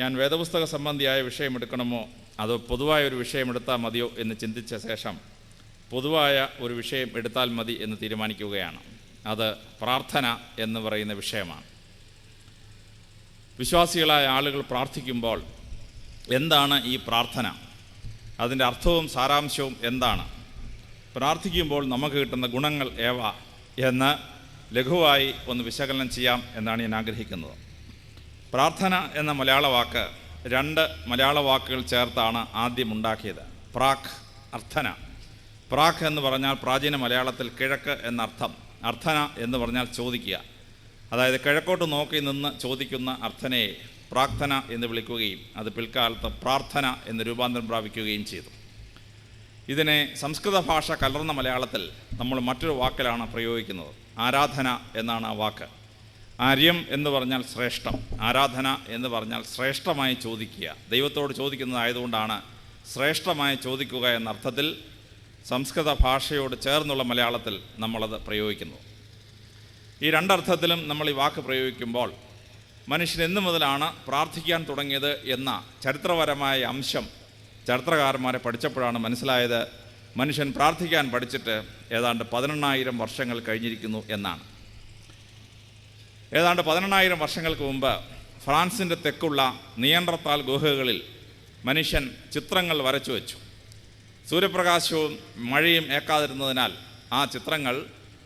ഞാൻ വേദപുസ്തക സംബന്ധിയായ വിഷയമെടുക്കണമോ അതോ പൊതുവായ ഒരു വിഷയമെടുത്താൽ മതിയോ എന്ന് ചിന്തിച്ച ശേഷം പൊതുവായ ഒരു വിഷയം എടുത്താൽ മതി എന്ന് തീരുമാനിക്കുകയാണ്. അത് പ്രാർത്ഥന എന്ന് പറയുന്ന വിഷയമാണ്. വിശ്വാസികളായ ആളുകൾ പ്രാർത്ഥിക്കുമ്പോൾ എന്താണ് ഈ പ്രാർത്ഥന, അതിൻ്റെ അർത്ഥവും സാരാംശവും എന്താണ്, പ്രാർത്ഥിക്കുമ്പോൾ നമുക്ക് കിട്ടുന്ന ഗുണങ്ങൾ ഏവ എന്ന് ലഘുവായി ഒന്ന് വിശകലനം ചെയ്യാം എന്നാണ് ഞാൻ ആഗ്രഹിക്കുന്നത്. പ്രാർത്ഥന എന്ന മലയാള വാക്ക് രണ്ട് മലയാള വാക്കുകൾ ചേർത്താണ് ആദ്യം ഉണ്ടാക്കിയത്. പ്രാക്, അർത്ഥന. പ്രാക് എന്ന് പറഞ്ഞാൽ പ്രാചീന മലയാളത്തിൽ കിഴക്ക് എന്നർത്ഥം. അർത്ഥന എന്ന് പറഞ്ഞാൽ ചോദിക്കുക. അതായത് കിഴക്കോട്ട് നോക്കി നിന്ന് ചോദിക്കുന്ന അർത്ഥനയെ പ്രാർത്ഥന എന്ന് വിളിക്കുകയും അത് പിൽക്കാലത്ത് പ്രാർത്ഥന എന്ന് രൂപാന്തരം പ്രാപിക്കുകയും ചെയ്തു. ഇതിനെ സംസ്കൃത ഭാഷ കലർന്ന മലയാളത്തിൽ നമ്മൾ മറ്റൊരു വാക്കിലാണ് പ്രയോഗിക്കുന്നത്. ആരാധന എന്നാണ് ആ വാക്ക്. ആര്യം എന്ന് പറഞ്ഞാൽ ശ്രേഷ്ഠം, ആരാധന എന്ന് പറഞ്ഞാൽ ശ്രേഷ്ഠമായി ചോദിക്കുക, ദൈവത്തോട് ചോദിക്കുന്നതായതുകൊണ്ടാണ് ശ്രേഷ്ഠമായി ചോദിക്കുക എന്ന അർത്ഥത്തിൽ സംസ്കൃത ഭാഷയോട് ചേർന്നുള്ള മലയാളത്തിൽ നമ്മളത് പ്രയോഗിക്കുന്നു. ഈ രണ്ടർത്ഥത്തിലും നമ്മൾ ഈ വാക്ക് പ്രയോഗിക്കുമ്പോൾ മനുഷ്യൻ എന്നു മുതലാണ് പ്രാർത്ഥിക്കാൻ തുടങ്ങിയത് എന്ന ചരിത്രപരമായ അംശം ചരിത്രകാരന്മാരെ പഠിച്ചപ്പോഴാണ് മനസ്സിലായത്. മനുഷ്യൻ പ്രാർത്ഥിക്കാൻ പഠിച്ചിട്ട് ഏതാണ്ട് 18,000 വർഷങ്ങൾ കഴിഞ്ഞിരിക്കുന്നു എന്നാണ്. ഏതാണ്ട് 18,000 വർഷങ്ങൾക്ക് മുമ്പ് ഫ്രാൻസിൻ്റെ തെക്കുള്ള നിയന്ത്രത്താൽ ഗുഹകളിൽ മനുഷ്യൻ ചിത്രങ്ങൾ വരച്ചു വെച്ചു. സൂര്യപ്രകാശവും മഴയും ഏക്കാതിരുന്നതിനാൽ ആ ചിത്രങ്ങൾ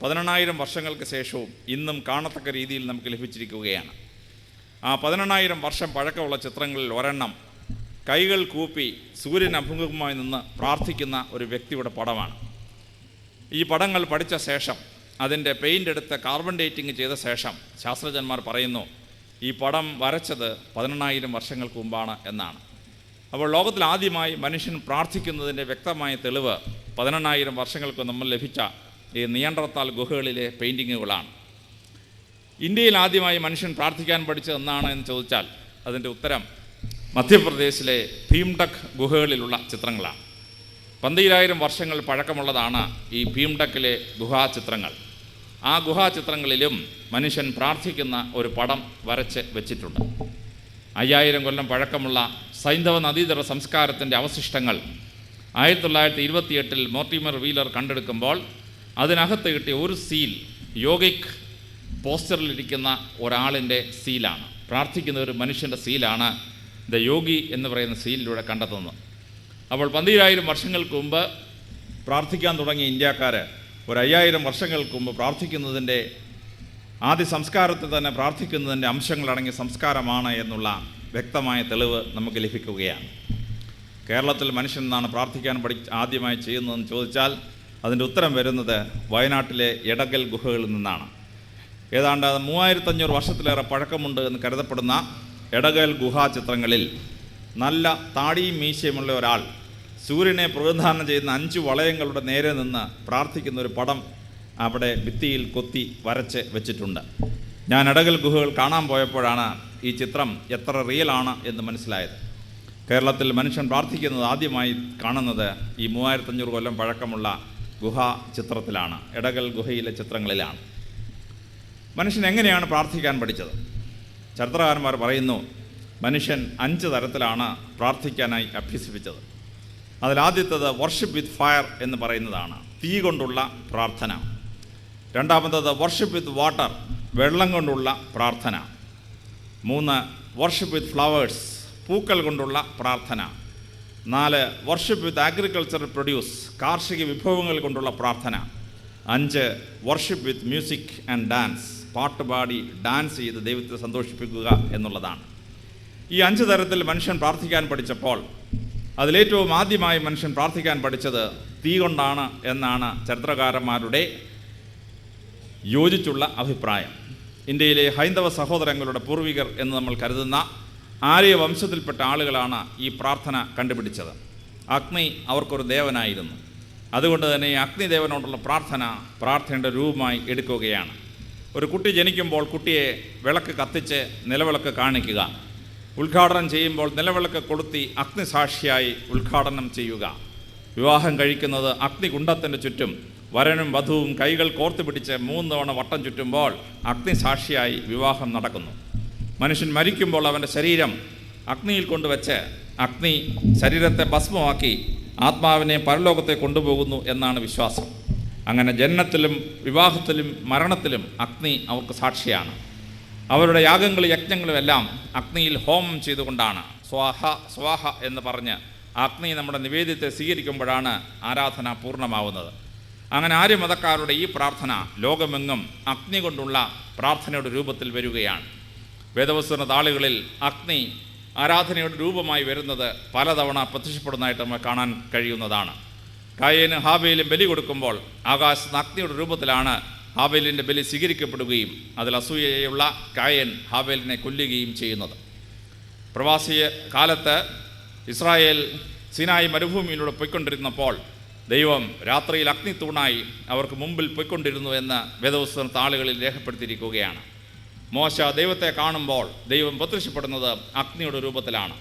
18,000 വർഷങ്ങൾക്ക് ശേഷവും ഇന്നും കാണത്തക്ക രീതിയിൽ നമുക്ക് ലഭിച്ചിരിക്കുകയാണ്. ആ 18,000 വർഷം പഴക്കമുള്ള ചിത്രങ്ങളിൽ ഒരെണ്ണം കൈകൾ കൂപ്പി സൂര്യൻ അഭിമുഖമായി നിന്ന് പ്രാർത്ഥിക്കുന്ന ഒരു വ്യക്തിയുടെ പടമാണ്. ഈ പടങ്ങൾ പഠിച്ച ശേഷം അതിൻ്റെ പെയിൻ്റ് എടുത്ത് കാർബൺ ഡേറ്റിംഗ് ചെയ്ത ശേഷം ശാസ്ത്രജ്ഞന്മാർ പറയുന്നു ഈ പടം വരച്ചത് 18,000 വർഷങ്ങൾക്ക് മുമ്പാണ് എന്നാണ്. അപ്പോൾ ലോകത്തിൽ ആദ്യമായി മനുഷ്യൻ പ്രാർത്ഥിക്കുന്നതിൻ്റെ വ്യക്തമായ തെളിവ് 18,000 വർഷങ്ങൾക്ക് നമ്മൾ ലഭിച്ച ഈ നിയന്ത്രത്താൽ ഗുഹകളിലെ പെയിൻറ്റിങ്ങുകളാണ്. ഇന്ത്യയിൽ ആദ്യമായി മനുഷ്യൻ പ്രാർത്ഥിക്കാൻ പഠിച്ചത് എന്നാണ് എന്ന് ചോദിച്ചാൽ അതിൻ്റെ ഉത്തരം മധ്യപ്രദേശിലെ ഭീംഡക് ഗുഹകളിലുള്ള ചിത്രങ്ങളാണ്. 12,000 വർഷങ്ങൾ പഴക്കമുള്ളതാണ് ഈ ഭീംഡക്കിലെ ഗുഹാചിത്രങ്ങൾ. ആ ഗുഹാചിത്രങ്ങളിലും മനുഷ്യൻ പ്രാർത്ഥിക്കുന്ന ഒരു പടം വരച്ച് വെച്ചിട്ടുണ്ട്. 5000 കൊല്ലം പഴക്കമുള്ള സൈന്ധവ നദീതട സംസ്കാരത്തിൻ്റെ അവശിഷ്ടങ്ങൾ 1928 മോർട്ടിമർ വീലർ കണ്ടെടുക്കുമ്പോൾ അതിനകത്ത് കിട്ടിയ ഒരു സീൽ യോഗിക് പോസ്റ്ററിലിരിക്കുന്ന ഒരാളിൻ്റെ സീലാണ്. പ്രാർത്ഥിക്കുന്ന ഒരു മനുഷ്യൻ്റെ സീലാണ് ദ യോഗി എന്ന് പറയുന്ന സീലിലൂടെ കണ്ടെത്തുന്നത്. അപ്പോൾ 12,000 വർഷങ്ങൾക്ക് മുമ്പ് പ്രാർത്ഥിക്കാൻ തുടങ്ങിയ ഇന്ത്യക്കാർ ഒരു 5000 വർഷങ്ങൾക്ക് മുമ്പ് പ്രാർത്ഥിക്കുന്നതിൻ്റെ ആദ്യ സംസ്കാരത്തിൽ തന്നെ പ്രാർത്ഥിക്കുന്നതിൻ്റെ അംശങ്ങളടങ്ങിയ സംസ്കാരമാണ് എന്നുള്ള വ്യക്തമായ തെളിവ് നമുക്ക് ലഭിക്കുകയാണ്. കേരളത്തിൽ മനുഷ്യൻ എന്നാണ് പ്രാർത്ഥിക്കാൻ ആദ്യമായി ചെയ്യുന്നതെന്ന് ചോദിച്ചാൽ അതിൻ്റെ ഉത്തരം വരുന്നത് വയനാട്ടിലെ എടകൽ ഗുഹകളിൽ നിന്നാണ്. ഏതാണ്ട് 3500 വർഷത്തിലേറെ പഴക്കമുണ്ട് എന്ന് കരുതപ്പെടുന്ന എടകൽ ഗുഹാചിത്രങ്ങളിൽ നല്ല താടിയും മീശയുമുള്ള ഒരാൾ സൂര്യനെ പ്രതിനിധാനം ചെയ്യുന്ന 5 വളയങ്ങളുടെ നേരെ നിന്ന് പ്രാർത്ഥിക്കുന്ന ഒരു പടം അവിടെ ഭിത്തിയിൽ കൊത്തി വരച്ച് വെച്ചിട്ടുണ്ട്. ഞാൻ എടകൽ ഗുഹകൾ കാണാൻ പോയപ്പോഴാണ് ഈ ചിത്രം എത്ര റിയലാണ് എന്ന് മനസ്സിലായത്. കേരളത്തിൽ മനുഷ്യൻ പ്രാർത്ഥിക്കുന്നത് ആദ്യമായി കാണുന്നത് ഈ 3500 കൊല്ലം പഴക്കമുള്ള ഗുഹാ ചിത്രത്തിലാണ്, എടകൽ ഗുഹയിലെ ചിത്രങ്ങളിലാണ്. മനുഷ്യൻ എങ്ങനെയാണ് പ്രാർത്ഥിക്കാൻ പഠിച്ചത്? ചരിത്രകാരന്മാർ പറയുന്നു മനുഷ്യൻ 5 തരത്തിലാണ് പ്രാർത്ഥിക്കാനായി അഭ്യസിപ്പിച്ചത്. അതിലാദ്യത്തേത് വർഷിപ്പ് വിത്ത് ഫയർ എന്ന് പറയുന്നതാണ്, തീ കൊണ്ടുള്ള പ്രാർത്ഥന. രണ്ടാമത്തേത് വർഷിപ്പ് വിത്ത് വാട്ടർ, വെള്ളം കൊണ്ടുള്ള പ്രാർത്ഥന. 3 വർഷിപ്പ് വിത്ത് ഫ്ലവേഴ്സ്, പൂക്കൾ കൊണ്ടുള്ള പ്രാർത്ഥന. 4 വർഷിപ്പ് വിത്ത് അഗ്രികൾച്ചറൽ പ്രൊഡ്യൂസ്, കാർഷിക വിഭവങ്ങൾ കൊണ്ടുള്ള പ്രാർത്ഥന. 5 worship with music and dance, പാട്ടുപാടി ഡാൻസ് ചെയ്ത് ദൈവത്തെ സന്തോഷിപ്പിക്കുക എന്നുള്ളതാണ്. ഈ 5 തരത്തിൽ മനുഷ്യൻ പ്രാർത്ഥിക്കാൻ പഠിച്ചപ്പോൾ അതിലേറ്റവും ആദ്യമായി മനുഷ്യൻ പ്രാർത്ഥിക്കാൻ പഠിച്ചത് തീ കൊണ്ടാണ് എന്നാണ് ചരിത്രകാരന്മാരുടെ യോജിച്ചുള്ള അഭിപ്രായം. ഇന്ത്യയിലെ ഹൈന്ദവ സഹോദരങ്ങളുടെ പൂർവികർ എന്ന് നമ്മൾ കരുതുന്ന ആര്യ വംശത്തിൽപ്പെട്ട ആളുകളാണ് ഈ പ്രാർത്ഥന കണ്ടുപിടിച്ചത്. അഗ്നി അവർക്കൊരു ദേവനായിരുന്നു. അതുകൊണ്ട് തന്നെ ഈ അഗ്നിദേവനോടുള്ള പ്രാർത്ഥനയുടെ രൂപമായി എടുക്കുകയാണ്. ഒരു കുട്ടി ജനിക്കുമ്പോൾ കുട്ടിയെ വിളക്ക് കത്തിച്ച് നിലവിളക്ക് കാണിക്കുക, ഉദ്ഘാടനം ചെയ്യുമ്പോൾ നിലവിളക്ക് കൊളുത്തി അഗ്നിസാക്ഷിയായി ഉദ്ഘാടനം ചെയ്യുക, വിവാഹം കഴിക്കുന്നത് അഗ്നികുണ്ഡത്തിൻ്റെ ചുറ്റും വരനും വധുവും കൈകൾ കോർത്തു പിടിച്ച് 3 തവണ വട്ടം ചുറ്റുമ്പോൾ അഗ്നിസാക്ഷിയായി വിവാഹം നടക്കുന്നു. മനുഷ്യൻ മരിക്കുമ്പോൾ അവൻ്റെ ശരീരം അഗ്നിയിൽ കൊണ്ടുവച്ച് അഗ്നി ശരീരത്തെ ഭസ്മമാക്കി ആത്മാവിനെ പരലോകത്തെ കൊണ്ടുപോകുന്നു എന്നാണ് വിശ്വാസം. അങ്ങനെ ജനനത്തിലും വിവാഹത്തിലും മരണത്തിലും അഗ്നി അവർക്ക് സാക്ഷിയാണ്. അവരുടെ യാഗങ്ങളും യജ്ഞങ്ങളും എല്ലാം അഗ്നിയിൽ ഹോമം ചെയ്തുകൊണ്ടാണ്. സ്വാഹ സ്വാഹ എന്ന് പറഞ്ഞ് അഗ്നി നമ്മുടെ നിവേദ്യത്തെ സ്വീകരിക്കുമ്പോഴാണ് ആരാധന പൂർണ്ണമാവുന്നത്. അങ്ങനെ ആര്യമതക്കാരുടെ ഈ പ്രാർത്ഥന ലോകമെങ്ങും അഗ്നി കൊണ്ടുള്ള പ്രാർത്ഥനയുടെ രൂപത്തിൽ വരികയാണ്. വേദപുസ്തക താളുകളിൽ അഗ്നി ആരാധനയുടെ രൂപമായി വരുന്നത് പലതവണ പ്രത്യക്ഷപ്പെടുന്നതായിട്ട് നമുക്ക് കാണാൻ കഴിയുന്നതാണ്. കായേന് ഹാബേലും ബലി കൊടുക്കുമ്പോൾ ആകാശത്ത് അഗ്നിയുടെ രൂപത്തിലാണ് ഹാബേലിൻ്റെ ബലി സ്വീകരിക്കപ്പെടുകയും അതിൽ അസൂയയുള്ള കായൻ ഹാബേലിനെ കൊല്ലുകയും ചെയ്യുന്നത്. പ്രവാസി കാലത്ത് ഇസ്രായേൽ സീനായി മരുഭൂമിയിലൂടെ പോയിക്കൊണ്ടിരുന്നപ്പോൾ ദൈവം രാത്രിയിൽ അഗ്നി തൂണായി അവർക്ക് മുമ്പിൽ പോയിക്കൊണ്ടിരുന്നു എന്ന് വേദപുസ്തക താളുകളിൽ രേഖപ്പെടുത്തിയിരിക്കുകയാണ്. മോശ ദൈവത്തെ കാണുമ്പോൾ ദൈവം പ്രത്യക്ഷപ്പെടുന്നത് അഗ്നിയുടെ രൂപത്തിലാണ്.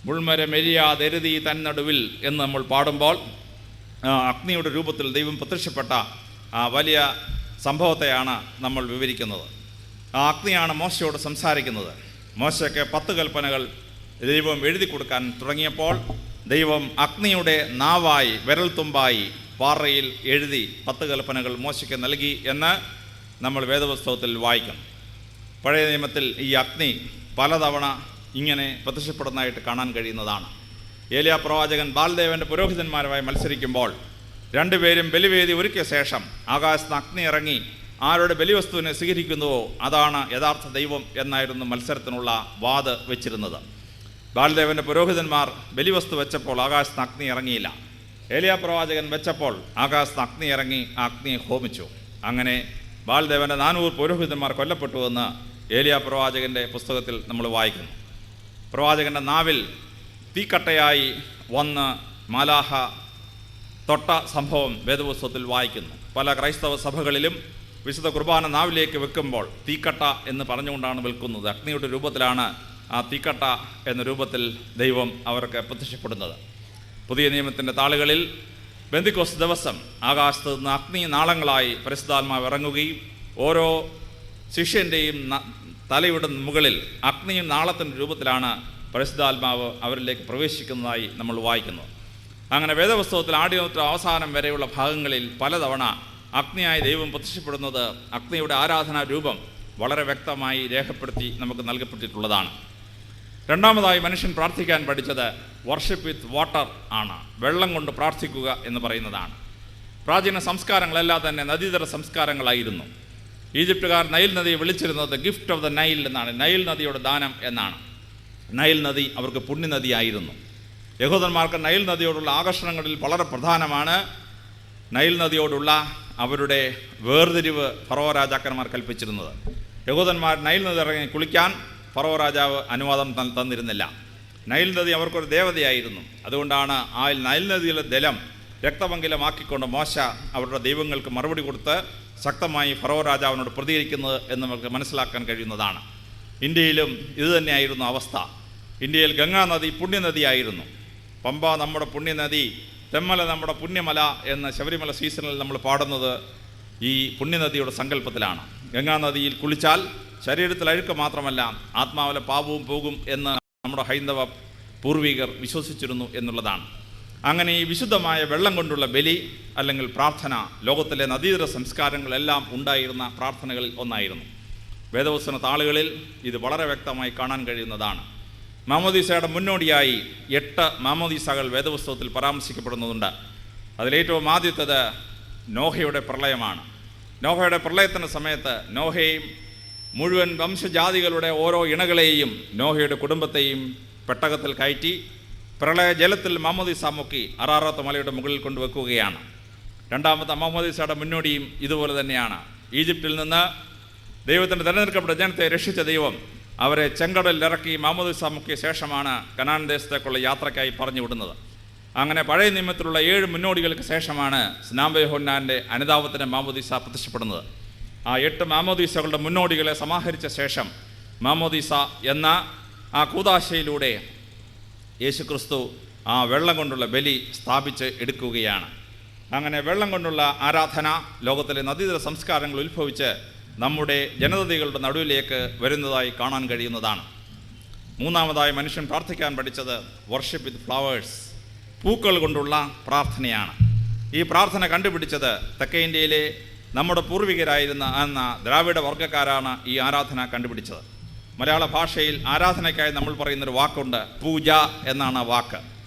മുൾമരം എരിയാതെരുതി തന്നടുവിൽ എന്ന് നമ്മൾ പാടുമ്പോൾ അഗ്നിയുടെ രൂപത്തിൽ ദൈവം പ്രത്യക്ഷപ്പെട്ട വലിയ സംഭവത്തെയാണ് നമ്മൾ വിവരിക്കുന്നത്. ആ അഗ്നിയാണ് മോശയോട് സംസാരിക്കുന്നത്. മോശയ്ക്ക് 10 കൽപ്പനകൾ ദൈവം എഴുതി കൊടുക്കാൻ തുടങ്ങിയപ്പോൾ ദൈവം അഗ്നിയുടെ നാവായി വിരൽത്തുമ്പായി പാറയിൽ എഴുതി 10 കൽപ്പനകൾ മോശയ്ക്ക് നൽകി എന്ന് നമ്മൾ വേദപുസ്തകത്തിൽ വായിക്കും. പഴയ നിയമത്തിൽ ഈ അഗ്നി പലതവണ ഇങ്ങനെ പ്രത്യക്ഷപ്പെടുന്നതായിട്ട് കാണാൻ കഴിയുന്നതാണ്. ഏലിയാ പ്രവാചകൻ ബാൽദേവൻ്റെ പുരോഹിതന്മാരുമായി മത്സരിക്കുമ്പോൾ രണ്ടുപേരും ബലിവേദി ഒരുക്കിയ ശേഷം ആകാശത്ത് അഗ്നി ഇറങ്ങി ആരുടെ ബലിവസ്തുവിനെ സ്വീകരിക്കുന്നുവോ അതാണ് യഥാർത്ഥ ദൈവം എന്നായിരുന്നു മത്സരത്തിനുള്ള വാദ് വെച്ചിരുന്നത്. ബാൽദേവൻ്റെ പുരോഹിതന്മാർ ബലിവസ്തു വെച്ചപ്പോൾ ആകാശത്ത് അഗ്നി ഇറങ്ങിയില്ല. ഏലിയാ പ്രവാചകൻ വെച്ചപ്പോൾ ആകാശത്ത് അഗ്നി ഇറങ്ങി ആ അഗ്നിയെ ഹോമിച്ചു. അങ്ങനെ ബാൽദേവൻ്റെ 400 പുരോഹിതന്മാർ കൊല്ലപ്പെട്ടുവെന്ന് ഏലിയാ പ്രവാചകൻ്റെ പുസ്തകത്തിൽ നമ്മൾ വായിക്കുന്നു. പ്രവാചകൻ്റെ നാവിൽ തീക്കട്ടയായി വന്ന് മാലാഹ തൊട്ട സംഭവം വേദപുസ്തകത്തിൽ വായിക്കുന്നു. പല ക്രൈസ്തവ സഭകളിലും വിശുദ്ധ കുർബാന നാവിലേക്ക് വെക്കുമ്പോൾ തീക്കട്ട എന്ന് പറഞ്ഞുകൊണ്ടാണ് വെക്കുന്നത്. അഗ്നിയുടെ രൂപത്തിലാണ് ആ തീക്കട്ട എന്ന രൂപത്തിൽ ദൈവം അവർക്ക് പ്രത്യക്ഷപ്പെടുന്നത്. പുതിയ നിയമത്തിൻ്റെ താളുകളിൽ പെന്തക്കോസ്ത് ദിവസം ആകാശത്ത് നിന്ന് അഗ്നി നാളങ്ങളായി പരിശുദ്ധാത്മാവ് ഇറങ്ങുകയും ഓരോ ശിഷ്യൻ്റെയും തലയുടെ മുകളിൽ അഗ്നിയും നാളത്തിൻ്റെ രൂപത്തിലാണ് പരിശുദ്ധാത്മാവ് അവരിലേക്ക് പ്രവേശിക്കുന്നതായി നമ്മൾ വായിക്കുന്നു. അങ്ങനെ വേദപുസ്തകത്തിൽ ആദ്യത്തെ അവസാനം വരെയുള്ള ഭാഗങ്ങളിൽ പലതവണ അഗ്നിയായി ദൈവം പ്രത്യക്ഷപ്പെടുന്നത് അഗ്നിയുടെ ആരാധനാ രൂപം വളരെ വ്യക്തമായി രേഖപ്പെടുത്തി നമുക്ക് നൽകപ്പെട്ടിട്ടുള്ളതാണ്. രണ്ടാമതായി മനുഷ്യൻ പ്രാർത്ഥിക്കാൻ പഠിച്ചത് വർഷിപ്പ് വിത്ത് വാട്ടർ ആണ്. വെള്ളം കൊണ്ട് പ്രാർത്ഥിക്കുക എന്ന് പറയുന്നതാണ്. പ്രാചീന സംസ്കാരങ്ങളെല്ലാം തന്നെ നദീതര സംസ്കാരങ്ങളായിരുന്നു. ഈജിപ്തുകാർ നൈൽ നദിയെ വിളിച്ചിരുന്നത് ഗിഫ്റ്റ് ഓഫ് ദ നൈൽ എന്നാണ്. നൈൽ നദിയുടെ ദാനം എന്നാണ്. നൈൽ നദി അവർക്ക് പുണ്യനദിയായിരുന്നു. യഹൂദന്മാർക്ക് നൈൽ നദിയോടുള്ള ആകർഷണങ്ങളിൽ വളരെ പ്രധാനമാണ് നൈൽ നദിയോടുള്ള അവരുടെ വേർതിരിവ് ഫറോ രാജാക്കന്മാർ കൽപ്പിച്ചിരുന്നത്. യഹൂദന്മാർ നൈൽ നദി ഇറങ്ങി കുളിക്കാൻ ഫറോ രാജാവ് അനുവാദം തന്നിരുന്നില്ല. നൈൽ നദി അവർക്കൊരു ദേവതയായിരുന്നു. അതുകൊണ്ടാണ് ആ നൈൽ നദിയിലെ ജലം രക്തപങ്കിലമാക്കിക്കൊണ്ട് മോശ അവരുടെ ദൈവങ്ങൾക്ക് മറുപടി കൊടുത്ത് ശക്തമായി ഫറോ രാജാവിനോട് പ്രതികരിക്കുന്നത് എന്ന് നമുക്ക് മനസ്സിലാക്കാൻ കഴിയുന്നതാണ്. ഇന്ത്യയിലും ഇതുതന്നെയായിരുന്നു അവസ്ഥ. ഇന്ത്യയിൽ ഗംഗാനദി പുണ്യനദിയായിരുന്നു. പമ്പ നമ്മുടെ പുണ്യനദി, തെമ്മല നമ്മുടെ പുണ്യമല എന്ന് ശബരിമല സീസണിൽ നമ്മൾ പാടുന്നത് ഈ പുണ്യനദിയുടെ സങ്കല്പത്തിലാണ്. ഗംഗാനദിയിൽ കുളിച്ചാൽ ശരീരത്തിൽ അഴുക്ക് മാത്രമല്ല ആത്മാവിലെ പാപവും പോകും എന്ന് നമ്മുടെ ഹൈന്ദവ പൂർവികർ വിശ്വസിച്ചിരുന്നു എന്നുള്ളതാണ്. അങ്ങനെ ഈ വിശുദ്ധമായ വെള്ളം കൊണ്ടുള്ള ബലി അല്ലെങ്കിൽ പ്രാർത്ഥന ലോകത്തിലെ നദീതര സംസ്കാരങ്ങളെല്ലാം ഉണ്ടായിരുന്ന പ്രാർത്ഥനകളിൽ ഒന്നായിരുന്നു. വേദപുസ്തക താളുകളിൽ ഇത് വളരെ വ്യക്തമായി കാണാൻ കഴിയുന്നതാണ്. മാമോദീസയുടെ മുന്നോടിയായി 8 മാമോദീസകൾ വേദപുസ്തകത്തിൽ പരാമർശിക്കപ്പെടുന്നുണ്ട്. അതിലേറ്റവും ആദ്യത്തേത് നോഹയുടെ പ്രളയമാണ്. നോഹയുടെ പ്രളയത്തിൻ്റെ സമയത്ത് നോഹയും മുഴുവൻ വംശജാതികളുടെ ഓരോ ഇണകളെയും നോഹയുടെ കുടുംബത്തെയും പെട്ടകത്തിൽ കയറ്റി പ്രളയ ജലത്തിൽ മാമോദീസ മുക്കി അറാറാത്ത് മലയുടെ മുകളിൽ കൊണ്ടുവെക്കുകയാണ്. രണ്ടാമത്തെ മാമോദീസയുടെ മുന്നോടിയും ഇതുപോലെ തന്നെയാണ്. ഈജിപ്തിൽ നിന്ന് ദൈവത്തിൻ്റെ തിരഞ്ഞെടുക്കപ്പെട്ട ജനത്തെ രക്ഷിച്ച ദൈവം അവരെ ചെങ്കടലിൽ ഇറക്കി മാമോദീസ മുക്കിയ ശേഷമാണ് കനാൻ ദേശത്തേക്കുള്ള യാത്രയ്ക്കായി പറഞ്ഞു വിടുന്നത്. അങ്ങനെ പഴയ നിയമത്തിലുള്ള 7 മുന്നോടികൾക്ക് ശേഷമാണ് സ്നാപക യോഹന്നാൻ്റെ അനുതാപത്തിന് മാമോദീസ പ്രത്യക്ഷപ്പെടുന്നത്. ആ 8 മാമോദീസകളുടെ മുന്നോടികളെ സമാഹരിച്ച ശേഷം മാമോദീസ എന്ന ആ കൂദാശയിലൂടെ യേശുക്രിസ്തു ആ വെള്ളം കൊണ്ടുള്ള ബലി സ്ഥാപിച്ച് എടുക്കുകയാണ്. അങ്ങനെ വെള്ളം കൊണ്ടുള്ള ആരാധന ലോകത്തിലെ നദീതര സംസ്കാരങ്ങൾ ഉത്ഭവിച്ച് നമ്മുടെ ജനതകളുടെ നടുവിലേക്ക് വരുന്നതായി കാണാൻ കഴിയുന്നതാണ്. മൂന്നാമതായി മനുഷ്യൻ പ്രാർത്ഥിക്കാൻ പഠിച്ചത് വർഷിപ്പ് വിത്ത് ഫ്ലവേഴ്സ്, പൂക്കൾ കൊണ്ടുള്ള പ്രാർത്ഥനയാണ്. ഈ പ്രാർത്ഥന കണ്ടുപിടിച്ചത് തെക്കേ ഇന്ത്യയിലെ നമ്മുടെ പൂർവികരായിരുന്ന ദ്രാവിഡ വർഗ്ഗക്കാരാണ് ഈ ആരാധന കണ്ടുപിടിച്ചത്. മലയാള ഭാഷയിൽ ആരാധനയ്ക്കായി നമ്മൾ പറയുന്നൊരു വാക്കുണ്ട്, പൂജ എന്നാണ് വാക്ക്.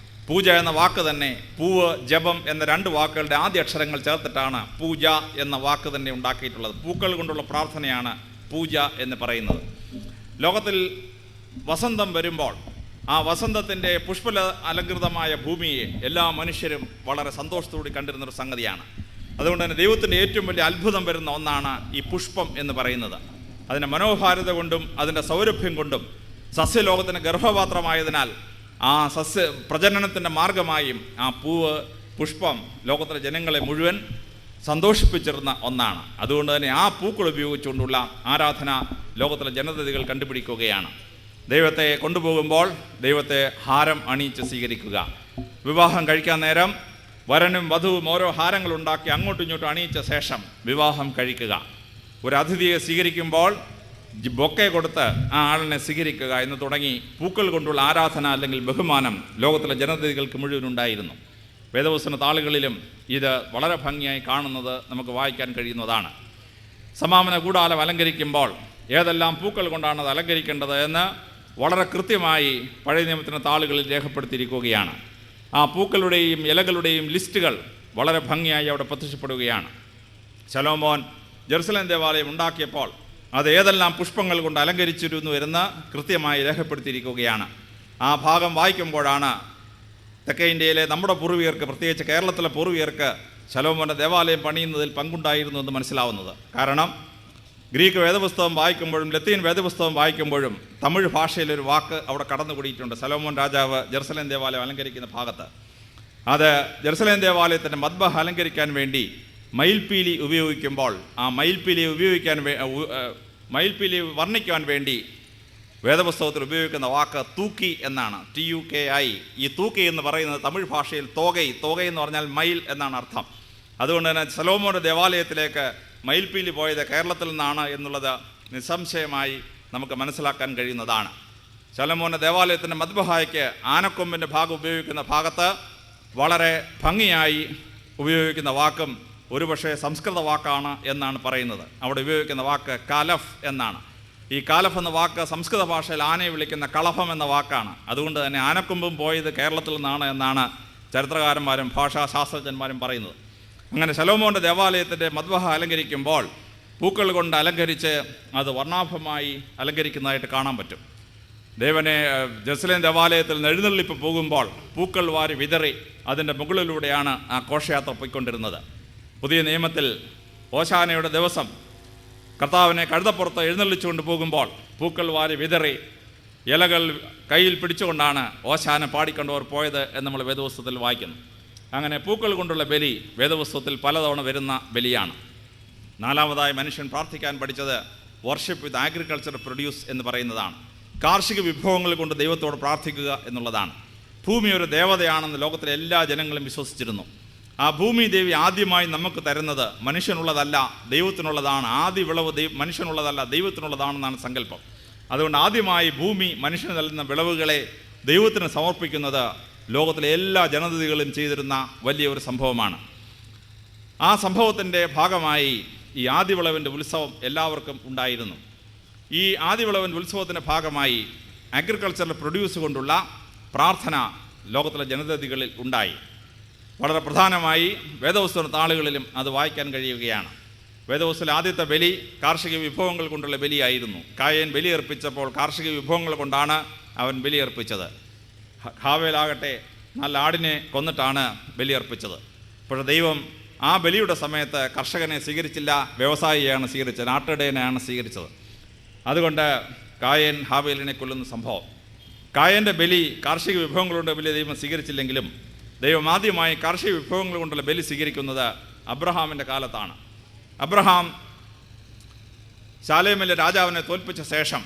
പൂജ എന്ന വാക്ക് തന്നെ പൂവ്, ജപം എന്ന രണ്ട് വാക്കുകളുടെ ആദ്യ അക്ഷരങ്ങൾ ചേർത്തിട്ടാണ് പൂജ എന്ന വാക്ക് തന്നെ ഉണ്ടാക്കിയിട്ടുള്ളത്. പൂക്കൾ കൊണ്ടുള്ള പ്രാർത്ഥനയാണ് പൂജ എന്ന് പറയുന്നത്. ലോകത്തിൽ വസന്തം വരുമ്പോൾ ആ വസന്തത്തിൻ്റെ പുഷ്പല അലങ്കൃതമായ ഭൂമിയെ എല്ലാ മനുഷ്യരും വളരെ സന്തോഷത്തോടെ കണ്ടിരുന്നൊരു സംഗതിയാണ്. അതുകൊണ്ട് തന്നെ ദൈവത്തിൻ്റെ ഏറ്റവും വലിയ അത്ഭുതം വരുന്ന ഒന്നാണ് ഈ പുഷ്പം എന്ന് പറയുന്നത്. അതിൻ്റെ മനോഹാരിത കൊണ്ടും അതിൻ്റെ സൗരഭ്യം കൊണ്ടും സസ്യലോകത്തിന് ഗർഭപാത്രമായതിനാൽ ആ പ്രജനനത്തിൻ്റെ മാർഗമായും ആ പൂവ്, പുഷ്പം ലോകത്തിലെ ജനങ്ങളെ മുഴുവൻ സന്തോഷിപ്പിച്ചിരുന്ന ഒന്നാണ്. അതുകൊണ്ട് തന്നെ ആ പൂക്കൾ ഉപയോഗിച്ചുകൊണ്ടുള്ള ആരാധന ലോകത്തിലെ ജനതകൾ കണ്ടുപിടിക്കുകയാണ്. ദൈവത്തെ കൊണ്ടുപോകുമ്പോൾ ദൈവത്തെ ഹാരം അണിയിച്ച് സ്വീകരിക്കുക. വിവാഹം കഴിക്കാൻ നേരം വരനും വധുവും ഓരോ ഹാരങ്ങൾ ഉണ്ടാക്കി അങ്ങോട്ടും ഇങ്ങോട്ടും അണിയിച്ച ശേഷം വിവാഹം കഴിക്കുക. ഒരു അതിഥിയെ സ്വീകരിക്കുമ്പോൾ ബൊക്കെ കൊടുത്ത് ആ ആളിനെ സ്വീകരിക്കുക എന്ന് തുടങ്ങി പൂക്കൾ കൊണ്ടുള്ള ആരാധന അല്ലെങ്കിൽ ബഹുമാനം ലോകത്തിലെ ജനതകൾക്ക് മുഴുവനുണ്ടായിരുന്നു. വേദപുസ്തക താളുകളിലും ഇത് വളരെ ഭംഗിയായി കാണുന്നത് നമുക്ക് വായിക്കാൻ കഴിയുന്നതാണ്. സമാപന കൂടാരം അലങ്കരിക്കുമ്പോൾ ഏതെല്ലാം പൂക്കൾ കൊണ്ടാണ് അത് അലങ്കരിക്കേണ്ടത് എന്ന് വളരെ കൃത്യമായി പഴയ നിയമത്തിൻ്റെ താളുകളിൽ രേഖപ്പെടുത്തിയിരിക്കുകയാണ്. ആ പൂക്കളുടെയും ഇലകളുടെയും ലിസ്റ്റുകൾ വളരെ ഭംഗിയായി അവിടെ പ്രത്യക്ഷപ്പെടുകയാണ്. ശലോമോൻ ജെറുസലേം ദേവാലയം ഉണ്ടാക്കിയപ്പോൾ അത് ഏതെല്ലാം പുഷ്പങ്ങൾ കൊണ്ട് അലങ്കരിച്ചിരുന്നു എന്ന് കൃത്യമായി രേഖപ്പെടുത്തിയിരിക്കുകയാണ്. ആ ഭാഗം വായിക്കുമ്പോഴാണ് തെക്കേ ഇന്ത്യയിലെ നമ്മുടെ പൂർവികർക്ക്, പ്രത്യേകിച്ച് കേരളത്തിലെ പൂർവികർക്ക് ശലോമോൻ്റെ ദേവാലയം പണിയുന്നതിൽ പങ്കുണ്ടായിരുന്നു എന്ന് മനസ്സിലാവുന്നത്. കാരണം ഗ്രീക്ക് വേദപുസ്തകം വായിക്കുമ്പോഴും ലത്തീൻ വേദപുസ്തകം വായിക്കുമ്പോഴും തമിഴ് ഭാഷയിലൊരു വാക്ക് അവിടെ കടന്നുകൂടിയിട്ടുണ്ട്. ശലോമോൻ രാജാവ് ജെറുസലേം ദേവാലയം അലങ്കരിക്കുന്ന ഭാഗത്ത് അത് ജെറുസലേം ദേവാലയത്തിൻ്റെ മദ്ബഹ അലങ്കരിക്കാൻ വേണ്ടി മയിൽപ്പീലി ഉപയോഗിക്കുമ്പോൾ ആ മയിൽപ്പീലി വർണ്ണിക്കാൻ വേണ്ടി വേദപുസ്തകത്തിൽ ഉപയോഗിക്കുന്ന വാക്ക് തൂക്കി എന്നാണ്, TUKI. ഈ തൂക്കി എന്ന് പറയുന്നത് തമിഴ് ഭാഷയിൽ തോകൈ എന്ന് പറഞ്ഞാൽ മയിൽ എന്നാണ് അർത്ഥം. അതുകൊണ്ട് തന്നെ ശലോമോൻ്റെ ദേവാലയത്തിലേക്ക് മയിൽപ്പീലി പോയത് കേരളത്തിൽ നിന്നാണ് എന്നുള്ളത് നിസ്സംശയമായി നമുക്ക് മനസ്സിലാക്കാൻ കഴിയുന്നതാണ്. ശലോമോൻ്റെ ദേവാലയത്തിൻ്റെ മദ്ബഹായ്ക്ക് ആനക്കൊമ്പിൻ്റെ ഭാഗം ഉപയോഗിക്കുന്ന ഭാഗത്ത് വളരെ ഭംഗിയായി ഉപയോഗിക്കുന്ന വാക്കും ഒരുപക്ഷെ സംസ്കൃത വാക്കാണ് എന്നാണ് പറയുന്നത്. അവിടെ ഉപയോഗിക്കുന്ന വാക്ക് കാലഫ് എന്നാണ്. ഈ കാലഫ് എന്ന വാക്ക് സംസ്കൃത ഭാഷയിൽ ആനയെ വിളിക്കുന്ന കളഭം എന്ന വാക്കാണ്. അതുകൊണ്ട് തന്നെ ആനക്കൊമ്പും പോയത് കേരളത്തിൽ നിന്നാണ് എന്നാണ് ചരിത്രകാരന്മാരും ഭാഷാശാസ്ത്രജ്ഞന്മാരും പറയുന്നത്. അങ്ങനെ ശലോമോൻ്റെ ദേവാലയത്തിൻ്റെ മദ്ബഹ അലങ്കരിക്കുമ്പോൾ പൂക്കൾ കൊണ്ട് അലങ്കരിച്ച് അത് വർണ്ണാഭമായി അലങ്കരിക്കുന്നതായിട്ട് കാണാൻ പറ്റും. ദേവനെ ജെറുസലേം ദേവാലയത്തിൽ എഴുന്നള്ളിപ്പ് പോകുമ്പോൾ പൂക്കൾ വാരി വിതറി അതിൻ്റെ മുകളിലൂടെയാണ് ആ ഘോഷയാത്ര പോയിക്കൊണ്ടിരുന്നത്. പുതിയ നിയമത്തിൽ ഓശാനയുടെ ദിവസം കർത്താവിനെ കഴുതപ്പുറത്ത് എഴുന്നള്ളിച്ചുകൊണ്ട് പോകുമ്പോൾ പൂക്കൾ വാരി വിതറി ഇലകൾ കയ്യിൽ പിടിച്ചുകൊണ്ടാണ് ഓശാന പാടിക്കൊണ്ടവർ പോയത് എന്ന് നമ്മൾ വേദപുസ്തകത്തിൽ വായിക്കുന്നു. അങ്ങനെ പൂക്കൾ കൊണ്ടുള്ള ബലി വേദപുസ്തകത്തിൽ പലതവണ വരുന്ന ബലിയാണ്. നാലാമതായി മനുഷ്യൻ പ്രാർത്ഥിക്കാൻ പഠിച്ചത് വർഷിപ്പ് വിത്ത് അഗ്രികൾച്ചർ പ്രൊഡ്യൂസ് എന്ന് പറയുന്നതാണ്. കാർഷിക വിഭവങ്ങൾ കൊണ്ട് ദൈവത്തോട് പ്രാർത്ഥിക്കുക എന്നുള്ളതാണ്. ഭൂമി ഒരു ദേവതയാണെന്ന് ലോകത്തിലെ എല്ലാ ജനങ്ങളും വിശ്വസിച്ചിരുന്നു. ആ ഭൂമി ദേവി ആദ്യമായി നമുക്ക് തരുന്നത് മനുഷ്യനുള്ളതല്ല, ദൈവത്തിനുള്ളതാണ്. ആദ്യ വിളവ് മനുഷ്യനുള്ളതല്ല, ദൈവത്തിനുള്ളതാണെന്നാണ് സങ്കല്പം. അതുകൊണ്ട് ആദ്യമായി ഭൂമി മനുഷ്യന് നൽകുന്ന വിളവുകളെ ദൈവത്തിന് സമർപ്പിക്കുന്നത് ലോകത്തിലെ എല്ലാ ജനതകളും ചെയ്തിരുന്ന വലിയ ഒരു സംഭവമാണ്. ആ സംഭവത്തിൻ്റെ ഭാഗമായി ഈ ആദ്യവിളവിൻ്റെ ഉത്സവം എല്ലാവർക്കും ഉണ്ടായിരുന്നു. ഈ ആദ്യവിളവിൻ്റെ ഉത്സവത്തിൻ്റെ ഭാഗമായി അഗ്രികൾച്ചറൽ പ്രൊഡ്യൂസ് കൊണ്ടുള്ള പ്രാർത്ഥന ലോകത്തിലെ ജനതകളിൽ ഉണ്ടായി. വളരെ പ്രധാനമായി വേദപുസ്തക താളുകളിലും അത് വായിക്കാൻ കഴിയുകയാണ്. വേദപുസ്തകത്തിലെ ആദ്യത്തെ ബലി കാർഷിക വിഭവങ്ങൾ കൊണ്ടുള്ള ബലിയായിരുന്നു. കായേൻ ബലിയർപ്പിച്ചപ്പോൾ കാർഷിക വിഭവങ്ങൾ കൊണ്ടാണ് അവൻ ബലിയർപ്പിച്ചത്. ഹാവേലാകട്ടെ നല്ല ആടിനെ കൊന്നിട്ടാണ് ബലിയർപ്പിച്ചത്. പക്ഷേ ദൈവം ആ ബലിയുടെ സമയത്ത് കർഷകനെ സ്വീകരിച്ചില്ല, വ്യവസായിയാണ് സ്വീകരിച്ചത്, നാട്ടിടയനെയാണ് സ്വീകരിച്ചത്. അതുകൊണ്ട് കായേൻ ഹാവേലിനെ കൊല്ലുന്ന സംഭവം. കായേൻ്റെ ബലി കാർഷിക വിഭവങ്ങളുടെ ബലി ദൈവം സ്വീകരിച്ചില്ലെങ്കിലും ദൈവം ആദ്യമായി കാർഷിക വിഭവങ്ങൾ കൊണ്ടുള്ള ബലി സ്വീകരിക്കുന്നത് അബ്രഹാമിൻ്റെ കാലത്താണ്. അബ്രഹാം ശാലേമിലെ രാജാവിനെ തോൽപ്പിച്ച ശേഷം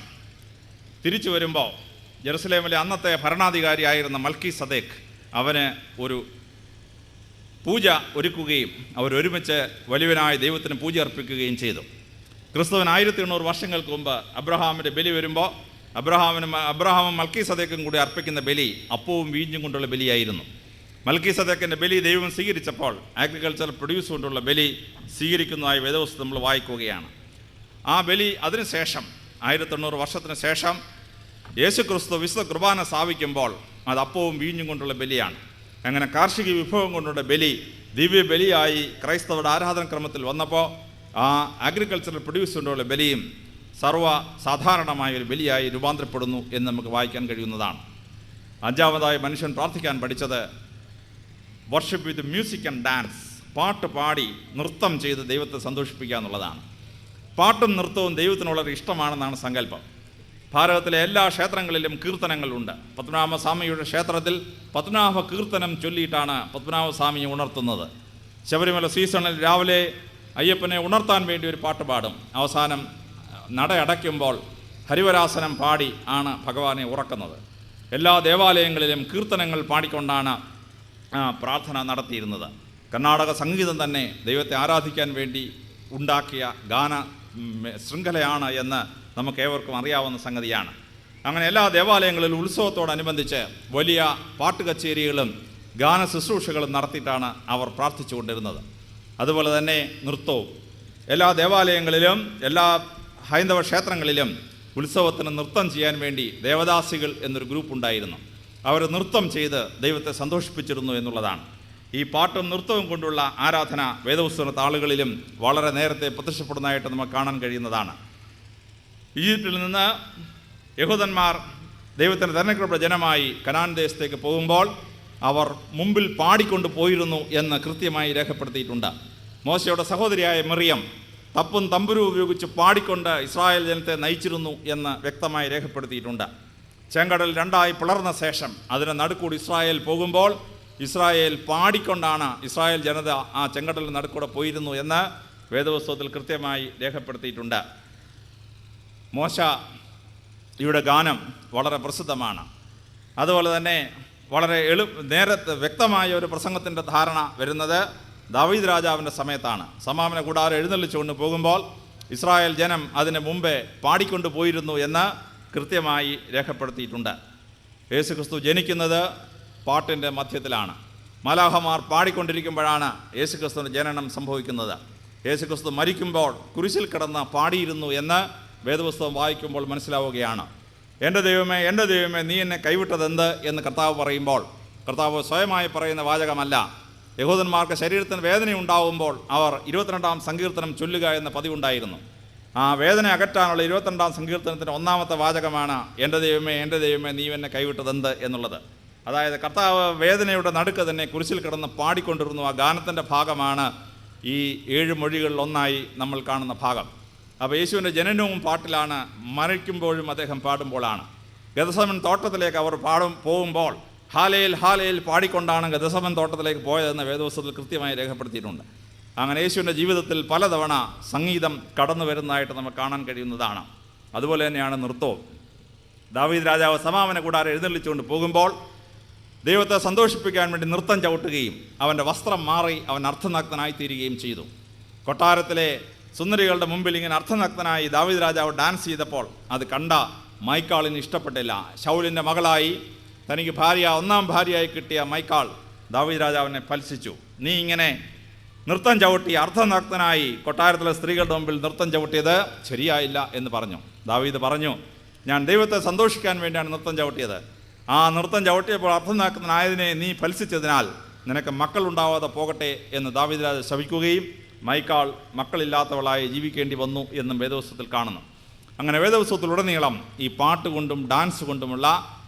തിരിച്ചു വരുമ്പോൾ ജെറുസലേമിലെ അന്നത്തെ ഭരണാധികാരിയായിരുന്ന മൽക്കിസദേക്ക് അവന് ഒരു പൂജ ഒരുക്കുകയും അവരൊരുമിച്ച് വലിയവനായ ദൈവത്തിന് പൂജ അർപ്പിക്കുകയും ചെയ്തു. ക്രിസ്തുവിന് 1800 വർഷങ്ങൾക്ക് മുമ്പ് അബ്രഹാമിൻ്റെ ബലി വരുമ്പോൾ അബ്രഹാമും മൽക്കീസദേക്കും കൂടി അർപ്പിക്കുന്ന ബലി അപ്പവും വീഞ്ഞും കൊണ്ടുള്ള ബലിയായിരുന്നു. മൽക്കീസദേക്കിൻ്റെ ബലി ദൈവം സ്വീകരിച്ചപ്പോൾ അഗ്രികൾച്ചർ പ്രൊഡ്യൂസ് കൊണ്ടുള്ള ബലി സ്വീകരിക്കുന്നതായി വേദപുസ്തകം നമ്മൾ വായിക്കുകയാണ്. ആ ബലി അതിനുശേഷം 1800 വർഷത്തിന് ശേഷം യേശുക്രിസ്തു വിശുദ്ധ കുർബാന സ്ഥാപിക്കുമ്പോൾ അത് അപ്പവും വീഞ്ഞും കൊണ്ടുള്ള ബലിയാണ്. അങ്ങനെ കാർഷിക വിഭവം കൊണ്ടുള്ള ബലി ദിവ്യ ബലിയായി ക്രൈസ്തവരുടെ ആരാധനക്രമത്തിൽ വന്നപ്പോൾ ആ അഗ്രികൾച്ചറൽ പ്രൊഡ്യൂസ് കൊണ്ടുള്ള ബലിയും സാധാരണമായ ഒരു ബലിയായി രൂപാന്തരപ്പെടുന്നു എന്ന് നമുക്ക് വായിക്കാൻ കഴിയുന്നതാണ്. അഞ്ചാമതായി മനുഷ്യൻ പ്രാർത്ഥിക്കാൻ പഠിച്ചത് worship with music and dance, പാട്ട് പാടി നൃത്തം ചെയ്ത് ദൈവത്തെ സന്തോഷിപ്പിക്കുക എന്നുള്ളതാണ്. പാട്ടും നൃത്തവും ദൈവത്തിനുള്ളൊരു ഇഷ്ടമാണെന്നാണ് സങ്കല്പം. ഭാരതത്തിലെ എല്ലാ ക്ഷേത്രങ്ങളിലും കീർത്തനങ്ങളുണ്ട്. പത്മനാഭസ്വാമിയുടെ ക്ഷേത്രത്തിൽ പത്മനാഭ കീർത്തനം ചൊല്ലിയിട്ടാണ് പത്മനാഭസ്വാമിയെ ഉണർത്തുന്നത്. ശബരിമല സീസണിൽ രാവിലെ അയ്യപ്പനെ ഉണർത്താൻ വേണ്ടി ഒരു പാട്ട് പാടും. അവസാനം നട അടയ്ക്കുമ്പോൾ ഹരിവരാസനം പാടി ആണ് ഭഗവാനെ ഉറക്കുന്നത്. എല്ലാ ദേവാലയങ്ങളിലും കീർത്തനങ്ങൾ പാടിക്കൊണ്ടാണ് പ്രാർത്ഥന നടത്തിയിരുന്നത്. കർണാടക സംഗീതം തന്നെ ദൈവത്തെ ആരാധിക്കാൻ വേണ്ടി ഉണ്ടാക്കിയ ഗാന ശൃംഖലയാണ് എന്ന് നമുക്കേവർക്കും അറിയാവുന്ന സംഗതിയാണ്. അങ്ങനെ എല്ലാ ദേവാലയങ്ങളിലും ഉത്സവത്തോടനുബന്ധിച്ച് വലിയ പാട്ട് കച്ചേരികളും ഗാന ശുശ്രൂഷകളും നടത്തിയിട്ടാണ് അവർ പ്രാർത്ഥിച്ചു കൊണ്ടിരുന്നത്. അതുപോലെ തന്നെ നൃത്തവും എല്ലാ ദേവാലയങ്ങളിലും എല്ലാ ഹൈന്ദവ ക്ഷേത്രങ്ങളിലും ഉത്സവത്തിന് നൃത്തം ചെയ്യാൻ വേണ്ടി ദേവദാസികൾ എന്നൊരു ഗ്രൂപ്പ് ഉണ്ടായിരുന്നു. അവർ നൃത്തം ചെയ്ത് ദൈവത്തെ സന്തോഷിപ്പിച്ചിരുന്നു എന്നുള്ളതാണ്. ഈ പാട്ടും നൃത്തവും കൊണ്ടുള്ള ആരാധന വേദപുസ്തക താളുകളിലും വളരെ നേരത്തെ പ്രത്യക്ഷപ്പെടുന്നതായിട്ട് നമുക്ക് കാണാൻ കഴിയുന്നതാണ്. ഈജിപ്തിൽ നിന്ന് യഹൂദന്മാർ ദൈവത്തിന് തെരഞ്ഞെടുക്കപ്പെട്ട ജനമായി കനാൻ ദേശത്തേക്ക് പോകുമ്പോൾ അവർ മുമ്പിൽ പാടിക്കൊണ്ട് പോയിരുന്നു എന്ന് കൃത്യമായി രേഖപ്പെടുത്തിയിട്ടുണ്ട്. മോശയുടെ സഹോദരിയായ മറിയം തപ്പും തമ്പുരും ഉപയോഗിച്ച് പാടിക്കൊണ്ട് ഇസ്രായേൽ ജനത്തെ നയിച്ചിരുന്നു എന്ന് വ്യക്തമായി രേഖപ്പെടുത്തിയിട്ടുണ്ട്. ചെങ്കടൽ രണ്ടായി പിളർന്ന ശേഷം അതിന് നടുക്കൂടി ഇസ്രായേൽ പോകുമ്പോൾ ഇസ്രായേൽ പാടിക്കൊണ്ടാണ് ഇസ്രായേൽ ജനത ആ ചെങ്കടലിന് നടുക്കൂടെ പോയിരുന്നു എന്ന് വേദപുസ്തകത്തിൽ കൃത്യമായി രേഖപ്പെടുത്തിയിട്ടുണ്ട്. മോശയുടെ ഗാനം വളരെ പ്രസിദ്ധമാണ്. അതുപോലെ തന്നെ വളരെ നേരത്തെ വ്യക്തമായ ഒരു പ്രസംഗത്തിൻ്റെ ധാരണ വരുന്നത് ദാവീദ് രാജാവിൻ്റെ സമയത്താണ്. സമാപന കൂടാരം എഴുന്നള്ളിച്ചുകൊണ്ട് പോകുമ്പോൾ ഇസ്രായേൽ ജനം അതിന് മുമ്പേ പാടിക്കൊണ്ട് പോയിരുന്നു എന്ന് കൃത്യമായി രേഖപ്പെടുത്തിയിട്ടുണ്ട്. യേശുക്രിസ്തു ജനിക്കുന്നത് പാട്ടിൻ്റെ മധ്യത്തിലാണ്. മാലാഖമാർ പാടിക്കൊണ്ടിരിക്കുമ്പോഴാണ് യേശുക്രിസ്തുവിൻ്റെ ജനനം സംഭവിക്കുന്നത്. യേശുക്രിസ്തു മരിക്കുമ്പോൾ കുരിശിൽ കിടന്ന് പാടിയിരുന്നു എന്ന് വേദപുസ്തകം വായിക്കുമ്പോൾ മനസ്സിലാവുകയാണ്. എൻ്റെ ദൈവമേ, എൻ്റെ ദൈവമേ, നീ എന്നെ കൈവിട്ടതെന്ത് എന്ന് കർത്താവ് പറയുമ്പോൾ കർത്താവ് സ്വയമായി പറയുന്ന വാചകമല്ല. യഹൂദന്മാർക്ക് ശരീരത്തിന് വേദനയുണ്ടാവുമ്പോൾ അവർ 22-ാം സങ്കീർത്തനം ചൊല്ലുക എന്ന പതിവുണ്ടായിരുന്നു. ആ വേദന അകറ്റാനുള്ള 22-ാം സങ്കീർത്തനത്തിൻ്റെ 1-ാമത്തെ വാചകമാണ് എൻ്റെ ദൈവമേ, എൻ്റെ ദൈവമേ, നീ എന്നെ കൈവിട്ടതെന്ത് എന്നുള്ളത്. അതായത് കർത്താവ് വേദനയുടെ നടുക്ക് തന്നെ കുരിശിൽ കിടന്ന് പാടിക്കൊണ്ടിരുന്നു. ആ ഗാനത്തിൻ്റെ ഭാഗമാണ് ഈ 7 മൊഴികളിൽ ഒന്നായി നമ്മൾ കാണുന്ന ഭാഗം. അപ്പോൾ യേശുവിൻ്റെ ജനനവും പാട്ടിലാണ്, മരിക്കുമ്പോഴും അദ്ദേഹം പാടുമ്പോഴാണ്. ഗെത്സമൻ തോട്ടത്തിലേക്ക് അവർ പോകുമ്പോൾ ഹാലേൽ ഹാലേൽ പാടിക്കൊണ്ടാണ് ഗെത്സമൻ തോട്ടത്തിലേക്ക് പോയതെന്ന് വേദപുസ്തകത്തിൽ കൃത്യമായി രേഖപ്പെടുത്തിയിട്ടുണ്ട്. അങ്ങനെ യേശുവിൻ്റെ ജീവിതത്തിൽ പലതവണ സംഗീതം കടന്നു വരുന്നതായിട്ട് നമുക്ക് കാണാൻ കഴിയുന്നതാണ്. അതുപോലെ തന്നെയാണ് നൃത്തവും. ദാവീദ് രാജാവ് സമാപന കൂടാരം എഴുന്നള്ളിച്ചുകൊണ്ട് പോകുമ്പോൾ ദൈവത്തെ സന്തോഷിപ്പിക്കാൻ വേണ്ടി നൃത്തം ചവിട്ടുകയും അവൻ്റെ വസ്ത്രം മാറി അവൻ അർത്ഥനഗ്നനായിത്തീരുകയും ചെയ്തു. കൊട്ടാരത്തിലെ സുന്ദരികളുടെ മുമ്പിൽ ഇങ്ങനെ അർത്ഥനഗ്നനായി ദാവീദ് രാജാവ് ഡാൻസ് ചെയ്തപ്പോൾ അത് കണ്ട മൈക്കാളിന് ഇഷ്ടപ്പെട്ടില്ല. ശൗലിൻ്റെ മകളായി തനിക്ക് 1-ാം ഭാര്യയായി കിട്ടിയ മൈക്കാൾ ദാവീദ് രാജാവിനെ ഫൽസിച്ചു. നീ ഇങ്ങനെ നൃത്തം ചവിട്ടി അർത്ഥനഗ്നനായി കൊട്ടാരത്തിലെ സ്ത്രീകളുടെ മുമ്പിൽ നൃത്തം ചവിട്ടിയത് ശരിയായില്ല എന്ന് പറഞ്ഞു. ദാവീദ് പറഞ്ഞു, ഞാൻ ദൈവത്തെ സന്തോഷിക്കാൻ വേണ്ടിയാണ് നൃത്തം ചവിട്ടിയത്. ആ നൃത്തം ചവിട്ടിയപ്പോൾ അർത്ഥനഗ്നനായതിനെ നീ ഫൽസിച്ചതിനാൽ നിനക്ക് മക്കളുണ്ടാവാതെ പോകട്ടെ എന്ന് ദാവീദ് രാജ ശപിക്കുകയും മൈക്കാൾ മക്കളില്ലാത്തവളായി ജീവിക്കേണ്ടി വന്നു എന്നും വേദപുസ്തകത്തിൽ കാണുന്നു. അങ്ങനെ വേദപുസ്തകത്തിലുടനീളം ഈ പാട്ട് കൊണ്ടും ഡാൻസ് കൊണ്ടുമുള്ള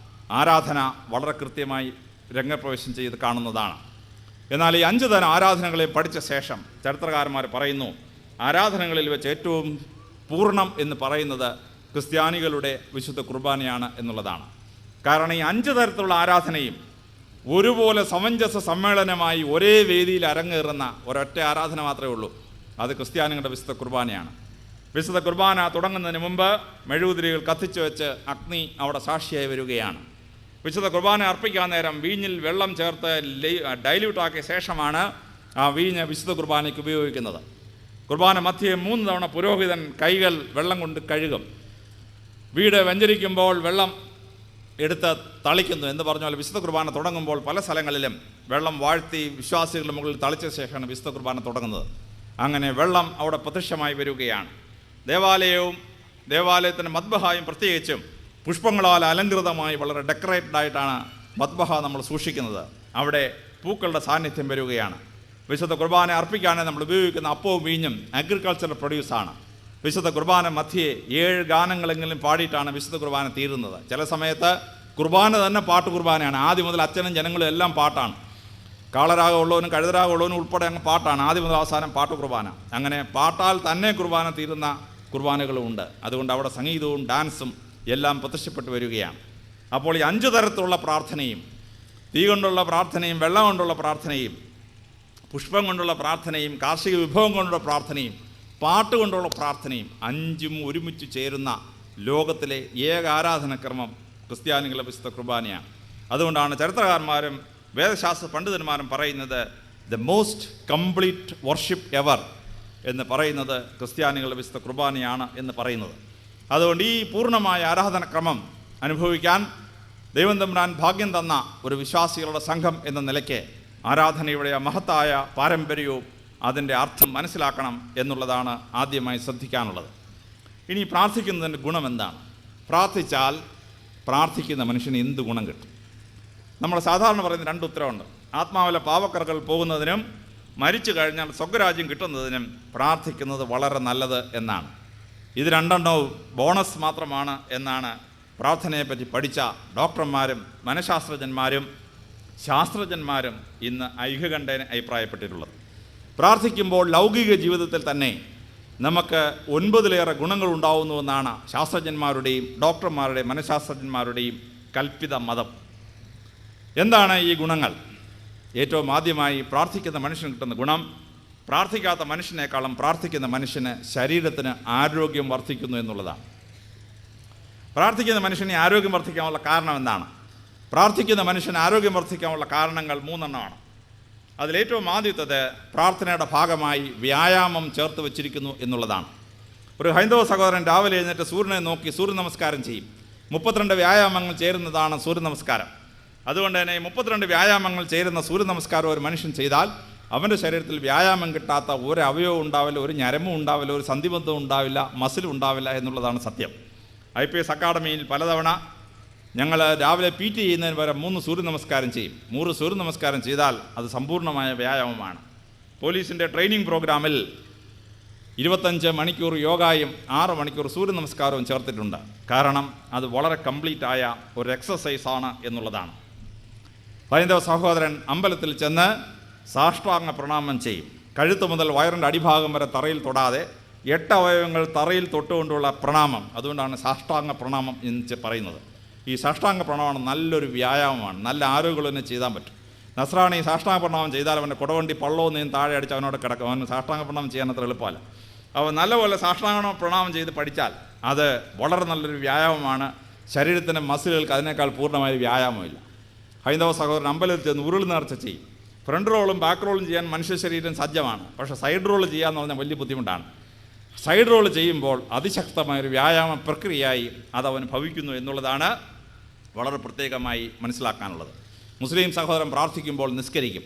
ആരാധന വളരെ കൃത്യമായി രംഗപ്രവേശം ചെയ്ത് കാണുന്നതാണ്. എന്നാൽ ഈ 5 തരം ആരാധനകളെ പഠിച്ച ശേഷം ചരിത്രകാരന്മാർ പറയുന്നു, ആരാധനകളിൽ വെച്ച് ഏറ്റവും പൂർണ്ണം എന്ന് പറയുന്നത് ക്രിസ്ത്യാനികളുടെ വിശുദ്ധ കുർബാനയാണ് എന്നുള്ളതാണ്. കാരണം ഈ 5 തരത്തിലുള്ള ആരാധനയും ഒരുപോലെ സമഞ്ജസ സമ്മേളനമായി ഒരേ വേദിയിൽ അരങ്ങേറുന്ന ഒരൊറ്റ ആരാധന മാത്രമേ ഉള്ളൂ. അത് ക്രിസ്ത്യാനികളുടെ വിശുദ്ധ കുർബാനയാണ്. വിശുദ്ധ കുർബാന തുടങ്ങുന്നതിന് മുമ്പ് മെഴുകുതിരികൾ കത്തിച്ചു വെച്ച് അഗ്നി അവിടെ സാക്ഷിയായി വരികയാണ്. വിശുദ്ധ കുർബാന അർപ്പിക്കാൻ നേരം വീഞ്ഞിൽ വെള്ളം ചേർത്ത് ഡൈല്യൂട്ടാക്കിയ ശേഷമാണ് ആ വീഞ്ഞ് വിശുദ്ധ കുർബാനയ്ക്ക് ഉപയോഗിക്കുന്നത്. കുർബാന മധ്യേ 3 തവണ പുരോഹിതൻ കൈകൾ വെള്ളം കൊണ്ട് കഴുകും. വീട് വെഞ്ചരിക്കുമ്പോൾ വെള്ളം എടുത്ത് തളിക്കുന്നു എന്ന് പറഞ്ഞാൽ വിശുദ്ധ കുർബാന തുടങ്ങുമ്പോൾ പല സ്ഥലങ്ങളിലും വെള്ളം വാഴ്ത്തി വിശ്വാസികളുടെ മുകളിൽ തളിച്ച ശേഷമാണ് വിശുദ്ധ കുർബാന തുടങ്ങുന്നത്. അങ്ങനെ വെള്ളം അവിടെ പ്രത്യക്ഷമായി വരികയാണ്. ദേവാലയത്തിൻ്റെ മദ്ബഹായും പ്രത്യേകിച്ചും പുഷ്പങ്ങളാൽ അലങ്കൃതമായി വളരെ ഡെക്കറേറ്റഡ് ആയിട്ടാണ് മദ്ബഹ നമ്മൾ സൂക്ഷിക്കുന്നത്. അവിടെ പൂക്കളുടെ സാന്നിധ്യം വരികയാണ്. വിശുദ്ധ കുർബാന അർപ്പിക്കാനായി നമ്മൾ ഉപയോഗിക്കുന്ന അപ്പവും വീഞ്ഞും അഗ്രികൾച്ചറൽ പ്രൊഡ്യൂസാണ്. വിശുദ്ധ കുർബാന മധ്യേ 7 ഗാനങ്ങളെങ്കിലും പാടിയിട്ടാണ് വിശുദ്ധ കുർബാന തീരുന്നത്. ചില സമയത്ത് കുർബാന തന്നെ പാട്ട് കുർബാനയാണ്. ആദ്യം മുതൽ അച്ഛനും ജനങ്ങളും എല്ലാം പാട്ടാണ്. കാളരാഗമുള്ളവനും കഴുതരാഗമുള്ളവനും ഉൾപ്പെടെ അങ്ങ് പാട്ടാണ്. ആദ്യം മുതൽ അവസാനം പാട്ട് കുർബാന. അങ്ങനെ പാട്ടാൽ തന്നെ കുർബാന തീരുന്ന കുർബാനകളും ഉണ്ട്. അതുകൊണ്ട് അവിടെ സംഗീതവും ഡാൻസും എല്ലാം പ്രത്യക്ഷപ്പെട്ടു വരികയാണ്. അപ്പോൾ ഈ 5 തരത്തിലുള്ള പ്രാർത്ഥനയും, തീ കൊണ്ടുള്ള പ്രാർത്ഥനയും, വെള്ളം കൊണ്ടുള്ള പ്രാർത്ഥനയും, പുഷ്പം കൊണ്ടുള്ള പ്രാർത്ഥനയും, കാർഷിക വിഭവം കൊണ്ടുള്ള പ്രാർത്ഥനയും, പാട്ട് കൊണ്ടുള്ള പ്രാർത്ഥനയും 5ഉം ഒരുമിച്ച് ചേരുന്ന ലോകത്തിലെ ഏക ആരാധനക്രമം ക്രിസ്ത്യാനികളുടെ വിശുദ്ധ കുർബാനയാണ്. അതുകൊണ്ടാണ് ചരിത്രകാരന്മാരും വേദശാസ്ത്ര പണ്ഡിതന്മാരും പറയുന്നത് the most complete worship ever എന്ന് പറയുന്നത് ക്രിസ്ത്യാനികളുടെ വിശുദ്ധ കുർബാനയാണ് എന്ന് പറയുന്നത്. അതുകൊണ്ട് ഈ പൂർണ്ണമായ ആരാധനക്രമം അനുഭവിക്കാൻ ദൈവം തമ്പുരാൻ ഭാഗ്യം തന്ന ഒരു വിശ്വാസികളുടെ സംഘം എന്ന നിലയ്ക്ക് ആരാധനയുടെ മഹത്തായ പാരമ്പര്യവും അതിൻ്റെ അർത്ഥം മനസ്സിലാക്കണം എന്നുള്ളതാണ് ആദ്യമായി ശ്രദ്ധിക്കാനുള്ളത്. ഇനി പ്രാർത്ഥിക്കുന്നതിൻ്റെ ഗുണം എന്താണ്? പ്രാർത്ഥിച്ചാൽ പ്രാർത്ഥിക്കുന്ന മനുഷ്യന് എന്ത് ഗുണം കിട്ടും? നമ്മൾ സാധാരണ പറയുന്ന 2 ഉത്തരവുണ്ട്. ആത്മാവിലെ പാവക്കറകൾ പോകുന്നതിനും മരിച്ചു കഴിഞ്ഞാൽ സ്വർഗ്ഗരാജ്യം കിട്ടുന്നതിനും പ്രാർത്ഥിക്കുന്നത് വളരെ നല്ലത് എന്നാണ്. ഇത് 2 ബോണസ് മാത്രമാണ് എന്നാണ് പ്രാർത്ഥനയെപ്പറ്റി പഠിച്ച ഡോക്ടർമാരും മനഃശാസ്ത്രജ്ഞന്മാരും ശാസ്ത്രജ്ഞന്മാരും ഇന്ന് ഐക്യകണ്ഠേന അഭിപ്രായപ്പെട്ടിട്ടുള്ളത്. പ്രാർത്ഥിക്കുമ്പോൾ ലൗകിക ജീവിതത്തിൽ തന്നെ നമുക്ക് 9-ലേറെ ഗുണങ്ങൾ ഉണ്ടാവുന്നുവെന്നാണ് ശാസ്ത്രജ്ഞന്മാരുടെയും ഡോക്ടർമാരുടെയും മനഃശാസ്ത്രജ്ഞന്മാരുടെയും കൽപ്പിത മതം. എന്താണ് ഈ ഗുണങ്ങൾ? ഏറ്റവും ആദ്യമായി പ്രാർത്ഥിക്കുന്ന മനുഷ്യന് കിട്ടുന്ന ഗുണം, പ്രാർത്ഥിക്കാത്ത മനുഷ്യനേക്കാളും പ്രാർത്ഥിക്കുന്ന മനുഷ്യന് ശരീരത്തിന് ആരോഗ്യം വർദ്ധിക്കുന്നു എന്നുള്ളതാണ്. പ്രാർത്ഥിക്കുന്ന മനുഷ്യന് ആരോഗ്യം വർദ്ധിക്കാനുള്ള കാരണം എന്താണ്? പ്രാർത്ഥിക്കുന്ന മനുഷ്യന് ആരോഗ്യം വർദ്ധിക്കാനുള്ള കാരണങ്ങൾ 3 എണ്ണമാണ്. അതിലേറ്റവും ആദ്യത്തേത് പ്രാർത്ഥനയുടെ ഭാഗമായി വ്യായാമം ചേർത്ത് വച്ചിരിക്കുന്നു എന്നുള്ളതാണ്. ഒരു ഹൈന്ദവ സഹോദരൻ രാവിലെ എഴുന്നേറ്റ് സൂര്യനെ നോക്കി സൂര്യ നമസ്കാരം ചെയ്യും. 32 വ്യായാമങ്ങൾ ചേരുന്നതാണ് സൂര്യ നമസ്കാരം. അതുകൊണ്ട് തന്നെ 32 വ്യായാമങ്ങൾ ചേരുന്ന സൂര്യ നമസ്കാരം ഒരു മനുഷ്യൻ ചെയ്താൽ അവൻ്റെ ശരീരത്തിൽ വ്യായാമം കിട്ടാത്ത ഒരു അവയവം ഉണ്ടാവില്ല, ഒരു ഞരമ്പും ഉണ്ടാവില്ല, ഒരു സന്ധിബന്ധവും ഉണ്ടാവില്ല, മസിലും ഉണ്ടാവില്ല എന്നുള്ളതാണ് സത്യം. IPS അക്കാഡമിയിൽ പലതവണ ഞങ്ങൾ രാവിലെ PT ചെയ്യുന്നതിന് പകരം 3 സൂര്യ നമസ്കാരം ചെയ്യും. 3 സൂര്യ നമസ്കാരം ചെയ്താൽ അത് സമ്പൂർണ്ണമായ വ്യായാമമാണ്. പോലീസിൻ്റെ ട്രെയിനിങ് പ്രോഗ്രാമിൽ 25 മണിക്കൂർ യോഗയും 6 മണിക്കൂർ സൂര്യ നമസ്കാരവും ചേർത്തിട്ടുണ്ട്. കാരണം അത് വളരെ കംപ്ലീറ്റ് ആയ ഒരു എക്സസൈസാണ് എന്നുള്ളതാണ്. ഹൈന്ദവ സഹോദരൻ അമ്പലത്തിൽ ചെന്ന് സാഷ്ടാംഗ പ്രണാമം ചെയ്യും. കഴുത്ത് മുതൽ വയറിൻ്റെ അടിഭാഗം വരെ തറയിൽ തൊടാതെ 8 അവയവങ്ങൾ തറയിൽ തൊട്ടുകൊണ്ടുള്ള പ്രണാമം. അതുകൊണ്ടാണ് സാഷ്ടാംഗ പ്രണാമം എന്ന് പറയുന്നത്. ഈ സാഷ്ടാംഗ പ്രണാമം നല്ലൊരു വ്യായാമമാണ്. നല്ല ആരോഗ്യമുള്ളതിനെ ചെയ്താൻ പറ്റും. നസ്രാണി സാഷ്ടാംഗ പ്രണാമം ചെയ്താൽ അവൻ്റെ കുടവണ്ടി പള്ളവും താഴെ അടിച്ച് അവനോട് കിടക്കും. അവന് സാഷ്ടാംഗ പ്രണാമം ചെയ്യാൻ അത്ര എളുപ്പമല്ല. അവൻ നല്ലപോലെ സാഷ്ടാംഗ പ്രണാമം ചെയ്ത് പഠിച്ചാൽ അത് വളരെ നല്ലൊരു വ്യായാമമാണ്. ശരീരത്തിൻ്റെ മസിലുകൾക്ക് അതിനേക്കാൾ പൂർണ്ണമായ വ്യായാമമില്ല. ഹൈന്ദവ സഹോദരൻ അമ്പലത്തിൽ ചെന്ന് ഉരുൾ നേർച്ച ചെയ്യും. ഫ്രണ്ട് റോളും ബാക്ക് റോളും ചെയ്യാൻ മനുഷ്യ ശരീരം സജ്ജമാണ്. പക്ഷേ സൈഡ് റോൾ ചെയ്യാന്ന് പറഞ്ഞാൽ വലിയ ബുദ്ധിമുട്ടാണ്. സൈഡ് റോൾ ചെയ്യുമ്പോൾ അതിശക്തമായൊരു വ്യായാമ പ്രക്രിയയായി അതവൻ ഭവിക്കുന്നു എന്നുള്ളതാണ് വളരെ പ്രത്യേകമായി മനസ്സിലാക്കാനുള്ളത്. മുസ്ലിം സഹോദരൻ പ്രാർത്ഥിക്കുമ്പോൾ നിസ്കരിക്കും.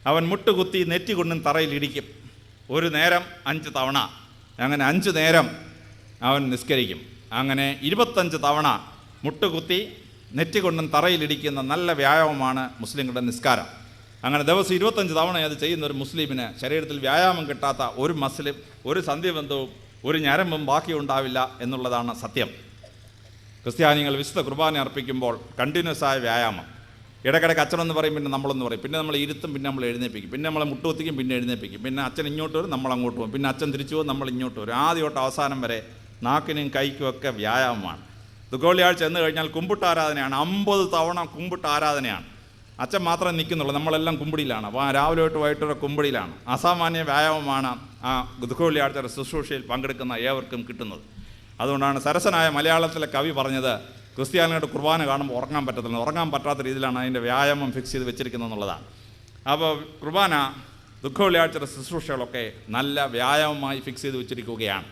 അവൻ മുട്ടുകുത്തി നെറ്റി കൊണ്ടും തറയിലിടിക്കും. ഒരു നേരം 5 തവണ, അങ്ങനെ 5 നേരം അവൻ നിസ്കരിക്കും. അങ്ങനെ 25 തവണ മുട്ടുകുത്തി നെറ്റി കൊണ്ടും തറയിലിടിക്കുന്ന നല്ല വ്യായാമമാണ് മുസ്ലിങ്ങളുടെ നിസ്കാരം. അങ്ങനെ ദിവസം 25 തവണ അത് ചെയ്യുന്ന ഒരു മുസ്ലിമിന് ശരീരത്തിൽ വ്യായാമം കിട്ടാത്ത ഒരു മസിലും ഒരു സന്ധിബന്ധവും ഒരു ഞരമ്പും ബാക്കി ഉണ്ടാവില്ല എന്നുള്ളതാണ് സത്യം. ക്രിസ്ത്യാനികൾ വിശുദ്ധ കുർബാന അർപ്പിക്കുമ്പോൾ കണ്ടിന്യൂസ് ആയ വ്യായാമം. ഇടയ്ക്കിടയ്ക്ക് അച്ഛനെന്ന് പറയും, പിന്നെ നമ്മളെന്ന് പറയും, പിന്നെ നമ്മൾ ഇരുത്തും, പിന്നെ നമ്മൾ എഴുന്നേൽപ്പിക്കും, പിന്നെ നമ്മളെ മുട്ടുകുത്തിക്കും, പിന്നെ എഴുന്നേൽപ്പിക്കും, പിന്നെ അച്ഛൻ ഇങ്ങോട്ട് വരും, നമ്മൾ അങ്ങോട്ട് പോകും, പിന്നെ അച്ഛൻ തിരിച്ചു പോകും, നമ്മൾ ഇങ്ങോട്ട് വരും. ആദ്യം തൊട്ട് അവസാനം വരെ നാക്കിനും കൈക്കും ഒക്കെ വ്യായാമമാണ്. ദുഃഖവെള്ളിയാഴ്ച എന്ന് കഴിഞ്ഞാൽ കുമ്പിട്ട് ആരാധനയാണ്. 50 തവണ കുമ്പിട്ട് ആരാധനയാണ്. അച്ഛൻ മാത്രമേ നിൽക്കുന്നുള്ളൂ, നമ്മളെല്ലാം കുമ്പിടിയിലാണ്. അപ്പോൾ രാവിലെ തൊട്ട് വൈകിട്ടൊരു കുമ്പിടിയിലാണ്. അസാമാന്യ വ്യായാമമാണ് ആ ദുഃഖവെള്ളിയാഴ്ച ശുശ്രൂഷയിൽ പങ്കെടുക്കുന്ന ഏവർക്കും കിട്ടുന്നത്. അതുകൊണ്ടാണ് സരസനായ മലയാളത്തിലെ കവി പറഞ്ഞത്, ക്രിസ്ത്യാനികളുടെ കുർബാന കാണുമ്പോൾ ഉറങ്ങാൻ പറ്റത്തില്ല. ഉറങ്ങാൻ പറ്റാത്ത രീതിയിലാണ് അതിൻ്റെ വ്യായാമം ഫിക്സ് ചെയ്ത് വെച്ചിരിക്കുന്നത് എന്നുള്ളതാണ്. അപ്പോൾ കുർബാന ദുഃഖവെള്ളിയാഴ്ചയുടെ ശുശ്രൂഷകളൊക്കെ നല്ല വ്യായാമമായി ഫിക്സ് ചെയ്ത് വെച്ചിരിക്കുകയാണ്.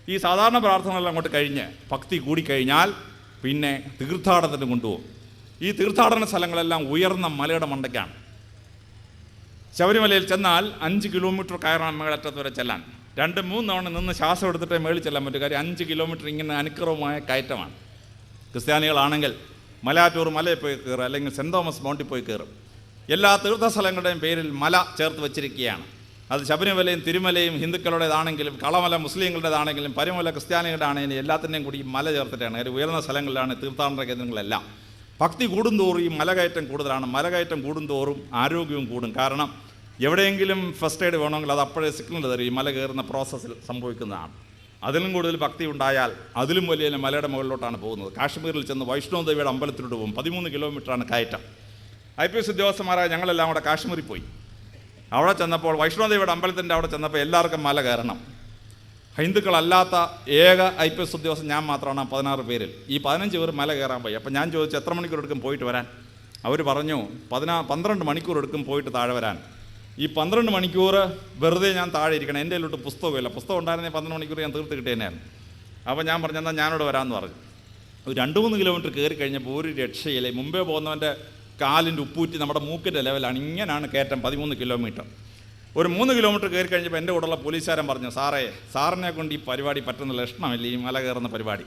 ഈ സാധാരണ പ്രാർത്ഥനകളെല്ലാം അങ്ങോട്ട് കഴിഞ്ഞ് ഭക്തി കൂടിക്കഴിഞ്ഞാൽ പിന്നെ തീർത്ഥാടനത്തിന് കൊണ്ടുപോകും. ഈ തീർത്ഥാടന സ്ഥലങ്ങളെല്ലാം ഉയർന്ന മലയുടെ മണ്ടയ്ക്കാണ്. ശബരിമലയിൽ ചെന്നാൽ 5 കിലോമീറ്റർ കയറണം മേളറ്റത്ത് വരെ ചെല്ലാൻ. 2-3 തവണ നിന്ന് ശ്വാസം എടുത്തിട്ടേ മേളിൽ ചെല്ലാൻ പറ്റും. കാര്യം 5 കിലോമീറ്റർ ഇങ്ങനെ അനുക്രമമായ കയറ്റമാണ്. ക്രിസ്ത്യാനികളാണെങ്കിൽ മലയാറ്റൂർ മലയിൽ പോയി കയറും, അല്ലെങ്കിൽ സെൻറ് തോമസ് മൗണ്ടിൽ പോയി കയറും. എല്ലാ തീർത്ഥസ്ഥലങ്ങളുടെയും പേരിൽ മല ചേർത്ത് വച്ചിരിക്കുകയാണ്. അത് ശബരിമലയും തിരുമലയും ഹിന്ദുക്കളുടേതാണെങ്കിലും കളമല മുസ്ലിങ്ങളുടേതാണെങ്കിലും പരിമല ക്രിസ്ത്യാനികളുടെ ആണെങ്കിലും എല്ലാത്തിൻ്റെയും കൂടി ഈ മല ചേർത്തിട്ടാണ്. ഒരു ഉയർന്ന സ്ഥലങ്ങളിലാണ് തീർത്ഥാടന കേന്ദ്രങ്ങളെല്ലാം. ഭക്തി കൂടുന്തോറും ഈ മലകയറ്റം കൂടുതലാണ്. മലകയറ്റം കൂടുന്തോറും ആരോഗ്യവും കൂടും. കാരണം എവിടെയെങ്കിലും ഫസ്റ്റ് എയ്ഡ് വേണമെങ്കിൽ അത് അപ്പോഴേ സിഗ്നൽ തരും. ഈ മല കയറുന്ന പ്രോസസ്സിൽ സംഭവിക്കുന്നതാണ്. അതിലും കൂടുതൽ ഭക്തി ഉണ്ടായാൽ അതിലും വലിയ മലയുടെ മുകളിലോട്ടാണ് പോകുന്നത്. കാശ്മീരിൽ ചെന്ന് വൈഷ്ണോ ദേവിയുടെ അമ്പലത്തിലോട്ട് പോകും. 13 കിലോമീറ്ററാണ് കയറ്റം. IPS ഉദ്യോഗസ്ഥന്മാരായ ഞങ്ങളെല്ലാം കൂടെ കാശ്മീരിൽ പോയി. അവിടെ ചെന്നപ്പോൾ വൈഷ്ണോ ദേവിയുടെ അമ്പലത്തിൻ്റെ അവിടെ ചെന്നപ്പോൾ എല്ലാവർക്കും മല കയറണം. ഹിന്ദുക്കളല്ലാത്ത ഏക IPS ഉദ്യോഗസ്ഥൻ ഞാൻ മാത്രമാണ് 16 പേരിൽ. ഈ 15 പേർ മല കയറാൻ പോയി. അപ്പോൾ ഞാൻ ചോദിച്ചു എത്ര മണിക്കൂർ എടുക്കും പോയിട്ട് വരാൻ? അവർ പറഞ്ഞു 12 മണിക്കൂർ എടുക്കും പോയിട്ട് താഴെ വരാൻ. ഈ 12 മണിക്കൂർ വെറുതെ ഞാൻ താഴെ ഇരിക്കണം. എൻ്റെ കയ്യിലോട്ട് പുസ്തകമില്ല. പുസ്തകം ഉണ്ടായിരുന്നെങ്കിൽ 12 മണിക്കൂർ ഞാൻ തീർത്ത് കിട്ടിയതന്നെയായിരുന്നു. അപ്പോൾ ഞാൻ പറഞ്ഞു എന്നാൽ ഞാനിവിടെ വരാമെന്ന് പറഞ്ഞു. ഒരു 2-3 കിലോമീറ്റർ കയറി കഴിഞ്ഞപ്പോൾ ഒരു രക്ഷയില്ലേ. മുമ്പേ പോകുന്നവൻ്റെ കാലിൻ്റെ ഉപ്പൂറ്റി നമ്മുടെ മൂക്കിൻ്റെ ലെവലാണ്. ഇങ്ങനെയാണ് കയറ്റം 13 കിലോമീറ്റർ. ഒരു 3 കിലോമീറ്റർ കയറി കഴിഞ്ഞപ്പോൾ എൻ്റെ കൂടെയുള്ള പോലീസുകാരൻ പറഞ്ഞു, സാറിനെ കൊണ്ട് ഈ പരിപാടി പറ്റുന്ന ലക്ഷണമില്ല, ഈ മല കയറുന്ന പരിപാടി.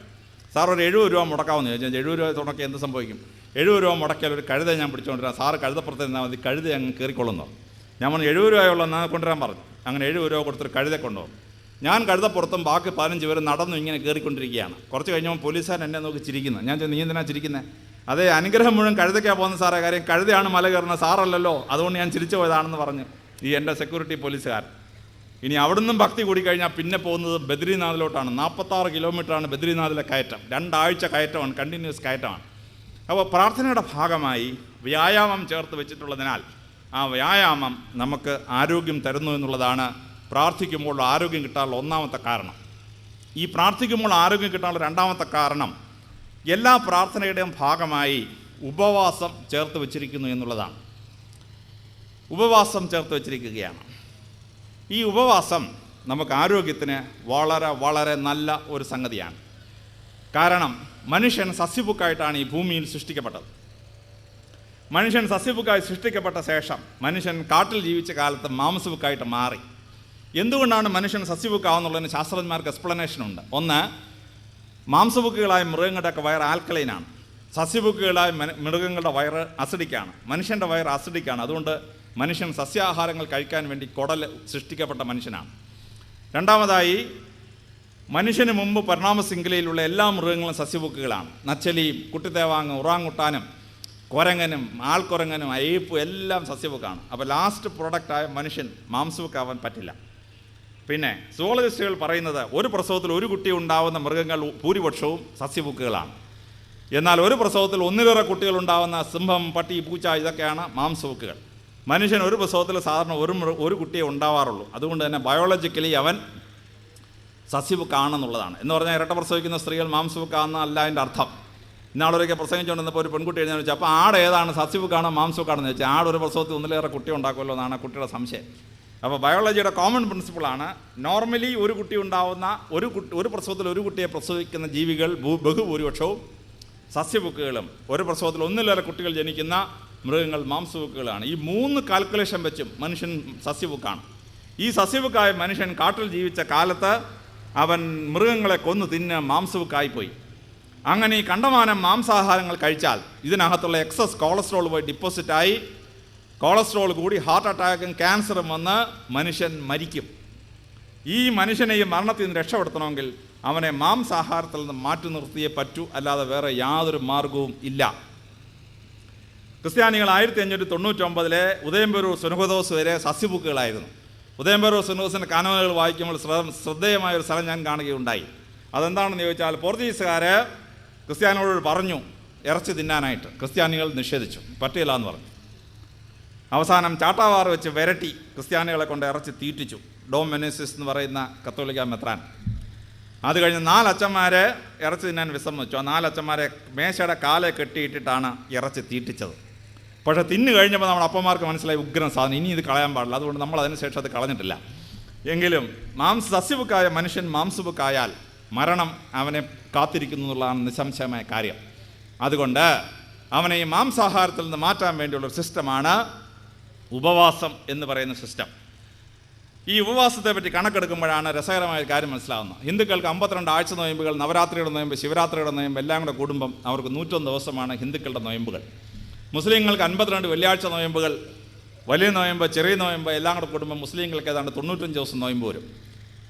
സാർ ഒരു 70 രൂപ മുടക്കാമെന്ന് ചോദിച്ചാൽ 70 രൂപ തുടക്കി എന്ത് സംഭവിക്കും? 70 രൂപ മുടക്കിയാൽ ഒരു കഴുത ഞാൻ പിടിച്ചുകൊണ്ടിരാം, സാറ് കഴുതപ്പുറത്ത് നിന്നാൽ മതി, കഴുത അങ്ങ് കയറിക്കൊള്ളുന്നു. ഞാൻ പറഞ്ഞു 70 രൂപയുള്ള എന്നാൽ കൊണ്ടുവരാൻ പറഞ്ഞു. അങ്ങനെ 70 രൂപ കൊടുത്തൊരു കഴുത കൊണ്ടുപോകും. ഞാൻ കഴുതപ്പുറത്തും ബാക്കി 15 പേര് നടന്നു ഇങ്ങനെ കയറിക്കൊണ്ടിരിക്കുകയാണ്. കുറച്ച് കഴിഞ്ഞപ്പോൾ പോലീസുകാരൻ എന്നെ നോക്കി ചിരിക്കുന്നത്. ഞാൻ ചോദിച്ചു നീ എന്തിനാ ചിരിക്കുന്നത്? അതേ അനുഗ്രഹം മുഴുവൻ കഴുതയ്ക്കാണ് പോകുന്ന സാറേ, കാര്യം കഴുതയാണ് മല കയറുന്നത്, സാറല്ലല്ലോ, അതുകൊണ്ട് ഞാൻ ചിരിച്ചു പോയതാണെന്ന് പറഞ്ഞു ഈ എൻ്റെ സെക്യൂരിറ്റി പോലീസുകാരൻ. ഇനി അവിടുന്ന് ഭക്തി കൂടിക്കഴിഞ്ഞാൽ പിന്നെ പോകുന്നത് ബദ്രീനാഥിലോട്ടാണ്. 46 കിലോമീറ്ററാണ് ബദ്രീനാഥിലെ കയറ്റം. 2 ആഴ്ച കയറ്റമാണ്, കണ്ടിന്യൂസ് കയറ്റമാണ്. അപ്പോൾ പ്രാർത്ഥനയുടെ ഭാഗമായി വ്യായാമം ചേർത്ത് വെച്ചിട്ടുള്ളതിനാൽ ആ വ്യായാമം നമുക്ക് ആരോഗ്യം തരുന്നു എന്നുള്ളതാണ് പ്രാർത്ഥിക്കുമ്പോൾ ആരോഗ്യം കിട്ടാനുള്ള ഒന്നാമത്തെ കാരണം. ഈ പ്രാർത്ഥിക്കുമ്പോൾ ആരോഗ്യം കിട്ടാനുള്ള രണ്ടാമത്തെ കാരണം എല്ലാ പ്രാർത്ഥനയുടെയും ഭാഗമായി ഉപവാസം ചേർത്ത് വച്ചിരിക്കുന്നു എന്നുള്ളതാണ്. ഉപവാസം ചേർത്ത് വച്ചിരിക്കുകയാണ്. ഈ ഉപവാസം നമുക്ക് ആരോഗ്യത്തിന് വളരെ വളരെ നല്ല ഒരു സംഗതിയാണ്. കാരണം മനുഷ്യൻ സസ്യബുക്കായിട്ടാണ് ഈ ഭൂമിയിൽ സൃഷ്ടിക്കപ്പെട്ടത്. മനുഷ്യൻ സസ്യബുക്കായി സൃഷ്ടിക്കപ്പെട്ട ശേഷം മനുഷ്യൻ കാട്ടിൽ ജീവിച്ച കാലത്ത് മാംസബുക്കായിട്ട് മാറി. എന്തുകൊണ്ടാണ് മനുഷ്യൻ സസ്യബുക്കാവുന്നുള്ളതിന് ശാസ്ത്രജ്ഞന്മാർക്ക് എക്സ്പ്ലനേഷനുണ്ട്. ഒന്ന്, മാംസബുക്കുകളായ മൃഗങ്ങളുടെയൊക്കെ വയറ് ആൽക്കലൈനാണ്. സസ്യബുക്കുകളായ മൃഗങ്ങളുടെ വയറ് അസിഡിക്കാണ്. മനുഷ്യൻ്റെ വയറ് അസിഡിക്കാണ്. അതുകൊണ്ട് മനുഷ്യൻ സസ്യാഹാരങ്ങൾ കഴിക്കാൻ വേണ്ടി കുടൽ സൃഷ്ടിക്കപ്പെട്ട മനുഷ്യനാണ്. രണ്ടാമതായി, മനുഷ്യന് മുമ്പ് പരിണാമ ശൃംഖലയിലുള്ള എല്ലാ മൃഗങ്ങളും സസ്യബുക്കുകളാണ്. നച്ചലിയും കുട്ടിത്തേവാങ്ങും ഉറാങ്ങുട്ടാനും കുരങ്ങനും ആൾക്കുരങ്ങനും അയ്യപ്പും എല്ലാം സസ്യബുക്കാണ്. അപ്പോൾ ലാസ്റ്റ് പ്രൊഡക്റ്റായ മനുഷ്യൻ മാംസബുക്കാവാൻ പറ്റില്ല. പിന്നെ സുവോളജിസ്റ്റുകൾ പറയുന്നത് ഒരു പ്രസവത്തിൽ ഒരു കുട്ടി ഉണ്ടാവുന്ന മൃഗങ്ങൾ ഭൂരിപക്ഷവും സസ്യബുക്കുകളാണ്. എന്നാൽ ഒരു പ്രസവത്തിൽ ഒന്നിലേറെ കുട്ടികൾ ഉണ്ടാവുന്ന സിംഹം, പട്ടി, പൂച്ച ഇതൊക്കെയാണ് മാംസബുക്കുകൾ. മനുഷ്യൻ ഒരു പ്രസവത്തിൽ സാധാരണ ഒരു കുട്ടിയെ ഉണ്ടാവാറുള്ളൂ. അതുകൊണ്ട് തന്നെ ബയോളജിക്കലി അവൻ സസ്യബുക്കാണെന്നുള്ളതാണ്. എന്ന് പറഞ്ഞാൽ ഇരട്ട പ്രസവിക്കുന്ന സ്ത്രീകൾ മാംസബുക്കാണെന്നല്ല അതിൻ്റെ അർത്ഥം. ഇന്നാളൊക്കെ പ്രസംഗിച്ചുകൊണ്ടിരുന്നപ്പോൾ ഒരു പെൺകുട്ടി എഴുതാൻ വെച്ചാൽ അപ്പോൾ ആട് ഏതാണ്, സസ്യബുക്കാണോ മാംസബുക്കാണെന്ന് വെച്ചാൽ ആട് ഒരു പ്രസവത്തിൽ ഒന്നിലേറെ കുട്ടി ഉണ്ടാക്കുമല്ലോ എന്നാണ് കുട്ടിയുടെ സംശയം. അപ്പോൾ ബയോളജിയുടെ കോമൺ പ്രിൻസിപ്പിളാണ് നോർമലി ഒരു കുട്ടി ഉണ്ടാവുന്ന ഒരു പ്രസവത്തിൽ ഒരു കുട്ടിയെ പ്രസവിക്കുന്ന ജീവികൾ ബഹുഭൂരിപക്ഷവും സസ്യബുക്കുകളും ഒരു പ്രസവത്തിൽ ഒന്നിലേറെ കുട്ടികൾ ജനിക്കുന്ന മൃഗങ്ങൾ മാംസബുക്കുകളാണ്. ഈ 3 കാൽക്കുലേഷൻ വെച്ചും മനുഷ്യൻ സസ്യബുക്കാണ്. ഈ സസ്യബുക്കായ മനുഷ്യൻ കാട്ടിൽ ജീവിച്ച കാലത്ത് അവൻ മൃഗങ്ങളെ കൊന്നു തിന്ന് മാംസബുക്കായിപ്പോയി. അങ്ങനെ ഈ കണ്ടമാനം മാംസാഹാരങ്ങൾ കഴിച്ചാൽ ഇതിനകത്തുള്ള എക്സസ് കൊളസ്ട്രോൾ പോയി ഡിപ്പോസിറ്റായി കൊളസ്ട്രോൾ കൂടി ഹാർട്ട് അറ്റാക്കും ക്യാൻസറും വന്ന് മനുഷ്യൻ മരിക്കും. ഈ മനുഷ്യനെ ഈ മരണത്തിൽ നിന്ന് രക്ഷപ്പെടുത്തണമെങ്കിൽ അവനെ മാംസാഹാരത്തിൽ നിന്ന് മാറ്റി നിർത്തിയേ പറ്റൂ, അല്ലാതെ വേറെ യാതൊരു മാർഗവും ഇല്ല. ക്രിസ്ത്യാനികൾ 1599 ഉദയംപേരൂർ സുനഹദോസ് വരെ സസ്യബുക്കുകളായിരുന്നു. ഉദയംപേരൂർ സുനഹദോസിൻ്റെ കാനോനുകൾ വായിക്കുമ്പോൾ ശ്രദ്ധേയമായൊരു സ്ഥലം ഞാൻ കാണുകയുണ്ടായി. അതെന്താണെന്ന് ചോദിച്ചാൽ പോർച്ചുഗീസുകാർ ക്രിസ്ത്യാനികളോട് പറഞ്ഞു ഇറച്ചി തിന്നാനായിട്ട്. ക്രിസ്ത്യാനികൾ നിഷേധിച്ചു, പറ്റില്ല എന്ന് പറഞ്ഞു. അവസാനം ചാട്ടാവാറ് വെച്ച് വിരട്ടി ക്രിസ്ത്യാനികളെ കൊണ്ട് ഇറച്ചി തീറ്റിച്ചു. ഡോം മെനേസിസ് എന്ന് പറയുന്ന കത്തോലിക്ക മെത്രാൻ. അത് കഴിഞ്ഞ് 4 അച്ഛന്മാരെ ഇറച്ചി തിന്നാൻ വിസമ്മതിച്ചു. ആ 4 അച്ഛന്മാരെ മേശയുടെ കാലെ കെട്ടിയിട്ടിട്ടാണ് ഇറച്ചി തീറ്റിച്ചത്. പക്ഷേ തിന്നു കഴിഞ്ഞപ്പോൾ നമ്മുടെ അപ്പന്മാർക്ക് മനസ്സിലായി ഉഗ്രൻ സാധനം, ഇനി ഇത് കളയാൻ പാടില്ല. അതുകൊണ്ട് നമ്മൾ അതിനുശേഷം അത് കളഞ്ഞിട്ടില്ല. എങ്കിലും സസ്യബുക്കായ മനുഷ്യൻ മാംസബുക്കായാൽ മരണം അവനെ കാത്തിരിക്കുന്നു എന്നുള്ളതാണ് നിസ്സംശയമായ കാര്യം. അതുകൊണ്ട് അവനെ ഈ മാംസാഹാരത്തിൽ നിന്ന് മാറ്റാൻ വേണ്ടിയുള്ളൊരു സിസ്റ്റമാണ് ഉപവാസം എന്ന് പറയുന്ന സിസ്റ്റം. ഈ ഉപവാസത്തെ പറ്റി കണക്കെടുക്കുമ്പോഴാണ് രസകരമായ കാര്യം മനസ്സിലാകുന്നത്. ഹിന്ദുക്കൾക്ക് 52 ആഴ്ച നോയമ്പുകൾ, നവരാത്രിയുടെ നോയമ്പ്, ശിവരാത്രിയുടെ നോയമ്പ് എല്ലാം കൂടെ കൂടുമ്പം അവർക്ക് 101 ദിവസമാണ് ഹിന്ദുക്കളുടെ നോയമ്പുകൾ. മുസ്ലിങ്ങൾക്ക് 52 വെള്ളിയാഴ്ച നോയമ്പുകൾ, വലിയ നോയമ്പ്, ചെറിയ നോയമ്പ് എല്ലാം കൂടെ കൂടുമ്പോൾ മുസ്ലിങ്ങൾക്ക് ഏതാണ്ട് 95 ദിവസം നോയമ്പ് വരും.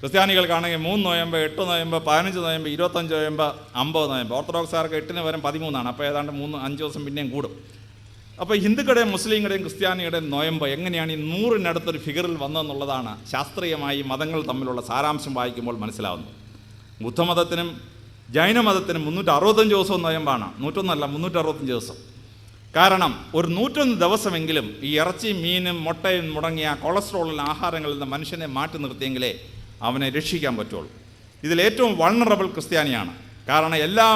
ക്രിസ്ത്യാനികൾക്കാണെങ്കിൽ 3 നോയമ്പ്, 8 നോയമ്പ്, 15 നോയമ്പ്, 25 നോയമ്പ്, 50 നോയമ്പ്. ഓർത്തഡോക്സുകാർക്ക് 8-ന് പകരം 13 അപ്പോൾ ഏതാണ്ട് 5 ദിവസം പിന്നെയും കൂടും. അപ്പോൾ ഹിന്ദുക്കളുടെയും മുസ്ലിങ്ങളുടെയും ക്രിസ്ത്യാനിയുടെയും നോയമ്പ് എങ്ങനെയാണ് ഈ 100-നടുത്തൊരു ഫിഗറിൽ വന്നതെന്നുള്ളതാണ് ശാസ്ത്രീയമായി മതങ്ങൾ തമ്മിലുള്ള സാരാംശം വായിക്കുമ്പോൾ മനസ്സിലാവുന്നത്. ബുദ്ധമതത്തിനും ജൈനമതത്തിനും 365 ദിവസവും നോയമ്പാണ്, 101 365 ദിവസം. കാരണം ഒരു 101 ദിവസമെങ്കിലും ഈ ഇറച്ചിയും മീനും മുട്ടയും മുടങ്ങിയ കൊളസ്ട്രോളിൽ ആഹാരങ്ങളിൽ നിന്ന് മനുഷ്യനെ മാറ്റി നിർത്തിയെങ്കിലേ അവനെ രക്ഷിക്കാൻ പറ്റുള്ളൂ. ഇതിലേറ്റവും വൾണറബിൾ ക്രിസ്ത്യാനിയാണ്. കാരണം എല്ലാ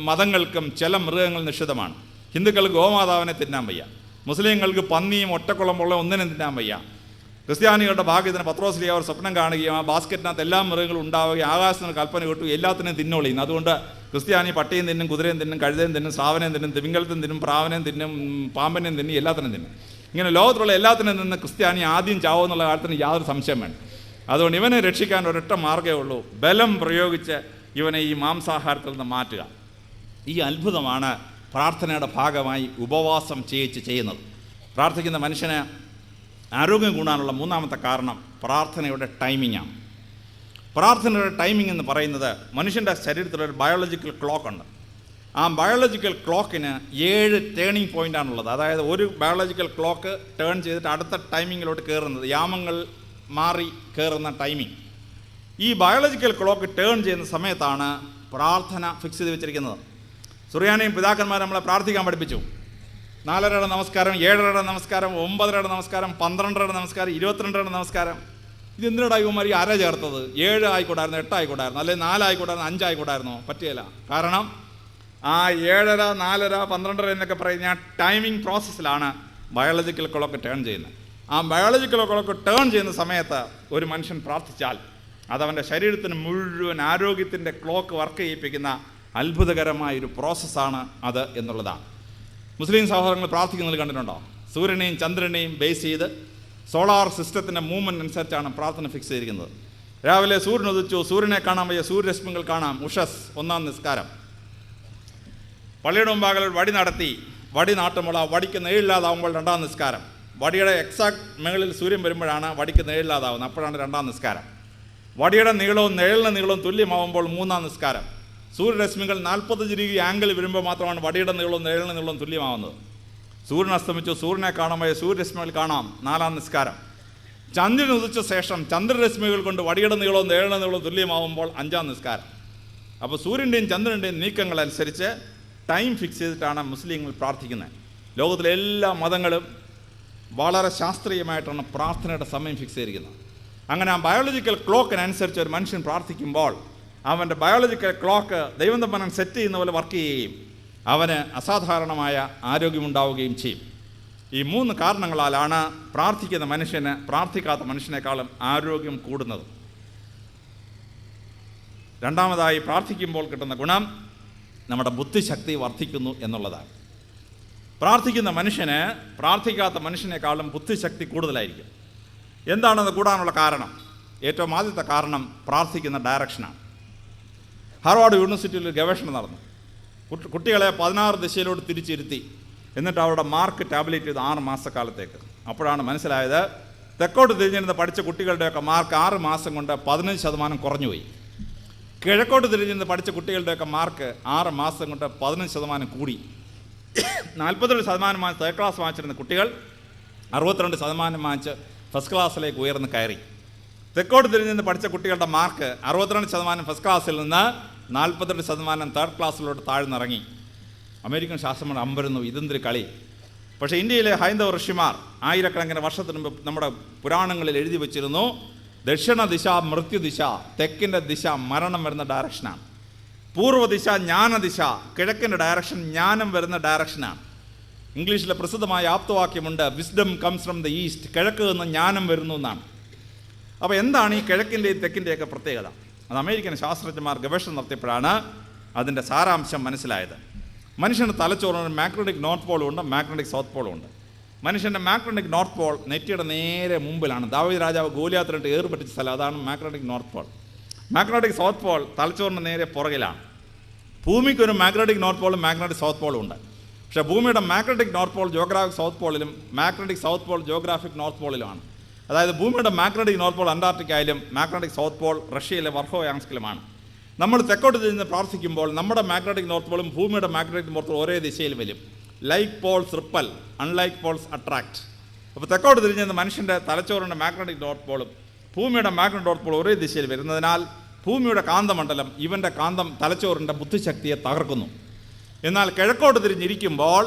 മതങ്ങൾക്കും ചില മൃഗങ്ങൾ നിഷിദ്ധമാണ്. ഹിന്ദുക്കൾക്ക് ഗോമാതാവിനെ തിന്നാൻ വയ്യ, മുസ്ലിങ്ങൾക്ക് പന്നിയും ഒറ്റക്കുളമുള്ള ഒന്നിനും തിന്നാൻ വയ്യ. ക്രിസ്ത്യാനികളുടെ ഭാഗ്യത്തിന് പത്രോസ്ലീഹ അവർ സ്വപ്നം കാണുകയും ആ ബാസ്ക്കറ്റിനകത്ത് എല്ലാ മൃഗങ്ങളും ഉണ്ടാവുകയും ആകാശത്തിന് കൽപ്പന കിട്ടും എല്ലാത്തിനും തിന്നോളിയും. അതുകൊണ്ട് ക്രിസ്ത്യാനി പട്ടിയും തിന്നും, കുതിരയും തിന്നും, കഴുതയും തിന്നും, സ്രാവനെയും തിന്നും, തിമിംഗലത്തും തിന്നും, പ്രാവനെയും തിന്നും, പാമ്പനെയും തിന്നും, എല്ലാത്തിനും തിന്നും. ഇങ്ങനെ ലോകത്തിലുള്ള എല്ലാത്തിനും നിന്ന് ക്രിസ്ത്യാനി ആദ്യം ചാവുമെന്നുള്ള കാര്യത്തിന് യാതൊരു സംശയം വേണ്ട. അതുകൊണ്ട് ഇവനെ രക്ഷിക്കാൻ ഒരൊറ്റ മാർഗ്ഗമേ ഉള്ളൂ, ബലം പ്രയോഗിച്ച് ഇവനെ ഈ മാംസാഹാരത്തിൽ നിന്ന് മാറ്റുക. ഈ അത്ഭുതമാണ് പ്രാർത്ഥനയുടെ ഭാഗമായി ഉപവാസം ചെയ്യുന്നത്. പ്രാർത്ഥിക്കുന്ന മനുഷ്യന് ആരോഗ്യം കൂടാനുള്ള 3-ാമത്തെ കാരണം പ്രാർത്ഥനയുടെ ടൈമിങ്ങാണ്. പ്രാർത്ഥനയുടെ ടൈമിംഗ് എന്ന് പറയുന്നത് മനുഷ്യൻ്റെ ശരീരത്തിലൊരു ബയോളജിക്കൽ ക്ലോക്കുണ്ട്. ആ ബയോളജിക്കൽ ക്ലോക്കിന് 7 ടേണിംഗ് പോയിൻ്റാണുള്ളത്. അതായത് ഒരു ബയോളജിക്കൽ ക്ലോക്ക് ടേൺ ചെയ്തിട്ട് അടുത്ത ടൈമിങ്ങിലോട്ട് കയറുന്നത്, യാമങ്ങൾ മാറി കയറുന്ന ടൈമിംഗ്. ഈ ബയോളജിക്കൽ ക്ലോക്ക് ടേൺ ചെയ്യുന്ന സമയത്താണ് പ്രാർത്ഥന ഫിക്സ് ചെയ്ത് വെച്ചിരിക്കുന്നത്. സുറിയാനിയും പിതാക്കന്മാർ നമ്മളെ പ്രാർത്ഥിക്കാൻ പഠിപ്പിച്ചു. 4:30 നമസ്കാരം, 7:30 നമസ്കാരം, 9:30 നമസ്കാരം, 12:30 നമസ്കാരം, 22:30 നമസ്കാരം. ഇതെന്തിനാണ് ഇവന്മാർ ഈ അര ചേർത്തത്? 7 ആയിക്കോട്ടായിരുന്നു, 8 ആയിക്കോട്ടായിരുന്നു, അല്ലെങ്കിൽ 4 ആയിക്കോട്ടായിരുന്നു, 5 ആയിക്കോട്ടായിരുന്നോ? പറ്റിയല്ല. കാരണം ആ 7:30, 4:30, 12:30 എന്നൊക്കെ പറയുന്ന ആ ടൈമിംഗ് പ്രോസസ്സിലാണ് ബയോളജിക്കൽ ക്ലോക്ക് ടേൺ ചെയ്യുന്നത്. ആ ബയോളജിക്കൽ ക്ലോക്ക് ടേൺ ചെയ്യുന്ന സമയത്ത് ഒരു മനുഷ്യൻ പ്രാർത്ഥിച്ചാൽ അതവൻ്റെ ശരീരത്തിന് മുഴുവൻ ആരോഗ്യത്തിൻ്റെ ക്ലോക്ക് വർക്ക് ചെയ്യിപ്പിക്കുന്ന അത്ഭുതകരമായൊരു പ്രോസസ്സാണ് അത് എന്നുള്ളതാണ്. മുസ്ലിം സഹോദരങ്ങൾ പ്രാർത്ഥിക്കുന്നത് കണ്ടിട്ടുണ്ടോ? സൂര്യനെയും ചന്ദ്രനെയും ബേസ് ചെയ്ത് സോളാർ സിസ്റ്റത്തിൻ്റെ മൂവ്മെൻറ്റ് അനുസരിച്ചാണ് പ്രാർത്ഥന ഫിക്സ് ചെയ്തിരിക്കുന്നത്. രാവിലെ സൂര്യൻ ഉദിച്ചു, സൂര്യനെ കാണാൻ വയ്യ, സൂര്യരശ്മികൾ കാണാം, ഉഷസ് 1-ാം നിസ്കാരം. പള്ളിയുടെ മുമ്പാകെ വടി നടത്തി, വടി നാട്ടുമ്പോൾ ആ വടിക്ക് നിഴലില്ലാതാവുമ്പോൾ 2-ാം നിസ്കാരം. വടിയുടെ എക്സാക്ട് മുകളിൽ സൂര്യൻ വരുമ്പോഴാണ് വടിക്ക് നിഴലില്ലാതാവുന്നത്, അപ്പോഴാണ് 2-ാം നിസ്കാരം. വടിയുടെ നീളവും നിഴലിൻ്റെ നീളവും തുല്യമാവുമ്പോൾ 3-ാം നിസ്കാരം. സൂര്യരശ്മികൾ 45 ഡിഗ്രി ആംഗിൾ വരുമ്പോൾ മാത്രമാണ് വടിയുടെ നീളവും നിഴലിൻ്റെ നീളവും തുല്യമാവുന്നത്. സൂര്യൻ അസ്തമിച്ചു, സൂര്യനെ കാണുമ്പോൾ സൂര്യരശ്മികൾ കാണാം, 4-ാം നിസ്കാരം. ചന്ദ്രൻ ഉദിച്ച ശേഷം ചന്ദ്രരശ്മികൾ കൊണ്ട് വടിയുടെ നീളവും നിഴലിൻ്റെ നീളവും തുല്യമാവുമ്പോൾ 5-ാം നിസ്കാരം. അപ്പോൾ സൂര്യൻ്റെയും ചന്ദ്രൻ്റെയും നീക്കങ്ങൾ അനുസരിച്ച് ടൈം ഫിക്സ് ചെയ്തിട്ടാണ് മുസ്ലിങ്ങൾ പ്രാർത്ഥിക്കുന്നത്. ലോകത്തിലെ എല്ലാ മതങ്ങളും വളരെ ശാസ്ത്രീയമായിട്ടാണ് പ്രാർത്ഥനയുടെ സമയം ഫിക്സ് ചെയ്തിരിക്കുന്നത്. അങ്ങനെ ആ ബയോളജിക്കൽ ക്ലോക്കിനനുസരിച്ച് ഒരു മനുഷ്യൻ പ്രാർത്ഥിക്കുമ്പോൾ അവൻ്റെ ബയോളജിക്കൽ ക്ലോക്ക് ദൈവം തമ്പൻ സെറ്റ് ചെയ്യുന്ന പോലെ വർക്ക് ചെയ്യുകയും അവന് അസാധാരണമായ ആരോഗ്യമുണ്ടാവുകയും ചെയ്യും. ഈ 3 കാരണങ്ങളാലാണ് പ്രാർത്ഥിക്കുന്ന മനുഷ്യന് പ്രാർത്ഥിക്കാത്ത മനുഷ്യനേക്കാളും ആരോഗ്യം കൂടുന്നത്. രണ്ടാമതായി, പ്രാർത്ഥിക്കുമ്പോൾ കിട്ടുന്ന ഗുണം നമ്മുടെ ബുദ്ധിശക്തി വർദ്ധിക്കുന്നു എന്നുള്ളതാണ്. പ്രാർത്ഥിക്കുന്ന മനുഷ്യന് പ്രാർത്ഥിക്കാത്ത മനുഷ്യനേക്കാളും ബുദ്ധിശക്തി കൂടുതലായിരിക്കും. എന്താണത് കൂടാനുള്ള കാരണം? ഏറ്റവും ആദ്യത്തെ കാരണം പ്രാർത്ഥിക്കുന്ന ഡയറക്ഷനാണ്. ഹാർവാർഡ് യൂണിവേഴ്സിറ്റിയിൽ ഒരു ഗവേഷണം നടന്നു. കുട്ടികളെ 16 ദിശയിലോട്ട് തിരിച്ചിരുത്തി, എന്നിട്ട് അവരുടെ മാർക്ക് ടാബ്ലേറ്റ് ചെയ്ത് 6 മാസക്കാലത്തേക്ക്. അപ്പോഴാണ് മനസ്സിലായത് തെക്കോട്ട് തിരിഞ്ഞിരുന്ന് പഠിച്ച കുട്ടികളുടെയൊക്കെ മാർക്ക് 6 മാസം കൊണ്ട് 15% കുറഞ്ഞുപോയി. കിഴക്കോട്ട് തിരിഞ്ഞിരുന്ന് പഠിച്ച കുട്ടികളുടെയൊക്കെ മാർക്ക് 6 മാസം കൊണ്ട് 15% കൂടി. 42% തേർഡ് ക്ലാസ് വാങ്ങിച്ചിരുന്ന കുട്ടികൾ 62% വാങ്ങിച്ച് ഫസ്റ്റ് ക്ലാസ്സിലേക്ക് ഉയർന്ന് കയറി. തെക്കോട്ട് തിരിഞ്ഞിരുന്ന് പഠിച്ച കുട്ടികളുടെ മാർക്ക് 62% ഫസ്റ്റ് ക്ലാസ്സിൽ നിന്ന് 48% തേർഡ് ക്ലാസ്സിലോട്ട് താഴ്ന്നിറങ്ങി. അമേരിക്കൻ ശാസ്ത്രജ്ഞർ അമ്പരുന്നു, ഇതെന്തൊരു കളി. പക്ഷേ ഇന്ത്യയിലെ ഹൈന്ദവ ഋഷിമാർ ആയിരക്കണക്കിന് വർഷത്തിന് മുമ്പ് നമ്മുടെ പുരാണങ്ങളിൽ എഴുതി വച്ചിരുന്നു, ദക്ഷിണ ദിശ മൃത്യുദിശ, തെക്കിൻ്റെ ദിശ മരണം വരുന്ന ഡയറക്ഷനാണ്. പൂർവ്വദിശ ജ്ഞാനദിശ, കിഴക്കിൻ്റെ ഡയറക്ഷൻ ജ്ഞാനം വരുന്ന ഡയറക്ഷനാണ്. ഇംഗ്ലീഷിലെ പ്രസിദ്ധമായ ആപ്തവാക്യമുണ്ട്, wisdom comes from the east, കിഴക്ക് നിന്ന് ജ്ഞാനം വരുന്നു എന്നാണ്. അപ്പോൾ എന്താണ് ഈ കിഴക്കിൻ്റെയും തെക്കിൻ്റെയൊക്കെ പ്രത്യേകത? അത് അമേരിക്കൻ ശാസ്ത്രജ്ഞന്മാർ ഗവേഷണം നടത്തിയപ്പോഴാണ് അതിൻ്റെ സാരാംശം മനസ്സിലായത്. മനുഷ്യൻ്റെ തലച്ചോറിന് മാഗ്നറ്റിക് നോർത്ത് പോളും ഉണ്ട്, മാഗ്നറ്റിക് സൗത്ത് പോളും ഉണ്ട്. മനുഷ്യൻ്റെ മാഗ്നറ്റിക് നോർത്ത് പോൾ നെറ്റിയുടെ നേരെ മുമ്പിലാണ്. ദാവീദ് രാജാവ് ഗോലിയാത്തിനിട്ട് ഏറ് പറ്റിച്ച സ്ഥലം, അതാണ് magnetic north pole. Magnetic south pole തലച്ചോറിന് നേരെ പുറകിലാണ്. ഭൂമിക്കൊരു മാഗ്നറ്റിക് നോർത്ത് പോളും മാഗ്നറ്റിക് സൗത്ത് പോളും ഉണ്ട്. പക്ഷേ ഭൂമിയുടെ magnetic north pole geographic south പോളിലും magnetic south pole geographic north പോളിലുമാണ്. അതായത് ഭൂമിയുടെ മാഗ്നറ്റിക് നോർത്ത് പോൾ അന്റാർട്ടിക്കയിലും മാഗ്നറ്റിക് സൗത്ത് പോൾ റഷ്യയിലെ വർഹോയാങ്സ്കിലുമാണ്. നമ്മൾ തെക്കോട്ട് തിരിഞ്ഞ് പ്രാർത്ഥിക്കുമ്പോൾ നമ്മുടെ മാഗ്നറ്റിക് നോർത്ത് പോളും ഭൂമിയുടെ മാഗ്നറ്റിക് നോർത്ത് പോൾ ഒരേ ദിശയിൽ വരും. Like Paul's ripple, unlike Paul's attract. അപ്പോൾ തെക്കോട്ട് തിരിഞ്ഞ് മനുഷ്യൻ്റെ തലച്ചോറിൻ്റെ മാഗ്നറ്റിക് നോർത്ത് പോളും ഭൂമിയുടെ മാഗ്നറ്റിക് നോർത്ത് പോൾ ഒരേ ദിശയിൽ വരുന്നതിനാൽ ഭൂമിയുടെ കാന്തമണ്ഡലം ഇവൻ്റെ തലച്ചോറിൻ്റെ ബുദ്ധിശക്തിയെ തകർക്കുന്നു. എന്നാൽ കിഴക്കോട്ട് തിരിഞ്ഞിരിക്കുമ്പോൾ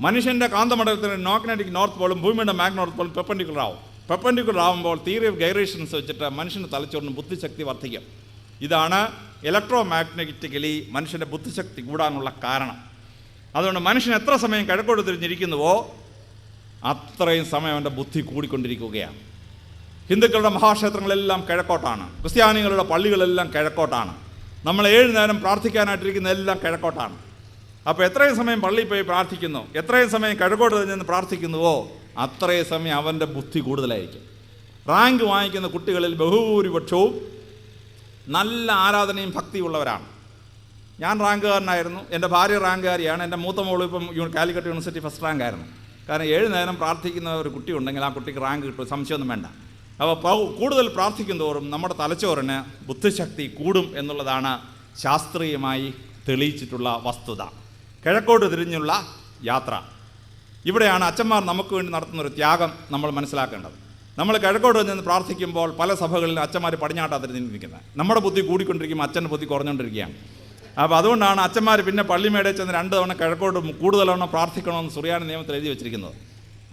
മനുഷ്യൻ്റെ കാന്തമണ്ഡലത്തിൻ്റെ മാഗ്നറ്റിക് നോർത്ത് പോളും ഭൂമിയുടെ മാഗ്നറ്റിക് നോർത്ത് പോളും പെർപെൻഡിക്കുലർ ആവും. പെർപെൻഡിക്കുലർ ആവുമ്പോൾ തിയറി ഓഫ് ഗൈറേഷൻസ് വെച്ചിട്ട് മനുഷ്യൻ്റെ തലച്ചോറിന് ബുദ്ധിശക്തി വർദ്ധിക്കും. ഇതാണ് ഇലക്ട്രോ മാഗ്നറ്റിക്കലി മനുഷ്യൻ്റെ ബുദ്ധിശക്തി കൂടാനുള്ള കാരണം. അതുകൊണ്ട് മനുഷ്യൻ എത്ര സമയം കിഴക്കോട്ട് തിരിഞ്ഞിരിക്കുന്നുവോ അത്രയും സമയം അവൻ്റെ ബുദ്ധി കൂടിക്കൊണ്ടിരിക്കുകയാണ്. ഹിന്ദുക്കളുടെ മഹാക്ഷേത്രങ്ങളെല്ലാം കിഴക്കോട്ടാണ്, ക്രിസ്ത്യാനികളുടെ പള്ളികളെല്ലാം കിഴക്കോട്ടാണ്, നമ്മൾ 7 നേരം പ്രാർത്ഥിക്കാനായിട്ടിരിക്കുന്നതെല്ലാം കിഴക്കോട്ടാണ്. അപ്പോൾ എത്രയും സമയം പള്ളിയിൽ പോയി പ്രാർത്ഥിക്കുന്നു, എത്രയും സമയം കിഴക്കോട്ട് നിന്ന് പ്രാർത്ഥിക്കുന്നുവോ അത്രയും സമയം അവൻ്റെ ബുദ്ധി കൂടുതലായിരിക്കും. റാങ്ക് വാങ്ങിക്കുന്ന കുട്ടികളിൽ ബഹുഭൂരിപക്ഷവും നല്ല ആരാധനയും ഭക്തിയുള്ളവരാണ്. ഞാൻ റാങ്കുകാരനായിരുന്നു, എൻ്റെ ഭാര്യ റാങ്കുകാരിയാണ്, എൻ്റെ മൂത്ത മോളും ഇപ്പം കാലിക്കറ്റ് യൂണിവേഴ്സിറ്റി ഫസ്റ്റ് റാങ്കായിരുന്നു. കാരണം 7 നേരം പ്രാർത്ഥിക്കുന്ന ഒരു കുട്ടി ഉണ്ടെങ്കിൽ ആ കുട്ടിക്ക് റാങ്ക് കിട്ടും, സംശയമൊന്നും വേണ്ട. അപ്പോൾ കൂടുതൽ പ്രാർത്ഥിക്കും തോറും നമ്മുടെ തലച്ചോറിന് ബുദ്ധിശക്തി കൂടും എന്നുള്ളതാണ് ശാസ്ത്രീയമായി തെളിയിച്ചിട്ടുള്ള വസ്തുത. കിഴക്കോട്ട് തിരിഞ്ഞുള്ള യാത്ര, ഇവിടെയാണ് അച്ഛന്മാർ നമുക്ക് വേണ്ടി നടത്തുന്നൊരു ത്യാഗം നമ്മൾ മനസ്സിലാക്കേണ്ടത്. നമ്മൾ കിഴക്കോട്ട് നിന്ന് പ്രാർത്ഥിക്കുമ്പോൾ പല സഭകളിലും അച്ഛന്മാർ പടിഞ്ഞാട്ടാണ് തിരിഞ്ഞിരിക്കുന്നത്. നമ്മുടെ ബുദ്ധി കൂടിക്കൊണ്ടിരിക്കുമ്പോൾ അച്ഛൻ്റെ ബുദ്ധി കുറഞ്ഞുകൊണ്ടിരിക്കുകയാണ്. അപ്പോൾ അതുകൊണ്ടാണ് അച്ഛന്മാർ പിന്നെ പള്ളിമേടയിൽ ചെന്ന് 2 തവണ കിഴക്കോട്ട് കൂടുതലെണ്ണം പ്രാർത്ഥിക്കണമെന്ന് സുറിയാനി നിയമത്തിൽ എഴുതി വെച്ചിരിക്കുന്നത്.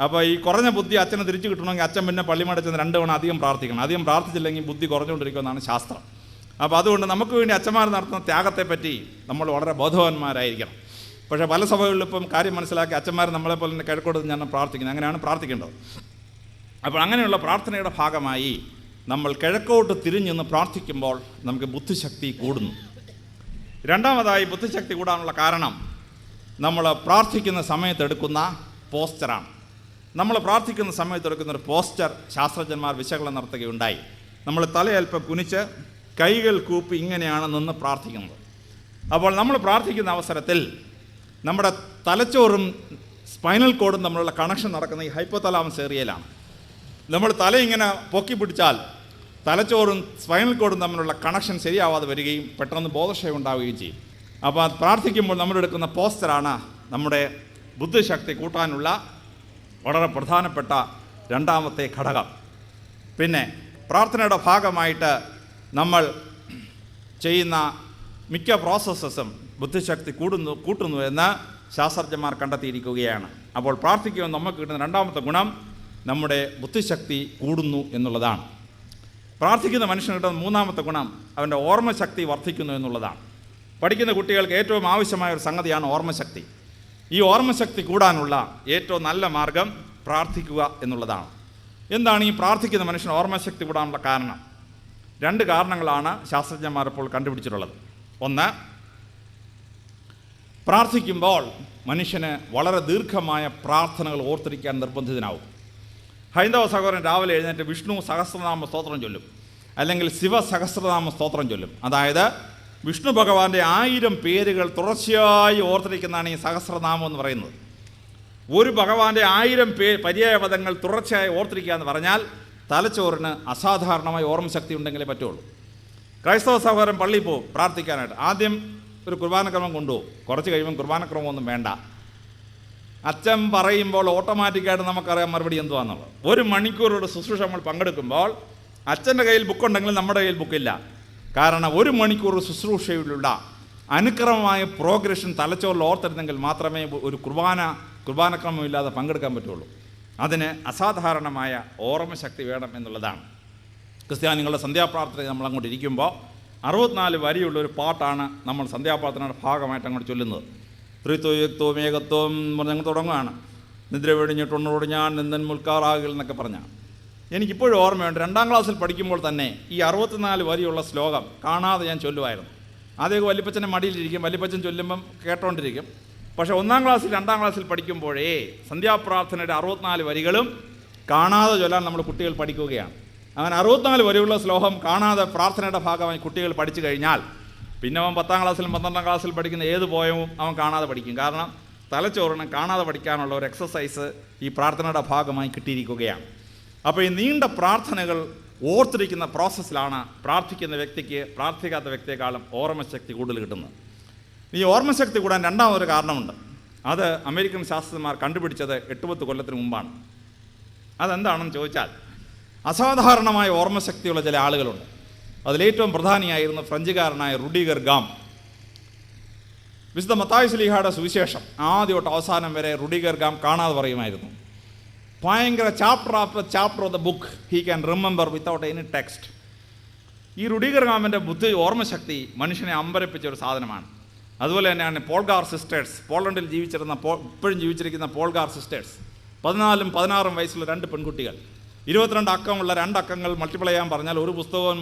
അപ്പോൾ ഈ കുറഞ്ഞ ബുദ്ധി അച്ഛനെ തിരിച്ചു കിട്ടണമെങ്കിൽ അച്ഛൻ പിന്നെ പള്ളിമേടയിൽ ചെന്ന് 2 തവണ അധികം പ്രാർത്ഥിക്കണം. അധികം പ്രാർത്ഥിച്ചില്ലെങ്കിൽ ബുദ്ധി കുറഞ്ഞുകൊണ്ടിരിക്കുമെന്നാണ് ശാസ്ത്രം. അപ്പോൾ അതുകൊണ്ട് നമുക്ക് വേണ്ടി അച്ഛന്മാർ നടത്തുന്ന ത്യാഗത്തെപ്പറ്റി നമ്മൾ വളരെ ബോധവാന്മാരായിരിക്കണം. പക്ഷേ പല സഭകളിലും ഇപ്പം കാര്യം മനസ്സിലാക്കി അച്ഛന്മാർ നമ്മളെപ്പോലെ തന്നെ കിഴക്കോട്ട് ഞാൻ പ്രാർത്ഥിക്കുന്നത്, അങ്ങനെയാണ് പ്രാർത്ഥിക്കേണ്ടത്. അപ്പോൾ അങ്ങനെയുള്ള പ്രാർത്ഥനയുടെ ഭാഗമായി നമ്മൾ കിഴക്കോട്ട് തിരിഞ്ഞെന്ന് പ്രാർത്ഥിക്കുമ്പോൾ നമുക്ക് ബുദ്ധിശക്തി കൂടുന്നു. രണ്ടാമതായി ബുദ്ധിശക്തി കൂടാനുള്ള കാരണം നമ്മൾ പ്രാർത്ഥിക്കുന്ന സമയത്തെടുക്കുന്ന പോസ്ചറാണ്. നമ്മൾ പ്രാർത്ഥിക്കുന്ന സമയത്തെടുക്കുന്നൊരു പോസ്ചർ ശാസ്ത്രജ്ഞന്മാർ വിശകലനം നടത്തുകയുണ്ടായി. നമ്മൾ തലയൽപ്പം കുനിച്ച് കൈകൾ കൂപ്പി ഇങ്ങനെയാണ് നിന്ന് പ്രാർത്ഥിക്കുന്നത്. അപ്പോൾ നമ്മൾ പ്രാർത്ഥിക്കുന്ന അവസരത്തിൽ നമ്മുടെ തലച്ചോറും സ്പൈനൽ കോഡും തമ്മിലുള്ള കണക്ഷൻ നടക്കുന്ന ഈ ഹൈപ്പോതലാമസ് ഏരിയയിലാണ്. നമ്മൾ തല ഇങ്ങനെ പൊക്കി പിടിച്ചാൽ തലച്ചോറും സ്പൈനൽ കോഡും തമ്മിലുള്ള കണക്ഷൻ ശരിയാവാതെ വരികയും പെട്ടെന്ന് ബോധക്ഷയം ഉണ്ടാവുകയും ചെയ്യും. അപ്പോൾ പ്രാർത്ഥിക്കുമ്പോൾ നമ്മളെടുക്കുന്ന പോസ്റ്ററാണ് നമ്മുടെ ബുദ്ധിശക്തി കൂട്ടാനുള്ള വളരെ പ്രധാനപ്പെട്ട രണ്ടാമത്തെ ഘടകം. പിന്നെ പ്രാർത്ഥനയുടെ ഭാഗമായിട്ട് നമ്മൾ ചെയ്യുന്ന മിക്ക പ്രോസസ്സസും ബുദ്ധിശക്തി കൂട്ടുന്നു എന്ന് ശാസ്ത്രജ്ഞന്മാർ കണ്ടെത്തിയിരിക്കുകയാണ്. അപ്പോൾ പ്രാർത്ഥിക്കുമ്പോൾ നമുക്ക് കിട്ടുന്ന രണ്ടാമത്തെ ഗുണം നമ്മുടെ ബുദ്ധിശക്തി കൂടുന്നു എന്നുള്ളതാണ്. പ്രാർത്ഥിക്കുന്ന മനുഷ്യന് കിട്ടുന്ന മൂന്നാമത്തെ ഗുണം അവൻ്റെ ഓർമ്മശക്തി വർദ്ധിക്കുന്നു എന്നുള്ളതാണ്. പഠിക്കുന്ന കുട്ടികൾക്ക് ഏറ്റവും ആവശ്യമായ ഒരു സംഗതിയാണ് ഓർമ്മശക്തി. ഈ ഓർമ്മശക്തി കൂടാനുള്ള ഏറ്റവും നല്ല മാർഗം പ്രാർത്ഥിക്കുക എന്നുള്ളതാണ്. എന്താണ് ഈ പ്രാർത്ഥിക്കുന്ന മനുഷ്യന് ഓർമ്മശക്തി കൂടാനുള്ള കാരണം? 2 കാരണങ്ങളാണ് ശാസ്ത്രജ്ഞന്മാർ ഇപ്പോൾ കണ്ടുപിടിച്ചിട്ടുള്ളത്. ഒന്ന്, പ്രാർത്ഥിക്കുമ്പോൾ മനുഷ്യന് വളരെ ദീർഘമായ പ്രാർത്ഥനകൾ ഓർത്തിരിക്കാൻ നിർബന്ധിതനാവും. ഹൈന്ദവ സഹോദരൻ രാവിലെ എഴുന്നേറ്റ് വിഷ്ണു സഹസ്രനാമ സ്തോത്രം ചൊല്ലും, അല്ലെങ്കിൽ ശിവ സഹസ്രനാമ സ്തോത്രം ചൊല്ലും. അതായത് വിഷ്ണു ഭഗവാന്റെ 1000 പേരുകൾ തുടർച്ചയായി ഓർത്തിരിക്കുന്നതാണ് ഈ സഹസ്രനാമം എന്ന് പറയുന്നത്. ഒരു ഭഗവാന്റെ 1000 പര്യായപദങ്ങൾ തുടർച്ചയായി ഓർത്തിരിക്കുക എന്ന് പറഞ്ഞാൽ തലച്ചോറിന് അസാധാരണമായ ഓർമ്മശക്തി ഉണ്ടെങ്കിലേ പറ്റുള്ളൂ. ക്രൈസ്തവ സഹോദരൻ പള്ളിയിൽ പോകും പ്രാർത്ഥിക്കാനായിട്ട്. ആദ്യം ഒരു കുർബാനക്രമം കൊണ്ടുപോകും, കുറച്ച് കഴിയുമ്പം കുർബാനക്രമമൊന്നും വേണ്ട. അച്ഛൻ പറയുമ്പോൾ ഓട്ടോമാറ്റിക്കായിട്ട് നമുക്കറിയാം മറുപടി എന്തുവാന്നുള്ളത്. 1 മണിക്കൂറുടെ ശുശ്രൂഷ നമ്മൾ പങ്കെടുക്കുമ്പോൾ അച്ഛൻ്റെ കയ്യിൽ ബുക്കുണ്ടെങ്കിലും നമ്മുടെ കയ്യിൽ ബുക്കില്ല. കാരണം 1 മണിക്കൂർ ശുശ്രൂഷയിലുള്ള അനുക്രമമായ പ്രോഗ്രഷൻ തലച്ചോറിൽ ഓർത്തെടുത്തെങ്കിൽ മാത്രമേ ഒരു കുർബാനക്രമം ഇല്ലാതെ പങ്കെടുക്കാൻ പറ്റുള്ളൂ. അതിന് അസാധാരണമായ ഓർമ്മശക്തി വേണം എന്നുള്ളതാണ്. ക്രിസ്ത്യാനികളുടെ സന്ധ്യാപ്രാർത്ഥന നമ്മൾ അങ്ങോട്ട് ഇരിക്കുമ്പോൾ 64 വരിയുള്ളൊരു പാട്ടാണ് നമ്മൾ സന്ധ്യാപ്രാർത്ഥനയുടെ ഭാഗമായിട്ട് അങ്ങോട്ട് ചൊല്ലുന്നത്. ത്രിത്വയുക്തവും ഏകത്വം പറഞ്ഞ് അങ്ങ് തുടങ്ങുകയാണ്. നിദ്ര വെടിഞ്ഞിട്ടുള്ളോട് ഞാൻ നിന്നൻ മുൽക്കാറാകിൽ എന്നൊക്കെ പറഞ്ഞാൽ എനിക്കിപ്പോഴും ഓർമ്മയുണ്ട്, 2ാം ക്ലാസ്സിൽ പഠിക്കുമ്പോൾ തന്നെ ഈ 64 വരിയുള്ള ശ്ലോകം കാണാതെ ഞാൻ ചൊല്ലുമായിരുന്നു. ആദ്യം വല്യപ്പച്ചൻ്റെ മടിയിലിരിക്കും, വല്യപ്പച്ചൻ ചൊല്ലുമ്പം കേട്ടോണ്ടിരിക്കും. പക്ഷേ 1ാം ക്ലാസ്സിൽ 2ാം ക്ലാസ്സിൽ പഠിക്കുമ്പോഴേ സന്ധ്യാപ്രാർത്ഥനയുടെ 64 വരികളും കാണാതെ ചൊല്ലാൻ നമ്മൾ കുട്ടികൾ പഠിക്കുകയാണ്. അങ്ങനെ 64 വരിയുള്ള ശ്ലോകം കാണാതെ പ്രാർത്ഥനയുടെ ഭാഗമായി കുട്ടികൾ പഠിച്ചു കഴിഞ്ഞാൽ പിന്നെ അവൻ 10ാം ക്ലാസ്സിലും 12ാം ക്ലാസ്സിൽ പഠിക്കുന്ന ഏത് പോയവും അവൻ കാണാതെ പഠിക്കും. കാരണം തലച്ചോറിന് കാണാതെ പഠിക്കാനുള്ള ഒരു എക്സസൈസ് ഈ പ്രാർത്ഥനയുടെ ഭാഗമായി കിട്ടിയിരിക്കുകയാണ്. അപ്പോൾ ഈ നീണ്ട പ്രാർത്ഥനകൾ ഓർത്തിരിക്കുന്ന പ്രോസസ്സിലാണ് പ്രാർത്ഥിക്കുന്ന വ്യക്തിക്ക് പ്രാർത്ഥിക്കാത്ത വ്യക്തിയെക്കാളും ഓർമ്മശക്തി കൂടുതൽ കിട്ടുന്നത്. ഈ ഓർമ്മശക്തി കൂടാൻ രണ്ടാമതൊരു കാരണമുണ്ട്. അത് അമേരിക്കൻ ശാസ്ത്രജ്ഞന്മാർ കണ്ടുപിടിച്ചത് 8-10 കൊല്ലത്തിന് മുമ്പാണ്. അതെന്താണെന്ന് ചോദിച്ചാൽ, അസാധാരണമായ ഓർമ്മശക്തിയുള്ള ചില ആളുകളുണ്ട്. അതിലേറ്റവും പ്രധാനിയായിരുന്നു ഫ്രഞ്ചുകാരനായ റുഡിഗർ ഗാം. വിശുദ്ധ മത്തായി ശ്ലീഹായുടെ സുവിശേഷം ആദ്യം തൊട്ട് അവസാനം വരെ റുഡിഗർ ഗാം കാണാതെ പറയുമായിരുന്നു. ഭയങ്കര chapter after chapter of the book he can remember without any text. ഈ റുഡിഗർ ഗാമിൻ്റെ ഓർമ്മശക്തി മനുഷ്യനെ അമ്പരപ്പിച്ച ഒരു സാധനമാണ്. അതുപോലെ തന്നെയാണ് പോൾഗാർ സിസ്റ്റേഴ്സ്, പോളണ്ടിൽ ഇപ്പോഴും ജീവിച്ചിരിക്കുന്ന പോൾഗാർ സിസ്റ്റേഴ്സ്. 14ഉം 16ഉം വയസ്സുള്ള 2 പെൺകുട്ടികൾ, 22 അക്കമുള്ള 2 അക്കങ്ങൾ മൾട്ടിപ്ലൈ ചെയ്യാൻ പറഞ്ഞാൽ ഒരു പുസ്തകവും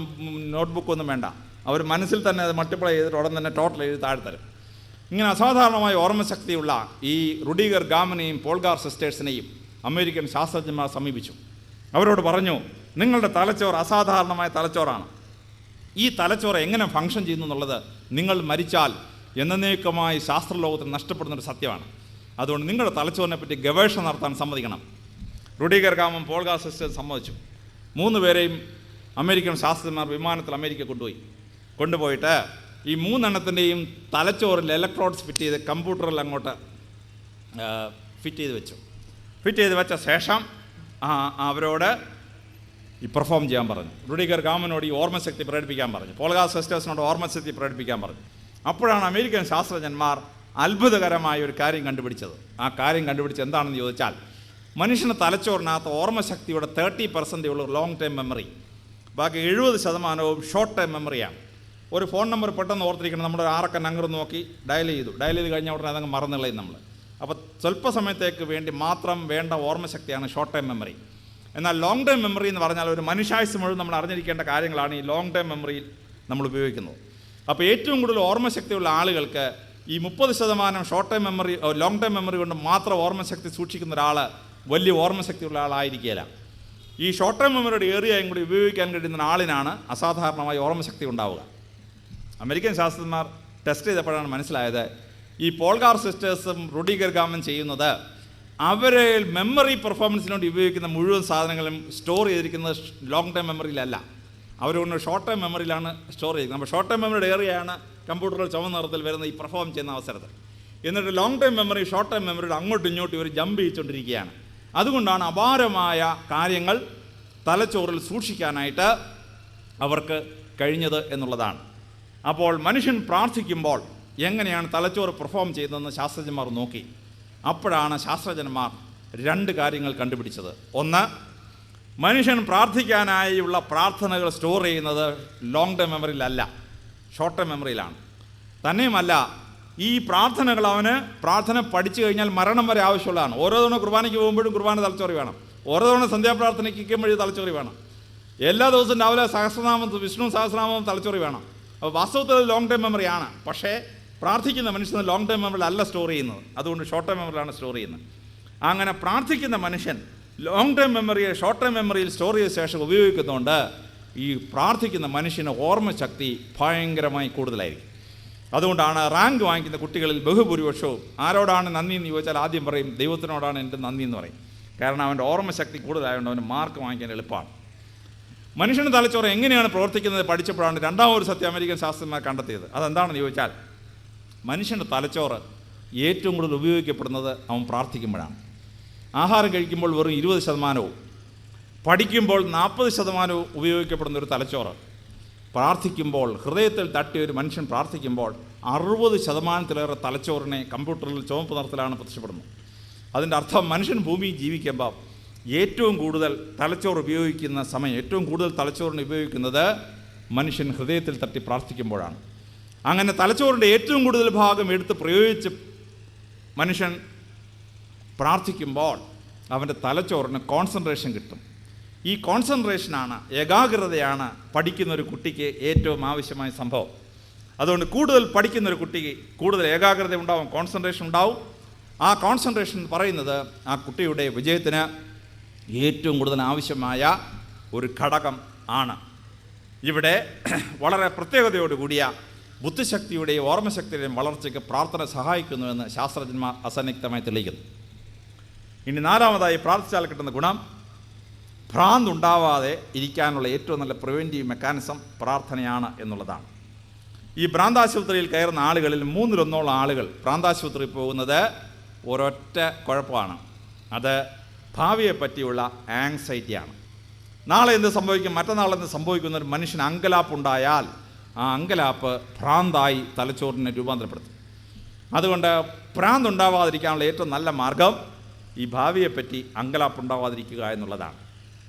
നോട്ട്ബുക്കൊന്നും വേണ്ട, അവർ മനസ്സിൽ തന്നെ അത് മൾട്ടിപ്ലൈ ചെയ്തിട്ട് ഉടൻ തന്നെ ടോട്ടൽ എഴുതി താഴ്ത്തരും. ഇങ്ങനെ അസാധാരണമായ ഓർമ്മശക്തിയുള്ള ഈ റുഡിഗർ ഗാമിനെയും പോൾഗാർ സിസ്റ്റേഴ്സിനെയും അമേരിക്കൻ ശാസ്ത്രജ്ഞന്മാർ സമീപിച്ചു. അവരോട് പറഞ്ഞു, നിങ്ങളുടെ തലച്ചോറ് അസാധാരണമായ തലച്ചോറാണ്. ഈ തലച്ചോറ് എങ്ങനെ ഫങ്ഷൻ ചെയ്യുന്നു എന്നുള്ളത് നിങ്ങൾ മരിച്ചാൽ എന്നേക്കുമായി ശാസ്ത്രലോകത്തിന് നഷ്ടപ്പെടുന്നൊരു സത്യമാണ്. അതുകൊണ്ട് നിങ്ങളുടെ തലച്ചോറിനെ പറ്റി ഗവേഷണം നടത്താൻ സമ്മതിക്കണം. റുഡിഗർ ഗാമും പോൾഗാർ സിസ്റ്റേഴ്സ് സമ്മതിച്ചു. 3 പേരെയും അമേരിക്കൻ ശാസ്ത്രജ്ഞന്മാർ വിമാനത്തിൽ അമേരിക്ക കൊണ്ടുപോയിട്ട് ഈ 3 എണ്ണത്തിൻ്റെയും തലച്ചോറിൽ ഇലക്ട്രോഡ്സ് ഫിറ്റ് ചെയ്ത് കമ്പ്യൂട്ടറിൽ അങ്ങോട്ട് ഫിറ്റ് ചെയ്ത് വെച്ച ശേഷം അവരോട് ഈ പെർഫോം ചെയ്യാൻ പറഞ്ഞു. റുഡിഗർ ഗാമിനോട് ഈ ഓർമ്മശക്തി പ്രകടിപ്പിക്കാൻ പറഞ്ഞു, പോൾഗാർ സിസ്റ്റേഴ്സിനോട് ഓർമ്മശക്തി പ്രകടിപ്പിക്കാൻ പറഞ്ഞു. അപ്പോഴാണ് അമേരിക്കൻ ശാസ്ത്രജ്ഞന്മാർ അത്ഭുതകരമായ ഒരു കാര്യം കണ്ടുപിടിച്ചത്. ആ കാര്യം കണ്ടുപിടിച്ച് എന്താണെന്ന് ചോദിച്ചാൽ, മനുഷ്യൻ്റെ തലച്ചോറിനകത്ത് ഓർമ്മശക്തിയുടെ 30% ഉള്ള ലോങ് ടൈം മെമ്മറി, ബാക്കി 70% ഷോർട്ട് ടൈം മെമ്മറിയാണ്. ഒരു ഫോൺ നമ്പർ പെട്ടെന്ന് ഓർത്തിരിക്കണം, നമ്മുടെ 6 അക്ക നമ്പർ നോക്കി ഡയൽ ചെയ്തു കഴിഞ്ഞ ഉടനെ അതങ്ങ് മറന്നു കളയും നമ്മൾ. അപ്പോൾ സ്വല്പ സമയത്തേക്ക് വേണ്ടി മാത്രം വേണ്ട ഓർമ്മശക്തിയാണ് ഷോർട്ട് ടൈം മെമ്മറി. എന്നാൽ ലോങ് ടൈം മെമ്മറി എന്ന് പറഞ്ഞാൽ ഒരു മനുഷ്യായുസ്സ് മുഴുവൻ നമ്മൾ അറിഞ്ഞിരിക്കേണ്ട കാര്യങ്ങളാണ് ഈ ലോങ് ടൈം മെമ്മറിയിൽ നമ്മൾ ഉപയോഗിക്കുന്നത്. അപ്പോൾ ഏറ്റവും കൂടുതൽ ഓർമ്മശക്തിയുള്ള ആളുകൾക്ക് ഈ 30% short time memory long time memory കൊണ്ട് മാത്രം ഓർമ്മശക്തി സൂക്ഷിക്കുന്ന ഒരാൾ വലിയ ഓർമ്മശക്തിയുള്ള ആളായിരിക്കുകയില്ല. ഈ ഷോർട്ട് ടൈം മെമ്മറിയുടെ ഏറിയയും കൂടി ഉപയോഗിക്കാൻ കഴിയുന്ന ആളിനാണ് അസാധാരണമായ ഓർമ്മശക്തി ഉണ്ടാവുക. അമേരിക്കൻ ശാസ്ത്രജ്ഞന്മാർ ടെസ്റ്റ് ചെയ്തപ്പോഴാണ് മനസ്സിലായത്, ഈ പോൾഗാർ സിസ്റ്റേഴ്സും റുഡിഗർ ഗാമും ചെയ്യുന്നത് അവരെ മെമ്മറി പെർഫോമൻസിന് വേണ്ടി ഉപയോഗിക്കുന്ന മുഴുവൻ സാധനങ്ങളും സ്റ്റോർ ചെയ്തിരിക്കുന്നത് ലോങ് ടൈം മെമ്മറിയിലല്ല, അവരുകൊണ്ട് ഷോർട്ട് ടൈം മെമ്മറിയിലാണ് സ്റ്റോർ ചെയ്യുന്നത്. അപ്പോൾ ഷോർട്ട് ടൈം മെമ്മറിയുടെ ഏറിയാണ് കമ്പ്യൂട്ടറിൽ ചുവന്ന നിറത്തിൽ വരുന്ന ഈ പെർഫോം ചെയ്യുന്ന അവസരത്തിൽ. എന്നിട്ട് long time memory short time മെമ്മറിയുടെ അങ്ങോട്ടും ഇങ്ങോട്ടും ഇവർ ജമ്പ് ചെയ്തുകൊണ്ടിരിക്കുകയാണ്. അതുകൊണ്ടാണ് അപാരമായ കാര്യങ്ങൾ തലച്ചോറിൽ സൂക്ഷിക്കാനായിട്ട് അവർക്ക് കഴിഞ്ഞത് എന്നുള്ളതാണ്. അപ്പോൾ മനുഷ്യൻ പ്രാർത്ഥിക്കുമ്പോൾ എങ്ങനെയാണ് തലച്ചോറ് പെർഫോം ചെയ്യുന്നതെന്ന് ശാസ്ത്രജ്ഞന്മാർ നോക്കി. അപ്പോഴാണ് ശാസ്ത്രജ്ഞന്മാർ 2 കാര്യങ്ങൾ കണ്ടുപിടിച്ചത്. ഒന്ന്, മനുഷ്യൻ പ്രാർത്ഥിക്കാനായുള്ള പ്രാർത്ഥനകൾ സ്റ്റോർ ചെയ്യുന്നത് ലോങ് ടൈം മെമ്മറിയിലല്ല, ഷോർട്ട് ടൈം മെമ്മറിയിലാണ്. തന്നെയുമല്ല, ഈ പ്രാർത്ഥനകൾ പ്രാർത്ഥന പഠിച്ചു കഴിഞ്ഞാൽ മരണം വരെ ആവശ്യമുള്ളതാണ്. ഓരോ തവണ കുർബാനയ്ക്ക് പോകുമ്പോഴും കുർബാന തലച്ചോറി വേണം, ഓരോ തവണ സന്ധ്യാപ്രാർത്ഥനയ്ക്ക് ഇരിക്കുമ്പോഴും തലച്ചോറി വേണം, എല്ലാ ദിവസവും രാവിലെ വിഷ്ണു സഹസ്രനാമം തലച്ചോറി വേണം. അപ്പോൾ വാസ്തവത്തിൽ ലോങ് ടൈം മെമ്മറിയാണ്. പക്ഷേ പ്രാർത്ഥിക്കുന്ന മനുഷ്യന് ലോങ് ടൈം മെമ്മറിയിലല്ല സ്റ്റോർ ചെയ്യുന്നത്, അതുകൊണ്ട് ഷോർട്ട് ടൈം മെമ്മറിയിലാണ് സ്റ്റോർ ചെയ്യുന്നത്. അങ്ങനെ പ്രാർത്ഥിക്കുന്ന മനുഷ്യൻ ലോങ് ടൈം മെമ്മറിയെ ഷോർട്ട് ടൈം മെമ്മറിയിൽ സ്റ്റോർ ചെയ്ത ശേഷം ഉപയോഗിക്കുന്നതുകൊണ്ട് ഈ പ്രാർത്ഥിക്കുന്ന മനുഷ്യന് ഓർമ്മശക്തി ഭയങ്കരമായി കൂടുതലായിരിക്കും. അതുകൊണ്ടാണ് റാങ്ക് വാങ്ങിക്കുന്ന കുട്ടികളിൽ ബഹുഭൂരിപക്ഷവും ആരോടാണ് നന്ദി എന്ന് ചോദിച്ചാൽ ആദ്യം പറയും ദൈവത്തിനോടാണ് എൻ്റെ നന്ദി എന്ന് പറയും. കാരണം അവൻ്റെ ഓർമ്മശക്തി കൂടുതലായതുകൊണ്ട് അവന് മാർക്ക് വാങ്ങിക്കാൻ എളുപ്പമാണ്. മനുഷ്യൻ്റെ തലച്ചോറ് എങ്ങനെയാണ് പ്രവർത്തിക്കുന്നത് പഠിച്ചപ്പോഴാണ് രണ്ടാമതൊരു സത്യം അമേരിക്കൻ ശാസ്ത്രജ്ഞന്മാർ കണ്ടെത്തിയത്. അതെന്താണെന്ന് ചോദിച്ചാൽ, മനുഷ്യൻ്റെ തലച്ചോറ് ഏറ്റവും കൂടുതൽ ഉപയോഗിക്കപ്പെടുന്നത് അവൻ പ്രാർത്ഥിക്കുമ്പോഴാണ്. ആഹാരം കഴിക്കുമ്പോൾ വെറും 20%, പഠിക്കുമ്പോൾ 40% ഉപയോഗിക്കപ്പെടുന്ന ഒരു തലച്ചോറ് പ്രാർത്ഥിക്കുമ്പോൾ, ഹൃദയത്തിൽ തട്ടി ഒരു മനുഷ്യൻ പ്രാർത്ഥിക്കുമ്പോൾ 60%-ലേറെ തലച്ചോറിനെ കമ്പ്യൂട്ടറിൽ ചുവപ്പ് നിറത്തിലാണ് പ്രത്യക്ഷപ്പെടുന്നത്. അതിൻ്റെ അർത്ഥം മനുഷ്യൻ ഭൂമിയിൽ ജീവിക്കുമ്പോൾ ഏറ്റവും കൂടുതൽ തലച്ചോറ് ഉപയോഗിക്കുന്ന സമയം, ഏറ്റവും കൂടുതൽ തലച്ചോറിനെ ഉപയോഗിക്കുന്നത് മനുഷ്യൻ ഹൃദയത്തിൽ തട്ടി പ്രാർത്ഥിക്കുമ്പോഴാണ്. അങ്ങനെ തലച്ചോറിൻ്റെ ഏറ്റവും കൂടുതൽ ഭാഗം എടുത്ത് പ്രയോഗിച്ച് മനുഷ്യൻ പ്രാർത്ഥിക്കുമ്പോൾ അവൻ്റെ തലച്ചോറിന് കോൺസെൻട്രേഷൻ കിട്ടും. ഈ കോൺസെൻട്രേഷനാണ്, ഏകാഗ്രതയാണ് പഠിക്കുന്ന ഒരു കുട്ടിക്ക് ഏറ്റവും ആവശ്യമായ സംഭവം. അതുകൊണ്ട് കൂടുതൽ പഠിക്കുന്ന ഒരു കുട്ടിക്ക് കൂടുതൽ ഏകാഗ്രത ഉണ്ടാവും, കോൺസെൻട്രേഷൻ ഉണ്ടാവും. ആ കോൺസെൻട്രേഷൻ പറയുന്നത് ആ കുട്ടിയുടെ വിജയത്തിന് ഏറ്റവും കൂടുതൽ ആവശ്യമായ ഒരു ഘടകം ആണ്. ഇവിടെ വളരെ പ്രത്യേകതയോടുകൂടിയ ബുദ്ധിശക്തിയുടെയും ഓർമ്മശക്തിയുടെയും വളർച്ചയ്ക്ക് പ്രാർത്ഥന സഹായിക്കുന്നുവെന്ന് ശാസ്ത്രജ്ഞന്മാർ അസന്നിഗ്ധമായി തെളിയിക്കുന്നു. ഇനി നാലാമതായി പ്രാർത്ഥിച്ചാൽ കിട്ടുന്ന ഗുണം, ഭ്രാന്തുണ്ടാവാതെ ഇരിക്കാനുള്ള ഏറ്റവും നല്ല പ്രിവെൻറ്റീവ് മെക്കാനിസം പ്രാർത്ഥനയാണ് എന്നുള്ളതാണ്. ഈ ഭ്രാന്താശുപത്രിയിൽ കയറുന്ന ആളുകളിൽ 1/3 ആളുകൾ ഭ്രാന്താശുപത്രിയിൽ പോകുന്നത് ഒരൊറ്റ കുഴപ്പമാണ്. അത് ഭാവിയെ പറ്റിയുള്ള ആങ്സൈറ്റിയാണ്. നാളെ എന്ത് സംഭവിക്കും, മറ്റന്നാൾ എന്ത് സംഭവിക്കുന്ന ഒരു മനുഷ്യന് അങ്കലാപ്പുണ്ടായാൽ ആ അങ്കലാപ്പ് ഭ്രാന്തായി തലച്ചോറിനെ രൂപാന്തരപ്പെടുത്തും. അതുകൊണ്ട് ഭ്രാന്തുണ്ടാവാതിരിക്കാനുള്ള ഏറ്റവും നല്ല മാർഗം ഈ ഭാവിയെപ്പറ്റി അങ്കലാപ്പുണ്ടാവാതിരിക്കുക എന്നുള്ളതാണ്.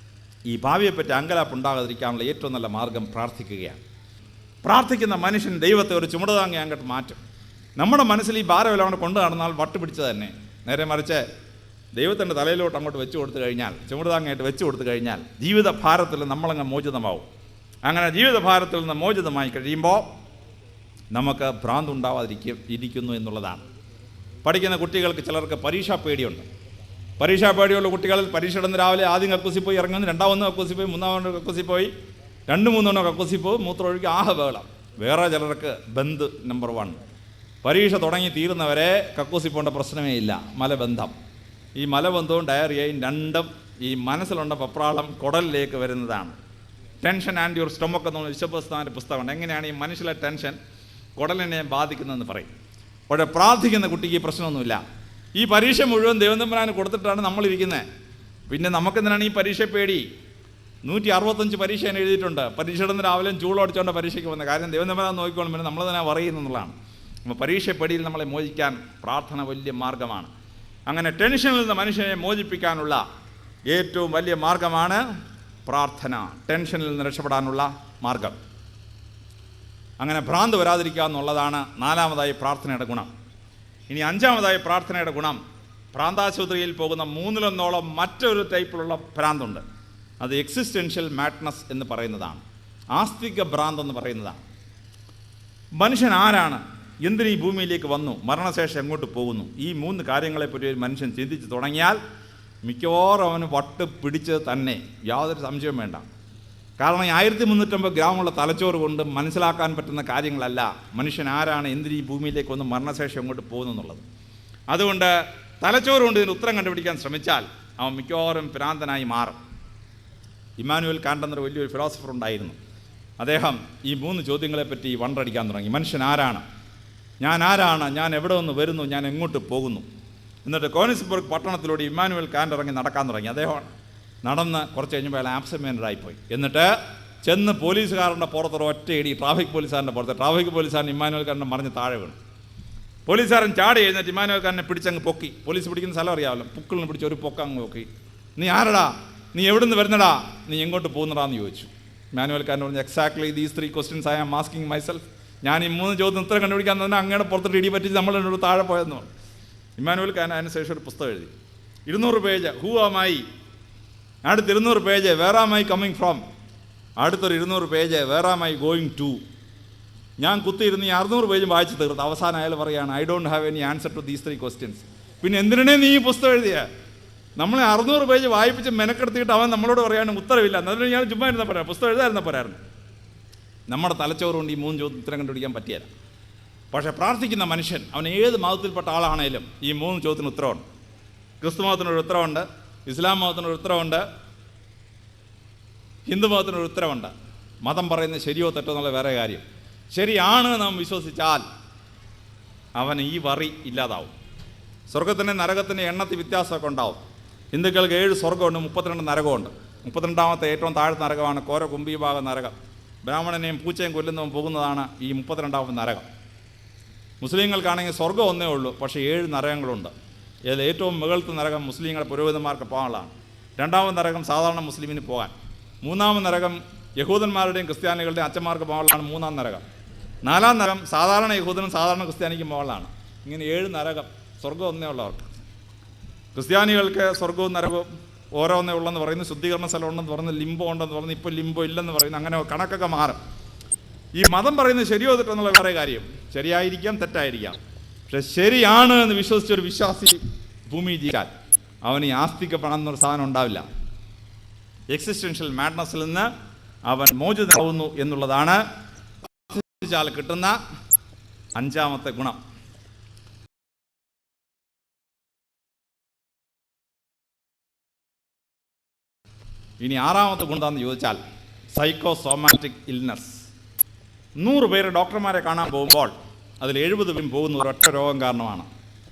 ഈ ഭാവിയെപ്പറ്റി അങ്കലാപ്പുണ്ടാകാതിരിക്കാനുള്ള ഏറ്റവും നല്ല മാർഗം പ്രാർത്ഥിക്കുകയാണ്. പ്രാർത്ഥിക്കുന്ന മനുഷ്യൻ ദൈവത്തെ ഒരു ചുമടുതാങ്ങി അങ്ങോട്ട് മാറ്റും. നമ്മുടെ മനസ്സിൽ ഈ ഭാരമെല്ലാം കൊണ്ട് കൊണ്ടു നടന്നാൽ വട്ടുപിടിച്ച് തന്നെ. നേരെ മറിച്ച് ദൈവത്തിൻ്റെ തലയിലോട്ട് അങ്ങോട്ട് വെച്ച് കൊടുത്തു കഴിഞ്ഞാൽ, ചുമടുതാങ്ങായിട്ട് വെച്ച് കൊടുത്തു കഴിഞ്ഞാൽ ജീവിത ഭാരത്തിൽ നമ്മളങ്ങ് മോചിതമാവും. അങ്ങനെ ജീവിത ഭാരത്തിൽ നിന്ന് മോചിതമായി കഴിയുമ്പോൾ നമുക്ക് ഭ്രാന്തുണ്ടാവാതിരിക്കുന്നു എന്നുള്ളതാണ്. പഠിക്കുന്ന കുട്ടികൾക്ക് ചിലർക്ക് പരീക്ഷാ പേടിയുണ്ട്. പരീക്ഷാ പേടിയുള്ള കുട്ടികളിൽ പരീക്ഷ ഇടുന്ന രാവിലെ ആദ്യം കക്കൂസിൽ പോയി ഇറങ്ങുന്നു, രണ്ടാമത് കക്കൂസിൽ പോയി, മൂന്നാമത് കക്കൂസിൽ പോയി, 2-3 കക്കൂസിൽ പോയി, മൂത്രമൊഴിക്കുക, ബഹളം. വേറെ ചിലർക്ക് ബന്ദ് നമ്പർ 1. പരീക്ഷ തുടങ്ങി തീരുന്നവരെ കക്കൂസിൽ പോകേണ്ട പ്രശ്നമേ ഇല്ല. മലബന്ധം, ഈ മലബന്ധവും ഡയറിയയും രണ്ടും ഈ മനസ്സിലുണ്ട പപ്രാളം കുടലിലേക്ക് വരുന്നതാണ്. ടെൻഷൻ ആൻഡ് യുവർ സ്റ്റൊമക്ക് എന്നുള്ള വിശ്വപ്രസ്ഥാനത്തിൻ്റെ പുസ്തകമുണ്ട്. എങ്ങനെയാണ് ഈ മനുഷ്യലെ ടെൻഷൻ കുടലിനെ ബാധിക്കുന്നതെന്ന് പറയും. പക്ഷേ പ്രാർത്ഥിക്കുന്ന കുട്ടിക്ക് ഈ പ്രശ്നമൊന്നുമില്ല. ഈ പരീക്ഷ മുഴുവൻ ദൈവം തമ്പുരാന് കൊടുത്തിട്ടാണ് നമ്മളിരിക്കുന്നത്. പിന്നെ നമുക്കെന്തിനാണ് ഈ പരീക്ഷ പേടി? 165 പരീക്ഷ ഞാൻ എഴുതിയിട്ടുണ്ട്. പരീക്ഷയുടെ രാവിലെ ചൂടടിച്ചുകൊണ്ട് പരീക്ഷയ്ക്ക് വന്നത്. കാര്യം ദൈവം തമ്പുരാൻ നോക്കിക്കോളും, പിന്നെ നമ്മൾ തന്നെ പറയുന്നുള്ളതാണ്. അപ്പോൾ പരീക്ഷ പേടിയിൽ നമ്മളെ മോചിക്കാൻ പ്രാർത്ഥന വലിയ മാർഗമാണ്. അങ്ങനെ ടെൻഷനിൽ നിന്ന് മനുഷ്യനെ മോചിപ്പിക്കാനുള്ള ഏറ്റവും വലിയ മാർഗമാണ് പ്രാർത്ഥന, ടെൻഷനിൽ നിന്ന് രക്ഷപ്പെടാനുള്ള മാർഗം. അങ്ങനെ ഭ്രാന്ത് വരാതിരിക്കുക എന്നുള്ളതാണ് 4ാമതായി പ്രാർത്ഥനയുടെ ഗുണം. ഇനി 5ാമതായി പ്രാർത്ഥനയുടെ ഗുണം, ഭ്രാന്താശുപത്രിയിൽ പോകുന്ന 1/3 മറ്റൊരു ടൈപ്പിലുള്ള ഭ്രാന്തുണ്ട്. അത് എക്സിസ്റ്റൻഷ്യൽ മാഡ്നസ് എന്ന് പറയുന്നതാണ്, ആസ്തിക ഭ്രാന്ത് എന്ന് പറയുന്നതാണ്. മനുഷ്യൻ ആരാണ്, എന്തിനീ ഭൂമിയിലേക്ക് വന്നു, മരണശേഷം എങ്ങോട്ട് പോകുന്നു, ഈ 3 കാര്യങ്ങളെപ്പറ്റി ഒരു മനുഷ്യൻ ചിന്തിച്ച് തുടങ്ങിയാൽ മിക്കവാറും അവന് വട്ട് പിടിച്ചത് തന്നെ, യാതൊരു സംശയവും വേണ്ട. കാരണം ഈ 1350 ഗ്രാമുള്ള തലച്ചോറ് കൊണ്ട് മനസ്സിലാക്കാൻ പറ്റുന്ന കാര്യങ്ങളല്ല മനുഷ്യൻ ആരാണ്, എന്തിനീ ഭൂമിയിലേക്ക് വന്ന് മരണശേഷം എങ്ങോട്ട് പോകുന്നു എന്നുള്ളത്. അതുകൊണ്ട് തലച്ചോറ് കൊണ്ട് ഇതിന് ഉത്തരം കണ്ടുപിടിക്കാൻ ശ്രമിച്ചാൽ അവൻ മിക്കവാറും ഭ്രാന്തനായി മാറും. ഇമ്മാനുവൽ കാന്റ് എന്നൊരു വലിയൊരു ഫിലോസഫർ ഉണ്ടായിരുന്നു. അദ്ദേഹം ഈ 3 ചോദ്യങ്ങളെപ്പറ്റി വണ്ടടിക്കാൻ തുടങ്ങി. മനുഷ്യൻ ആരാണ്, ഞാൻ ആരാണ്, ഞാൻ എവിടെ നിന്ന് വരുന്നു, ഞാൻ എങ്ങോട്ട് പോകുന്നു. എന്നിട്ട് കോനിസ്ബർഗ് പട്ടണത്തിലൂടെ ഇമ്മാനുവൽ കാന്റ് ഇറങ്ങി നടക്കാൻ തുടങ്ങി. അദ്ദേഹം നടന്ന് കുറച്ച് കഴിഞ്ഞപ്പോൾ അയാൾ ആബ്സെൻറ്റായിപ്പോയി. എന്നിട്ട് ചെന്ന് പോലീസുകാരൻ്റെ പുറത്തൊരു ഒറ്റയിടി, ട്രാഫിക് പോലീസുകാരൻ്റെ പുറത്ത്. ട്രാഫിക് പോലീസുകാരൻ ഇമ്മാനുവൽ കാരനെ മറിഞ്ഞ് താഴെ വീണു. പോലീസുകാരൻ ചാടി കഴിഞ്ഞിട്ട് ഇമ്മാനുവൽ കാരനെ പിടിച്ചങ്ങ് പൊക്കി. പോലീസ് പിടിക്കുന്ന സ്ഥലം അറിയാമല്ലോ, പുക്കിളിന് പിടിച്ച് ഒരു പൊക്കങ്ങ് പൊക്കി. നീ ആരടാ, നീ എവിടെ നിന്ന് വരുന്നടാ, നീ എങ്ങോട്ട് പോകുന്നടാന്ന് ചോദിച്ചു. ഇമ്മാനുവൽ കാരൻ പറഞ്ഞു, exactly these 3 questions I am asking myself. ഞാൻ ഈ 3 ചോദ്യം ഉത്തരം കണ്ടുപിടിക്കാൻ തന്നെ അങ്ങയുടെ പുറത്തിട്ട് ഇടി പറ്റി നമ്മളോട് താഴെ പോയെന്ന് പറഞ്ഞു. ഇമ്മാനുവൽ കാരൻ അതിനുശേഷം ഒരു പുസ്തകം എഴുതി, 200 പേജ് ഹൂ ആം ഐ, അടുത്ത 200 page where am I coming from, അടുത്തൊരു 200 page where am I going to. ഞാൻ കുത്തിയിരുന്ന് ഈ 600 പേജും വായിച്ച് തീർത്ത്. അവസാനം അയാൾ പറയുകയാണ്, I don't have any answer to these 3 questions. പിന്നെ എന്തിനാണ് നീ ഈ പുസ്തകം എഴുതിയ? നമ്മളെ 600 പേജ് വായിപ്പിച്ച് മെനക്കെടുത്തിയിട്ട് അവൻ നമ്മളോട് പറയാനും ഉത്തരവില്ല. എന്നാലും ഞാൻ ചുമ്മാ ഇരുന്നാൽ പറയാം, പുസ്തകം എഴുതായിരുന്ന പോരായിരുന്നു. നമ്മുടെ തലച്ചോറ് കൊണ്ട് ഈ 3 ചോദ്യം ഉത്തരം കണ്ടുപിടിക്കാൻ പറ്റിയല്ല. പക്ഷേ പ്രാർത്ഥിക്കുന്ന മനുഷ്യൻ, അവൻ ഏത് മതത്തിൽപ്പെട്ട ആളാണേലും ഈ 3 ചോദ്യത്തിന് ഉത്തരവുണ്ട്. ക്രിസ്തു മതത്തിനൊരു ഉത്തരവുണ്ട്, ഇസ്ലാം മതത്തിനൊരു ഉത്തരവുണ്ട്, ഹിന്ദു മതത്തിനൊരു ഉത്തരവുണ്ട്. മതം പറയുന്നത് ശരിയോ തെറ്റോ എന്നുള്ള വേറെ കാര്യം. ശരിയാണ് നാം വിശ്വസിച്ചാൽ അവന് ഈ വറി ഇല്ലാതാവും. സ്വർഗത്തിൻ്റെ നരകത്തിൻ്റെ എണ്ണത്തിൽ വ്യത്യാസമൊക്കെ ഉണ്ടാവും. ഹിന്ദുക്കൾക്ക് 7 സ്വർഗമുണ്ട്, 32 നരകമുണ്ട്. 32ാമത്തെ ഏറ്റവും താഴ്ന്ന നരകമാണ് കോര കുംഭീഭാഗ നരകം. ബ്രാഹ്മണനെയും പൂച്ചയും കൊല്ലുന്നതും പോകുന്നതാണ് ഈ 32ാമത്തെ നരകം. മുസ്ലിങ്ങൾക്കാണെങ്കിൽ സ്വർഗം ഒന്നേ ഉള്ളൂ, പക്ഷേ 7 നരകങ്ങളുണ്ട്. ഇതിൽ ഏറ്റവും മുകളിലത്തെ നരകം മുസ്ലിങ്ങളെ പുരോഹിതന്മാർക്ക് പോകാനുള്ളതാണ്. 2ാമത് നരകം സാധാരണ മുസ്ലിമിന് പോകാൻ. 3ാമത് നരകം യഹൂദന്മാരുടെയും ക്രിസ്ത്യാനികളുടെയും അച്ഛന്മാർക്ക് പോകാനുള്ളതാണ് 3ാം നരകം. 4ാം നരകം സാധാരണ യഹൂദനും സാധാരണ ക്രിസ്ത്യാനിക്കും പോകാനുള്ളതാണ്. ഇങ്ങനെ 7 നരകം, സ്വർഗം ഒന്നേ ഉള്ളവർക്ക്. ക്രിസ്ത്യാനികൾക്ക് സ്വർഗവും നരകവും ഓരോന്നേ ഉള്ളെന്ന് പറയുന്നു, ശുദ്ധീകരണ സ്ഥലം ഉണ്ടെന്ന് പറയുന്നു, ലിംബോ ഉണ്ടെന്ന് പറയുന്നു, ഇപ്പോൾ ലിംബോ ഇല്ലെന്ന് പറയുന്നു. അങ്ങനെ കണക്കൊക്കെ മാറും. ഈ മതം പറയുന്നത് ശരിയോ തെറ്റെന്നുള്ള വേറെ കാര്യം. ശരിയായിരിക്കാം, തെറ്റായിരിക്കാം. പക്ഷെ ശരിയാണ് എന്ന് വിശ്വസിച്ചൊരു വിശ്വാസി ഭൂമി ജീവിക്കാൻ അവന് ഈ ആസ്തിക്കപ്പെടാമെന്നൊരു സാധനം ഉണ്ടാവില്ല. എക്സിസ്റ്റൻഷ്യൽ മാഡ്നസിൽ നിന്ന് അവൻ മോചിതനാവുന്നു എന്നുള്ളതാണ് കിട്ടുന്ന 5ാമത്തെ ഗുണം. ഇനി 6ാമത്തെ ഗുണം എന്താണെന്ന് ചോദിച്ചാൽ സൈക്കോസോമാറ്റിക് ഇൽനെസ്. 100 പേര് ഡോക്ടർമാരെ കാണാൻ പോകുമ്പോൾ അതിൽ 70 പേരും പോകുന്ന ഒരൊറ്റ രോഗം കാരണമാണ്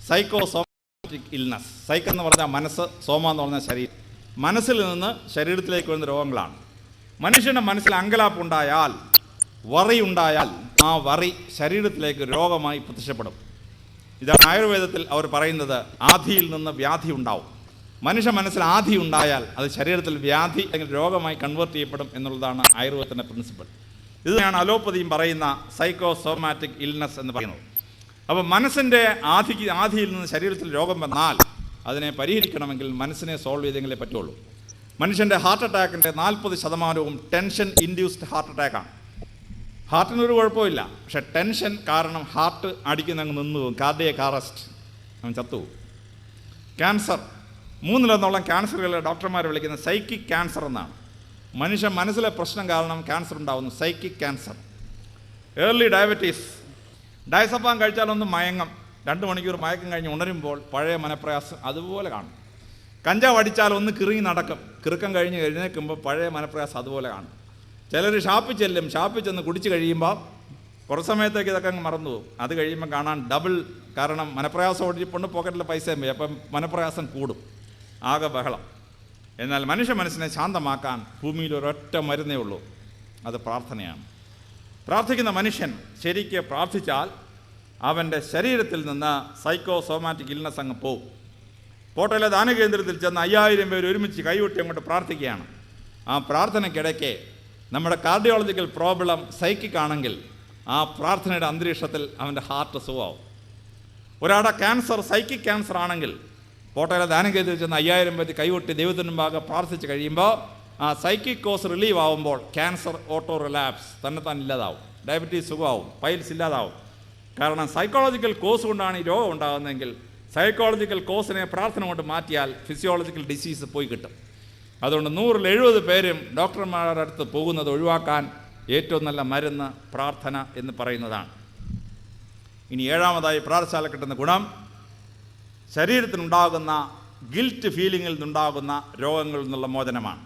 സൈക്കോസോമാറ്റിക് ഇൽനെസ്. സൈക്കോ എന്ന് പറഞ്ഞാൽ മനസ്സ്, സോമ എന്ന് പറഞ്ഞാൽ ശരീരം. മനസ്സിൽ നിന്ന് ശരീരത്തിലേക്ക് വരുന്ന രോഗങ്ങളാണ്. മനുഷ്യൻ്റെ മനസ്സിൽ അങ്കലാപ്പുണ്ടായാൽ, വറിയുണ്ടായാൽ ആ വറി ശരീരത്തിലേക്ക് രോഗമായി പ്രത്യക്ഷപ്പെടും. ഇതാണ് ആയുർവേദത്തിൽ അവർ പറയുന്നത്, ആധിയിൽ നിന്ന് വ്യാധി ഉണ്ടാവും. മനുഷ്യ മനസ്സിൽ ആധി ഉണ്ടായാൽ അത് ശരീരത്തിൽ വ്യാധി അല്ലെങ്കിൽ രോഗമായി കൺവേർട്ട് ചെയ്യപ്പെടും എന്നുള്ളതാണ് ആയുർവേദത്തിൻ്റെ പ്രിൻസിപ്പിൾ. ഇതിനെയാണ് അലോപ്പതിയും പറയുന്ന സൈക്കോസോമാറ്റിക് ഇൽനെസ് എന്ന് പറയുന്നത്. അപ്പോൾ മനസ്സിൻ്റെ ആധിയിൽ നിന്ന് ശരീരത്തിൽ രോഗം വന്നാൽ അതിനെ പരിഹരിക്കണമെങ്കിൽ മനസ്സിനെ സോൾവ് ചെയ്തെങ്കിലേ പറ്റുള്ളൂ. മനുഷ്യൻ്റെ ഹാർട്ട് അറ്റാക്കിൻ്റെ 40% ടെൻഷൻ ഇൻഡ്യൂസ്ഡ് ഹാർട്ട് അറ്റാക്കാണ്. ഹാർട്ടിനൊരു കുഴപ്പമില്ല, പക്ഷെ ടെൻഷൻ കാരണം ഹാർട്ട് അടിക്കുന്ന അങ്ങ് നിന്നു പോകും, കാർഡിയക് അറസ്റ്റ്, അവൻ ചത്തുപോകും. ക്യാൻസർ, 3 ക്യാൻസറുകളെ ഡോക്ടർമാർ വിളിക്കുന്നത് സൈക്കിക് ക്യാൻസർ എന്നാണ്. മനുഷ്യ മനസ്സിലെ പ്രശ്നം കാരണം ക്യാൻസർ ഉണ്ടാകുന്നു, സൈക്കിക് ക്യാൻസർ. ഏർലി ഡയബറ്റീസ്, ഡയസപ്പാൻ കഴിച്ചാലൊന്ന് മയങ്ങം, 2 മണിക്കൂർ മയക്കം കഴിഞ്ഞ് ഉണരുമ്പോൾ പഴയ മനപ്രയാസം അതുപോലെ കാണും. കഞ്ചാവ് അടിച്ചാൽ ഒന്ന് കിറുങ്ങി നടക്കും, കിറുക്കം കഴിഞ്ഞ് എഴുന്നേൽക്കുമ്പോൾ പഴയ മനപ്രയാസം അതുപോലെ കാണും. ചിലർ ഷാപ്പിൽ ചെല്ലും, ഷാപ്പിൽ ചെന്ന് കുടിച്ച് കഴിയുമ്പോൾ കുറച്ച് സമയത്തേക്ക് ഇതൊക്കെ അങ്ങ് മറന്നു പോകും. അത് കഴിയുമ്പോൾ കാണാൻ ഡബിൾ, കാരണം മനപ്രയാസം ഓടിച്ചിട്ടുണ്ട്, പോക്കറ്റിൽ പൈസയും പോയി, അപ്പം മനപ്രയാസം കൂടും, ആകെ ബഹളം. എന്നാൽ മനുഷ്യ മനസ്സിനെ ശാന്തമാക്കാൻ ഭൂമിയിൽ ഒരൊറ്റ മരുന്നേ ഉള്ളൂ, അത് പ്രാർത്ഥനയാണ്. പ്രാർത്ഥിക്കുന്ന മനുഷ്യൻ ശരിക്ക് പ്രാർത്ഥിച്ചാൽ അവൻ്റെ ശരീരത്തിൽ നിന്ന് സൈക്കോസോമാറ്റിക് ഇൽനെസ് അങ്ങ് പോകും. കോട്ടയിലെ ദാനകേന്ദ്രത്തിൽ ചെന്ന് 5000 പേര് ഒരുമിച്ച് കൈകൊട്ടി അങ്ങോട്ട് പ്രാർത്ഥിക്കുകയാണ്. ആ പ്രാർത്ഥനയ്ക്കിടയ്ക്ക് നമ്മുടെ കാർഡിയോളജിക്കൽ പ്രോബ്ലം സൈക്കിക് ആണെങ്കിൽ ആ പ്രാർത്ഥനയുടെ അന്തരീക്ഷത്തിൽ അവൻ്റെ ഹാർട്ട് സുഖമാവും. ഒരാളുടെ ക്യാൻസർ സൈക്കിക് ക്യാൻസർ ആണെങ്കിൽ കോട്ടയിലെ ദാനകേന്ദ്രത്തിൽ ചെന്ന് 5000 പേര് കൈകൊട്ടി ദൈവത്തിന് മുമ്പാകെ പ്രാർത്ഥിച്ച് കഴിയുമ്പോൾ ആ സൈക്കിക് കോസ് റിലീവ് ആവുമ്പോൾ ക്യാൻസർ ഓട്ടോ റിലാപ്സ് തന്നെത്താൻ ഇല്ലാതാവും, ഡയബറ്റീസ് സുഖമാവും, പൈൽസ് ഇല്ലാതാവും. കാരണം സൈക്കോളജിക്കൽ കോസ് കൊണ്ടാണ് ഈ രോഗം ഉണ്ടാകുന്നതെങ്കിൽ സൈക്കോളജിക്കൽ കോസിനെ പ്രാർത്ഥന കൊണ്ട് മാറ്റിയാൽ ഫിസിയോളജിക്കൽ ഡിസീസ് പോയി കിട്ടും. അതുകൊണ്ട് 100-70 പേരും ഡോക്ടർമാരുടെ അടുത്ത് പോകുന്നത് ഒഴിവാക്കാൻ ഏറ്റവും നല്ല മരുന്ന് പ്രാർത്ഥന എന്ന് പറയുന്നതാണ്. ഇനി 7ാമതായി പ്രാർത്ഥനയിൽ കിട്ടുന്ന ഗുണം ശരീരത്തിനുണ്ടാകുന്ന ഗിൽറ്റ് ഫീലിങ്ങിൽ നിന്നുണ്ടാകുന്ന രോഗങ്ങളിൽ നിന്നുള്ള മോചനമാണ്.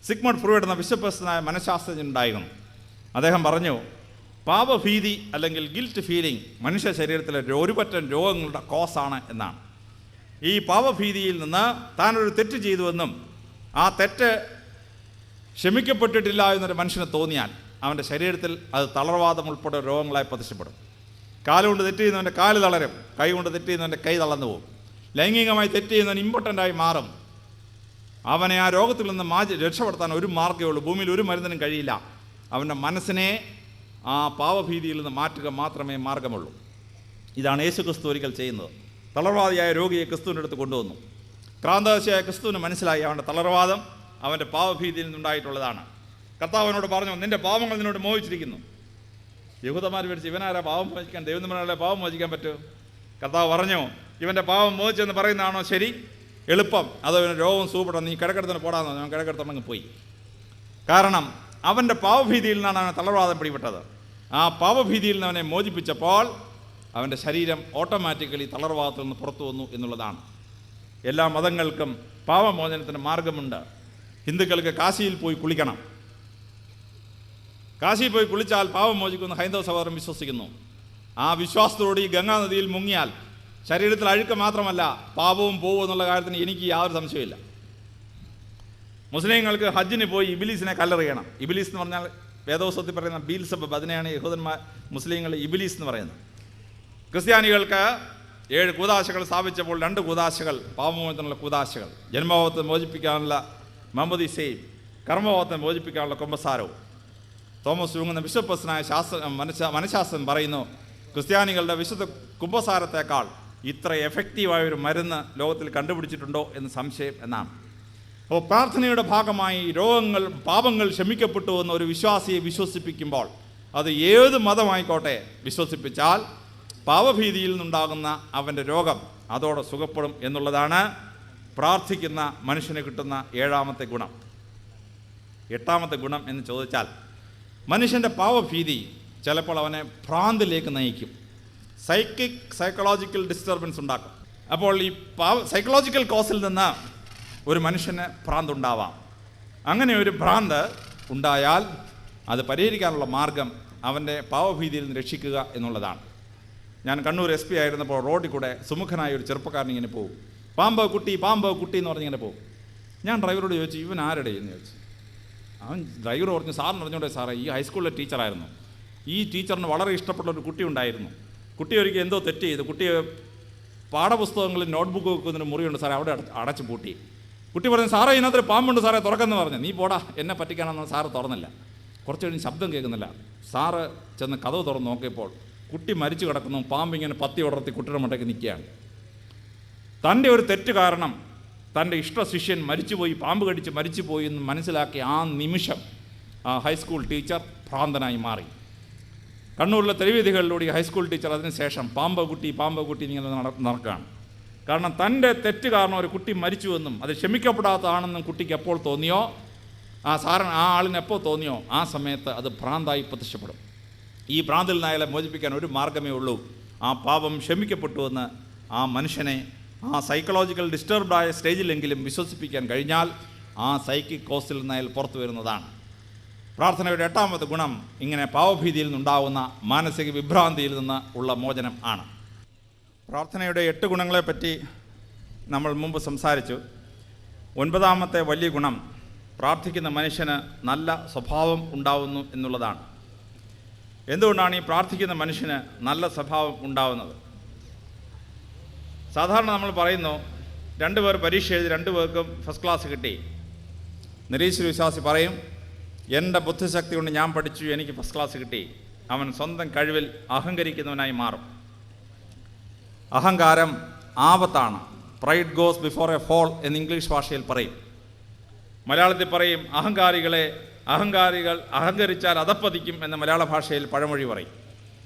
സിഗ്മണ്ട് ഫ്രോയിഡ് എന്ന വിശ്വപ്രസിദ്ധനായ മനഃശാസ്ത്രജ്ഞനുണ്ടായിരുന്നു. അദ്ദേഹം പറഞ്ഞു, പാപഭീതി അല്ലെങ്കിൽ ഗിൽറ്റ് ഫീലിംഗ് മനുഷ്യ ശരീരത്തിലെ ഒരുപറ്റം രോഗങ്ങളുടെ കോസാണ് എന്നാണ്. ഈ പാപഭീതിയിൽ നിന്ന് താനൊരു തെറ്റ് ചെയ്തുവെന്നും ആ തെറ്റ് ക്ഷമിക്കപ്പെട്ടിട്ടില്ല എന്നൊരു മനുഷ്യന് തോന്നിയാൽ അവൻ്റെ ശരീരത്തിൽ അത് തളർവാദം ഉൾപ്പെടെ രോഗങ്ങളായി പ്രത്യക്ഷപ്പെടും. കാലുകൊണ്ട് തെറ്റ് ചെയ്യുന്നവൻ്റെ കാല് തളരും, കൈ കൊണ്ട് തെറ്റ് ചെയ്യുന്നവൻ്റെ കൈ തളർന്നു പോകും. ലൈംഗികമായി തെറ്റ് ചെയ്യുന്നവൻ ഇമ്പോർട്ടൻ്റായി മാറും. അവനെ ആ രോഗത്തിൽ നിന്ന് രക്ഷപ്പെടുത്താൻ ഒരു മാർഗ്ഗമേ ഉള്ളൂ, ഭൂമിയിൽ ഒരു മരുന്നിനും കഴിയില്ല. അവൻ്റെ മനസ്സിനെ ആ പാവഭീതിയിൽ നിന്ന് മാറ്റുക മാത്രമേ മാർഗമുള്ളൂ. ഇതാണ് യേശു ക്രിസ്തു ഒരിക്കൽ ചെയ്യുന്നത്. തളർവാദിയായ രോഗിയെ ക്രിസ്തുവിൻ്റെ അടുത്ത് കൊണ്ടുവന്നു. ക്രാന്തദശയായ ക്രിസ്തുവിന് മനസ്സിലായി അവൻ്റെ തളർവാദം അവൻ്റെ പാവഭീതിയിൽ നിന്നുണ്ടായിട്ടുള്ളതാണ്. കർത്താവിനോട് പറഞ്ഞു, നിൻ്റെ പാവങ്ങൾ നിന്നോട് മോഹിച്ചിരിക്കുന്നു. യഹൂദന്മാർ വിളിച്ച്, ഇവനാരാ പാവം മോചിക്കാൻ, ദൈവത്തിൻ്റെ പാവം മോചിക്കാൻ പറ്റുമോ? കർത്താവ് പറഞ്ഞു, ഇവൻ്റെ പാവം മോചിച്ചെന്ന് പറയുന്നതാണോ ശരി, എളുപ്പം? അതോ ഇവന് രോഗം സൂപ്പെട്ടോ, നീ കിടക്കെടുത്തിന് പോടാന്ന് പറഞ്ഞു. അവൻ കിടക്കെടുത്തുണ്ടെങ്കിൽ പോയി. കാരണം അവൻ്റെ പാവഭീതിയിൽ നിന്നാണ് അവനെ തളർവാദം പിടിപെട്ടത്. ആ പാവഭീതിയിൽ നിന്ന് അവനെ മോചിപ്പിച്ചപ്പോൾ അവൻ്റെ ശരീരം ഓട്ടോമാറ്റിക്കലി തളർവാദത്തിൽ നിന്ന് പുറത്തു വന്നു എന്നുള്ളതാണ്. എല്ലാ മതങ്ങൾക്കും പാവമോചനത്തിന് മാർഗമുണ്ട്. ഹിന്ദുക്കൾക്ക് കാശിയിൽ പോയി കുളിക്കണം. കാശിയിൽ പോയി കുളിച്ചാൽ പാവം മോചിക്കുമെന്ന് ഹൈന്ദവ സഹോദരൻ വിശ്വസിക്കുന്നു. ആ വിശ്വാസത്തോടെ ഈ ഗംഗാനദിയിൽ മുങ്ങിയാൽ ശരീരത്തിൽ അഴുക്ക് മാത്രമല്ല പാപവും പോകും എന്നുള്ള കാര്യത്തിന് എനിക്ക് യാതൊരു സംശയമില്ല. മുസ്ലിങ്ങൾക്ക് ഹജ്ജിന് പോയി ഇബിലീസിനെ കല്ലെറിയണം. ഇബിലീസ് എന്ന് പറഞ്ഞാൽ വേദോസ്തത്തിൽ പറയുന്ന ബീൽസബബ്, അതിനെയാണ് യഹൂദന്മാർ മുസ്ലിങ്ങൾ ഇബിലീസ് എന്ന് പറയുന്നത്. ക്രിസ്ത്യാനികൾക്ക് 7 കൂദാശകൾ സ്ഥാപിച്ചപ്പോൾ 2 കൂദാശകൾ പാപമോചനത്തിനുള്ള കൂദാശകൾ, ജന്മഭാവത്തെ മോചിപ്പിക്കാനുള്ള മമ്പദീസയും കർമ്മഭാവത്തെ മോചിപ്പിക്കാനുള്ള കുമ്പസാരവും. തോമസ് യൂങ് എന്ന വിശ്വപ്രസിദ്ധനായ മനഃശാസ്ത്രജ്ഞൻ പറയുന്നു, ക്രിസ്ത്യാനികളുടെ വിശുദ്ധ കുമ്പസാരത്തേക്കാൾ ഇത്ര എഫക്റ്റീവായൊരു മരുന്ന് ലോകത്തിൽ കണ്ടുപിടിച്ചിട്ടുണ്ടോ എന്ന് സംശയം എന്നാണ്. അപ്പോൾ പ്രാർത്ഥനയുടെ ഭാഗമായി രോഗങ്ങൾ, പാപങ്ങൾ ക്ഷമിക്കപ്പെട്ടു എന്ന് ഒരു വിശ്വാസിയെ വിശ്വസിപ്പിക്കുമ്പോൾ, അത് ഏത് മതമായിക്കോട്ടെ വിശ്വസിപ്പിച്ചാൽ പാപഭീതിയിൽ നിന്നുണ്ടാകുന്ന അവൻ്റെ രോഗം അതോടെ സുഖപ്പെടും എന്നുള്ളതാണ് പ്രാർത്ഥിക്കുന്ന മനുഷ്യന് കിട്ടുന്ന ഏഴാമത്തെ ഗുണം. എട്ടാമത്തെ ഗുണം എന്ന് ചോദിച്ചാൽ, മനുഷ്യൻ്റെ പാപഭീതി ചിലപ്പോൾ അവനെ ഭ്രാന്തിലേക്ക് നയിക്കും. സൈക്കോളജിക്കൽ ഡിസ്റ്റർബൻസ് ഉണ്ടാക്കും. അപ്പോൾ ഈ സൈക്കോളജിക്കൽ കോസിൽ നിന്ന് ഒരു മനുഷ്യന് ഭ്രാന്തുണ്ടാവാം. അങ്ങനെ ഒരു ഭ്രാന്ത് ഉണ്ടായാൽ അത് പരിഹരിക്കാനുള്ള മാർഗം അവൻ്റെ പാവഭീതിയിൽ നിന്ന് രക്ഷിക്കുക എന്നുള്ളതാണ്. ഞാൻ കണ്ണൂർ SP ആയിരുന്നപ്പോൾ റോഡിൽ കൂടെ സുമുഖനായ ഒരു ചെറുപ്പക്കാരൻ ഇങ്ങനെ പോകും. പാമ്പ് കുട്ടി എന്ന് പറഞ്ഞിങ്ങനെ പോകും. ഞാൻ ഡ്രൈവറോട് ചോദിച്ചു, ഇവൻ ആരുടെ എന്ന് ചോദിച്ചു. അവൻ ഡ്രൈവർ പറഞ്ഞു, സാറിന് അറിഞ്ഞോട്ടെ സാറേ, ഈ ഹൈസ്കൂളിലെ ടീച്ചറായിരുന്നു. ഈ ടീച്ചറിന് വളരെ ഇഷ്ടപ്പെട്ട ഒരു കുട്ടി ഉണ്ടായിരുന്നു. കുട്ടി ഒരിക്കൽ എന്തോ തെറ്റ് ചെയ്തു. കുട്ടിയെ പാഠപുസ്തകങ്ങളിൽ നോട്ട്ബുക്ക് വെക്കുന്നതിന് മുറിയുണ്ട് സാറേ, അവിടെ അടച്ചു പൂട്ടി. കുട്ടി പറഞ്ഞു, സാറേ ഇതിനകത്തൊരു പാമ്പുണ്ട് സാറേ, തുറക്കെന്ന് പറഞ്ഞു. നീ പോടാ, എന്നെ പറ്റിക്കാണെന്ന് സാറ് തുറന്നില്ല. കുറച്ച് കഴിഞ്ഞ് ശബ്ദം കേൾക്കുന്നില്ല. സാറ് ചെന്ന് കതവ് തുറന്ന് നോക്കിയപ്പോൾ കുട്ടി മരിച്ചു കിടക്കുന്നു. പാമ്പിങ്ങനെ പത്തി ഉടർത്തി കുട്ടിയുടെ മണ്ടയ്ക്ക് നിൽക്കുകയാണ്. തൻ്റെ ഒരു തെറ്റ് കാരണം തൻ്റെ ഇഷ്ടശിഷ്യൻ മരിച്ചുപോയി, പാമ്പ് കടിച്ച് മരിച്ചുപോയി എന്ന് മനസ്സിലാക്കി ആ നിമിഷം ആ ഹൈസ്കൂൾ ടീച്ചർ ഭ്രാന്തനായി മാറി. കണ്ണൂരിലെ തെരുവീഥികളിലൂടെ ഹൈസ്കൂൾ ടീച്ചർ അതിനുശേഷം പാമ്പ് കുട്ടി ഇങ്ങനെ നടക്കുകയാണ്. കാരണം തൻ്റെ തെറ്റ് കാരണം ഒരു കുട്ടി മരിച്ചുവെന്നും അത് ക്ഷമിക്കപ്പെടാത്തതാണെന്നും കുട്ടിക്ക് എപ്പോൾ തോന്നിയോ, ആ ആളിന് എപ്പോൾ തോന്നിയോ, ആ സമയത്ത് അത് ഭ്രാന്തായി പ്രത്യക്ഷപ്പെടും. ഈ ഭ്രാന്തിൽ നിന്ന് അയാളെ മോചിപ്പിക്കാൻ ഒരു മാർഗ്ഗമേ ഉള്ളൂ. ആ പാപം ക്ഷമിക്കപ്പെട്ടുവെന്ന് ആ മനുഷ്യനെ ആ സൈക്കോളജിക്കൽ ഡിസ്റ്റർബ്ഡായ സ്റ്റേജിലെങ്കിലും വിശ്വസിപ്പിക്കാൻ കഴിഞ്ഞാൽ ആ സൈക്കിക് കോസിൽ നിന്ന് അയാൾ പുറത്തു വരുന്നതാണ്. പ്രാർത്ഥനയുടെ എട്ടാമത്തെ ഗുണം ഇങ്ങനെ പാവഭീതിയിൽ നിന്നുണ്ടാകുന്ന മാനസിക വിഭ്രാന്തിയിൽ നിന്ന് ഉള്ള മോചനം ആണ്. പ്രാർത്ഥനയുടെ 8 ഗുണങ്ങളെപ്പറ്റി നമ്മൾ മുമ്പ് സംസാരിച്ചു. 9ാമത്തെ വലിയ ഗുണം പ്രാർത്ഥിക്കുന്ന മനുഷ്യന് നല്ല സ്വഭാവം ഉണ്ടാവുന്നു എന്നുള്ളതാണ്. എന്തുകൊണ്ടാണ് ഈ പ്രാർത്ഥിക്കുന്ന മനുഷ്യന് നല്ല സ്വഭാവം ഉണ്ടാവുന്നത്? സാധാരണ നമ്മൾ പറയുന്നു, 2 പേർ പരീക്ഷ എഴുതി 2 പേർക്കും ഫസ്റ്റ് ക്ലാസ് കിട്ടി. നിരീശ്വര വിശ്വാസി പറയും, എൻ്റെ ബുദ്ധിശക്തി കൊണ്ട് ഞാൻ പഠിച്ചു, എനിക്ക് ഫസ്റ്റ് ക്ലാസ് കിട്ടി. അവൻ സ്വന്തം കഴിവിൽ അഹങ്കരിക്കുന്നവനായി മാറും. അഹങ്കാരം ആപത്താണ്. Pride goes before a fall എന്ന് ഇംഗ്ലീഷ് ഭാഷയിൽ പറയും. മലയാളത്തിൽ പറയും, അഹങ്കാരികൾ അഹങ്കരിച്ചാൽ അധപ്പതിക്കും എന്ന് മലയാള ഭാഷയിൽ പഴമൊഴി പറയും.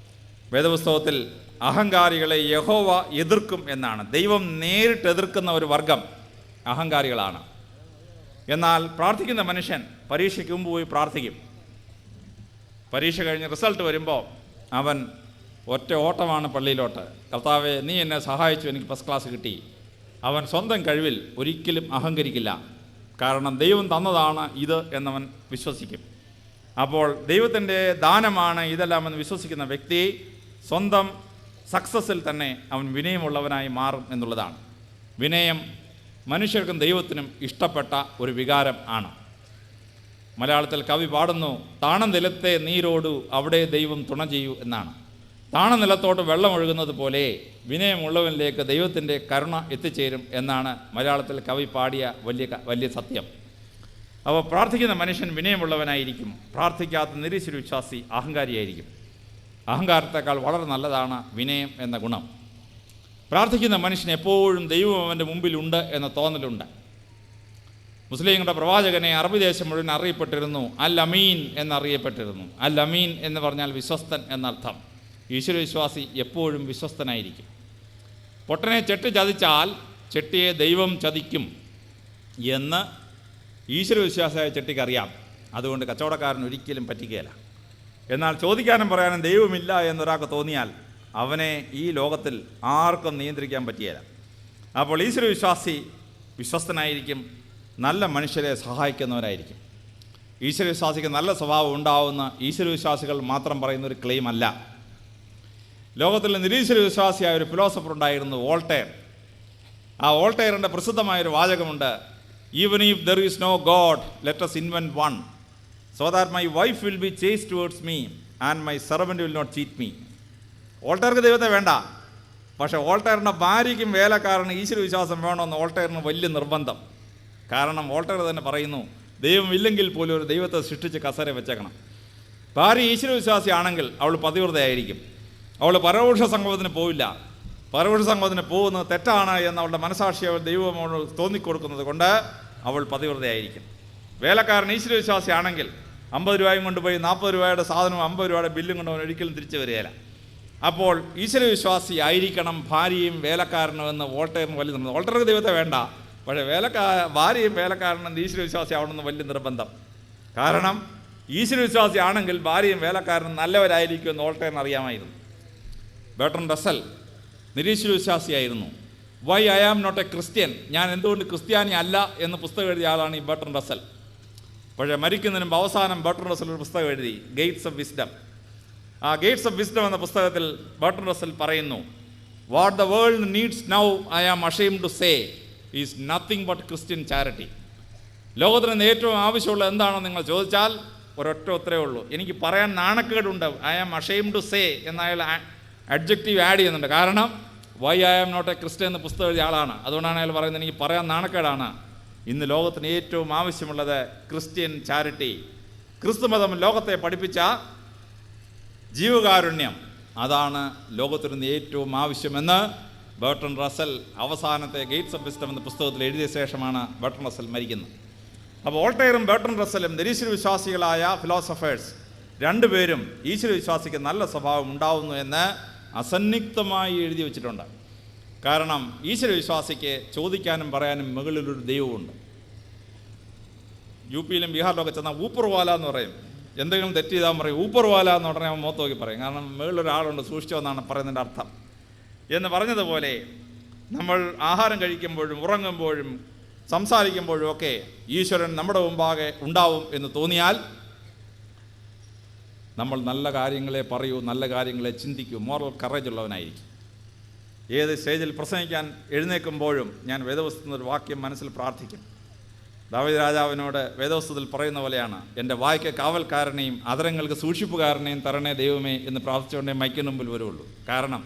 വേദപുസ്തകത്തിൽ അഹങ്കാരികളെ യഹോവ എതിർക്കും എന്നാണ്. ദൈവം നേരിട്ട് എതിർക്കുന്ന ഒരു വർഗം അഹങ്കാരികളാണ്. എന്നാൽ പ്രാർത്ഥിക്കുന്ന മനുഷ്യൻ പരീക്ഷയ്ക്ക് മുമ്പ് പോയി പ്രാർത്ഥിക്കും. പരീക്ഷ കഴിഞ്ഞ് റിസൾട്ട് വരുമ്പോൾ അവൻ ഒറ്റ ഓട്ടമാണ് പള്ളിയിലോട്ട്. കർത്താവേ, നീ എന്നെ സഹായിച്ചു, എനിക്ക് ഫസ്റ്റ് ക്ലാസ് കിട്ടി. അവൻ സ്വന്തം കഴിവിൽ ഒരിക്കലും അഹങ്കരിക്കില്ല. കാരണം ദൈവം തന്നതാണ് ഇത് എന്നവൻ വിശ്വസിക്കും. അപ്പോൾ ദൈവത്തിൻ്റെ ദാനമാണ് ഇതെല്ലാം എന്ന് വിശ്വസിക്കുന്ന വ്യക്തി സ്വന്തം സക്സസ്സിൽ തന്നെ അവൻ വിനയമുള്ളവനായി മാറും എന്നുള്ളതാണ്. വിനയം മനുഷ്യർക്കും ദൈവത്തിനും ഇഷ്ടപ്പെട്ട ഒരു വികാരം ആണ്. മലയാളത്തിൽ കവി പാടുന്നു, താണ നിലത്തെ നീരോടു അവിടെ ദൈവം തുണ ചെയ്യൂ എന്നാണ്. താണ നിലത്തോട്ട് വെള്ളം ഒഴുകുന്നത് പോലെ വിനയമുള്ളവനിലേക്ക് ദൈവത്തിൻ്റെ കരുണ എത്തിച്ചേരും എന്നാണ് മലയാളത്തിൽ കവി പാടിയ വലിയ സത്യം. അപ്പോൾ പ്രാർത്ഥിക്കുന്ന മനുഷ്യൻ വിനയമുള്ളവനായിരിക്കും. പ്രാർത്ഥിക്കാത്ത നിരീശ്വര വിശ്വാസി അഹങ്കാരിയായിരിക്കും. അഹങ്കാരത്തേക്കാൾ വളരെ നല്ലതാണ് വിനയം എന്ന ഗുണം. പ്രാർത്ഥിക്കുന്ന മനുഷ്യൻ എപ്പോഴും ദൈവം അവൻ്റെ മുമ്പിലുണ്ട് എന്ന തോന്നലുണ്ട്. മുസ്ലിങ്ങളുടെ പ്രവാചകനെ അറബി ദേശം മുഴുവൻ അറിയപ്പെട്ടിരുന്നു, അൽ അമീൻ എന്നറിയപ്പെട്ടിരുന്നു. അൽ അമീൻ എന്ന് പറഞ്ഞാൽ വിശ്വസ്തൻ എന്നർത്ഥം. ഈശ്വരവിശ്വാസി എപ്പോഴും വിശ്വസ്തനായിരിക്കും. പൊട്ടനെ ചെട്ടി ചതിച്ചാൽ ചെട്ടിയെ ദൈവം ചതിക്കും എന്ന് ഈശ്വരവിശ്വാസിയായ ചെട്ടിക്കറിയാം. അതുകൊണ്ട് കച്ചവടക്കാരൻ ഒരിക്കലും പറ്റിക്കുകയില്ല. എന്നാൽ ചോദിക്കാനും പറയാനും ദൈവമില്ല എന്നൊരാൾക്ക് തോന്നിയാൽ അവനെ ഈ ലോകത്തിൽ ആർക്കും നിയന്ത്രിക്കാൻ പറ്റിയില്ല. അപ്പോൾ ഈശ്വരവിശ്വാസി വിശ്വസ്തനായിരിക്കും, നല്ല മനുഷ്യരെ സഹായിക്കുന്നവരായിരിക്കും. ഈശ്വരവിശ്വാസിക്ക് നല്ല സ്വഭാവം ഉണ്ടാവുന്ന ഈശ്വരവിശ്വാസികൾ മാത്രം പറയുന്നൊരു ക്ലെയിം അല്ല. ലോകത്തിലെ നിരീശ്വര വിശ്വാസിയായ ഒരു ഫിലോസഫർ ഉണ്ടായിരുന്നു, വോൾട്ടയർ. ആ വോൾട്ടയറിൻ്റെ പ്രസിദ്ധമായൊരു വാചകമുണ്ട്, even if there is no God let us invent one so that my wife will be chaste towards me and my servant will not cheat me. വോൾട്ടയർക്ക് ദൈവത്തെ വേണ്ട, പക്ഷേ വോൾട്ടയറിൻ്റെ ഭാര്യയ്ക്കും വേലക്കാരന് ഈശ്വര വിശ്വാസം വേണമെന്ന് വോൾട്ടയറിന് വലിയ നിർബന്ധം. കാരണം വോൾട്ടയർ തന്നെ പറയുന്നു, ദൈവമില്ലെങ്കിൽ പോലും ഒരു ദൈവത്തെ സൃഷ്ടിച്ച് കസേര വെച്ചേക്കണം. ഭാര്യ ഈശ്വര വിശ്വാസിയാണെങ്കിൽ അവൾ പതിവ്രതയായിരിക്കും. അവൾ പരപുരുഷ സംഗമത്തിന് പോവില്ല. പരപുരുഷ സംഗമത്തിന് പോകുന്നത് തെറ്റാണ് എന്ന് അവളുടെ മനസാക്ഷി അവൾ ദൈവമോട് തോന്നിക്കൊടുക്കുന്നത് കൊണ്ട് അവൾ പതിവ്രതയായിരിക്കും. വേലക്കാരൻ ഈശ്വരവിശ്വാസിയാണെങ്കിൽ 50 രൂപയും കൊണ്ടുപോയി 40 രൂപയുടെ സാധനവും 50 രൂപയുടെ ബില്ലും കൊണ്ട് അവൻ ഒരിക്കലും തിരിച്ചു വരികയില്ല. അപ്പോൾ ഈശ്വരവിശ്വാസി ആയിരിക്കണം ഭാര്യയും വേലക്കാരനും എന്ന് വോൾട്ടയറിന് വലിയ നിർബന്ധം. വോൾട്ടർക്ക് ദൈവത്തെ വേണ്ട, പക്ഷേ ഭാര്യയും വേലക്കാരനും ഈശ്വരവിശ്വാസി ആവണമെന്ന് വലിയ നിർബന്ധം. കാരണം ഈശ്വരവിശ്വാസി ആണെങ്കിൽ ഭാര്യയും വേലക്കാരനും നല്ലവരായിരിക്കുമെന്ന് വോൾട്ടയറിന് അറിയാമായിരുന്നു. ബെർട്രൻഡ് റസ്സൽ നിരീശ്വരവിശ്വാസിയായിരുന്നു. Why I am not a Christian, ഞാൻ എന്തുകൊണ്ട് ക്രിസ്ത്യാനി അല്ല എന്ന് പുസ്തകം എഴുതിയ ആളാണ് ഈ ബെർട്രൻഡ് റസ്സൽ. പക്ഷേ മരിക്കുന്നതിന് മുമ്പ് അവസാനം ബെർട്രൻഡ് റസ്സൽ ഒരു പുസ്തകം എഴുതി, ഗേറ്റ്സ് ഓഫ് വിസ്ഡം. ആ ഗേറ്റ്സ് ഓഫ് വിസ്ഡം എന്ന പുസ്തകത്തിൽ ബെർട്രൻഡ് റസ്സൽ പറയുന്നു, what the world needs now I am ashamed to say is nothing but Christian charity. ലോകത്തിന് ഏറ്റവും ആവശ്യമുള്ള എന്താണെന്ന് നിങ്ങൾ ചോദിച്ചാൽ ഒരൊറ്റ ഉത്തരവേ ഉള്ളൂ, എനിക്ക് പറയാൻ നാണക്കേടുണ്ട്. I am ashamed to say എന്ന അയാൾ അഡ്ജക്റ്റീവ് ആഡ് ചെയ്യുന്നുണ്ട്. കാരണം why I am not a Christian എന്ന് പുസ്തകം എഴുതിയ ആളാണ്. അതുകൊണ്ടാണ് അയാൾ പറയുന്നത് എനിക്ക് പറയാൻ നാണക്കേടാണ്. ഇന്ന് ലോകത്തിന് ഏറ്റവും ആവശ്യമുള്ളത് ക്രിസ്ത്യൻ ചാരിറ്റി. ക്രിസ്തുമതം ലോകത്തെ പഠിപ്പിച്ച ജീവകാരുണ്യം, അതാണ് ലോകത്തിന് ഏറ്റവും ആവശ്യമെന്ന് ബെർട്രൻഡ് റസ്സൽ അവസാനത്തെ ഗേറ്റ്സ് ഓഫ് വിസ്ഡം എന്ന പുസ്തകത്തിൽ എഴുതിയ ശേഷമാണ് ബെർട്രൻഡ് റസ്സൽ മരിക്കുന്നത്. അപ്പോൾ വോൾട്ടയറും ബെർട്രൻഡ് റസ്സലും നിരീശ്വരവിശ്വാസികളായ ഫിലോസഫേഴ്സ് രണ്ടുപേരും ഈശ്വരവിശ്വാസിക്ക് നല്ല സ്വഭാവം ഉണ്ടാവുന്നു എന്ന് അസന്നിഗ്ധമായി എഴുതി വച്ചിട്ടുണ്ട്. കാരണം ഈശ്വരവിശ്വാസിക്ക് ചോദിക്കാനും പറയാനും മുകളിലൊരു ദൈവമുണ്ട്. യു പിയിലും ബീഹാറിലൊക്കെ ചെന്നാൽ ഊപ്പർവാല എന്ന് പറയും. എന്തെങ്കിലും തെറ്റ് ചെയ്താൽ പറയും ഊപ്പർവാല എന്ന് ഉടനെ അവൻ മുഖത്ത് നോക്കി പറയും. കാരണം മുകളിലൊരാളുണ്ട്, സൂക്ഷിച്ചോ എന്നാണ് പറയുന്നതിൻ്റെ അർത്ഥം. എന്ന് പറഞ്ഞതുപോലെ നമ്മൾ ആഹാരം കഴിക്കുമ്പോഴും ഉറങ്ങുമ്പോഴും സംസാരിക്കുമ്പോഴും ഒക്കെ ഈശ്വരൻ നമ്മുടെ മുമ്പാകെ ഉണ്ടാവും എന്ന് തോന്നിയാൽ നമ്മൾ നല്ല കാര്യങ്ങളെ പറയൂ, നല്ല കാര്യങ്ങളെ ചിന്തിക്കൂ, മോറൽ കറേജ് ഉള്ളവനായിരിക്കും. ഏത് സ്റ്റേജിൽ പ്രസംഗിക്കാൻ എഴുന്നേൽക്കുമ്പോഴും ഞാൻ വേദപുസ്തകത്തിൽ ഒരു വാക്യം മനസ്സിൽ പ്രാർത്ഥിക്കും. ദാവീദ് രാജാവിനോട് വേദപുസ്തകത്തിൽ പറയുന്ന പോലെയാണ്, എൻ്റെ വായ്ക്ക് കാവൽക്കാരനെയും അധരങ്ങൾക്ക് സൂക്ഷിപ്പുകാരനെയും തരണേ ദൈവമേ എന്ന് പ്രാർത്ഥിച്ചുകൊണ്ടേ മൈക്കിന് മുമ്പിൽ വരുള്ളൂ. കാരണം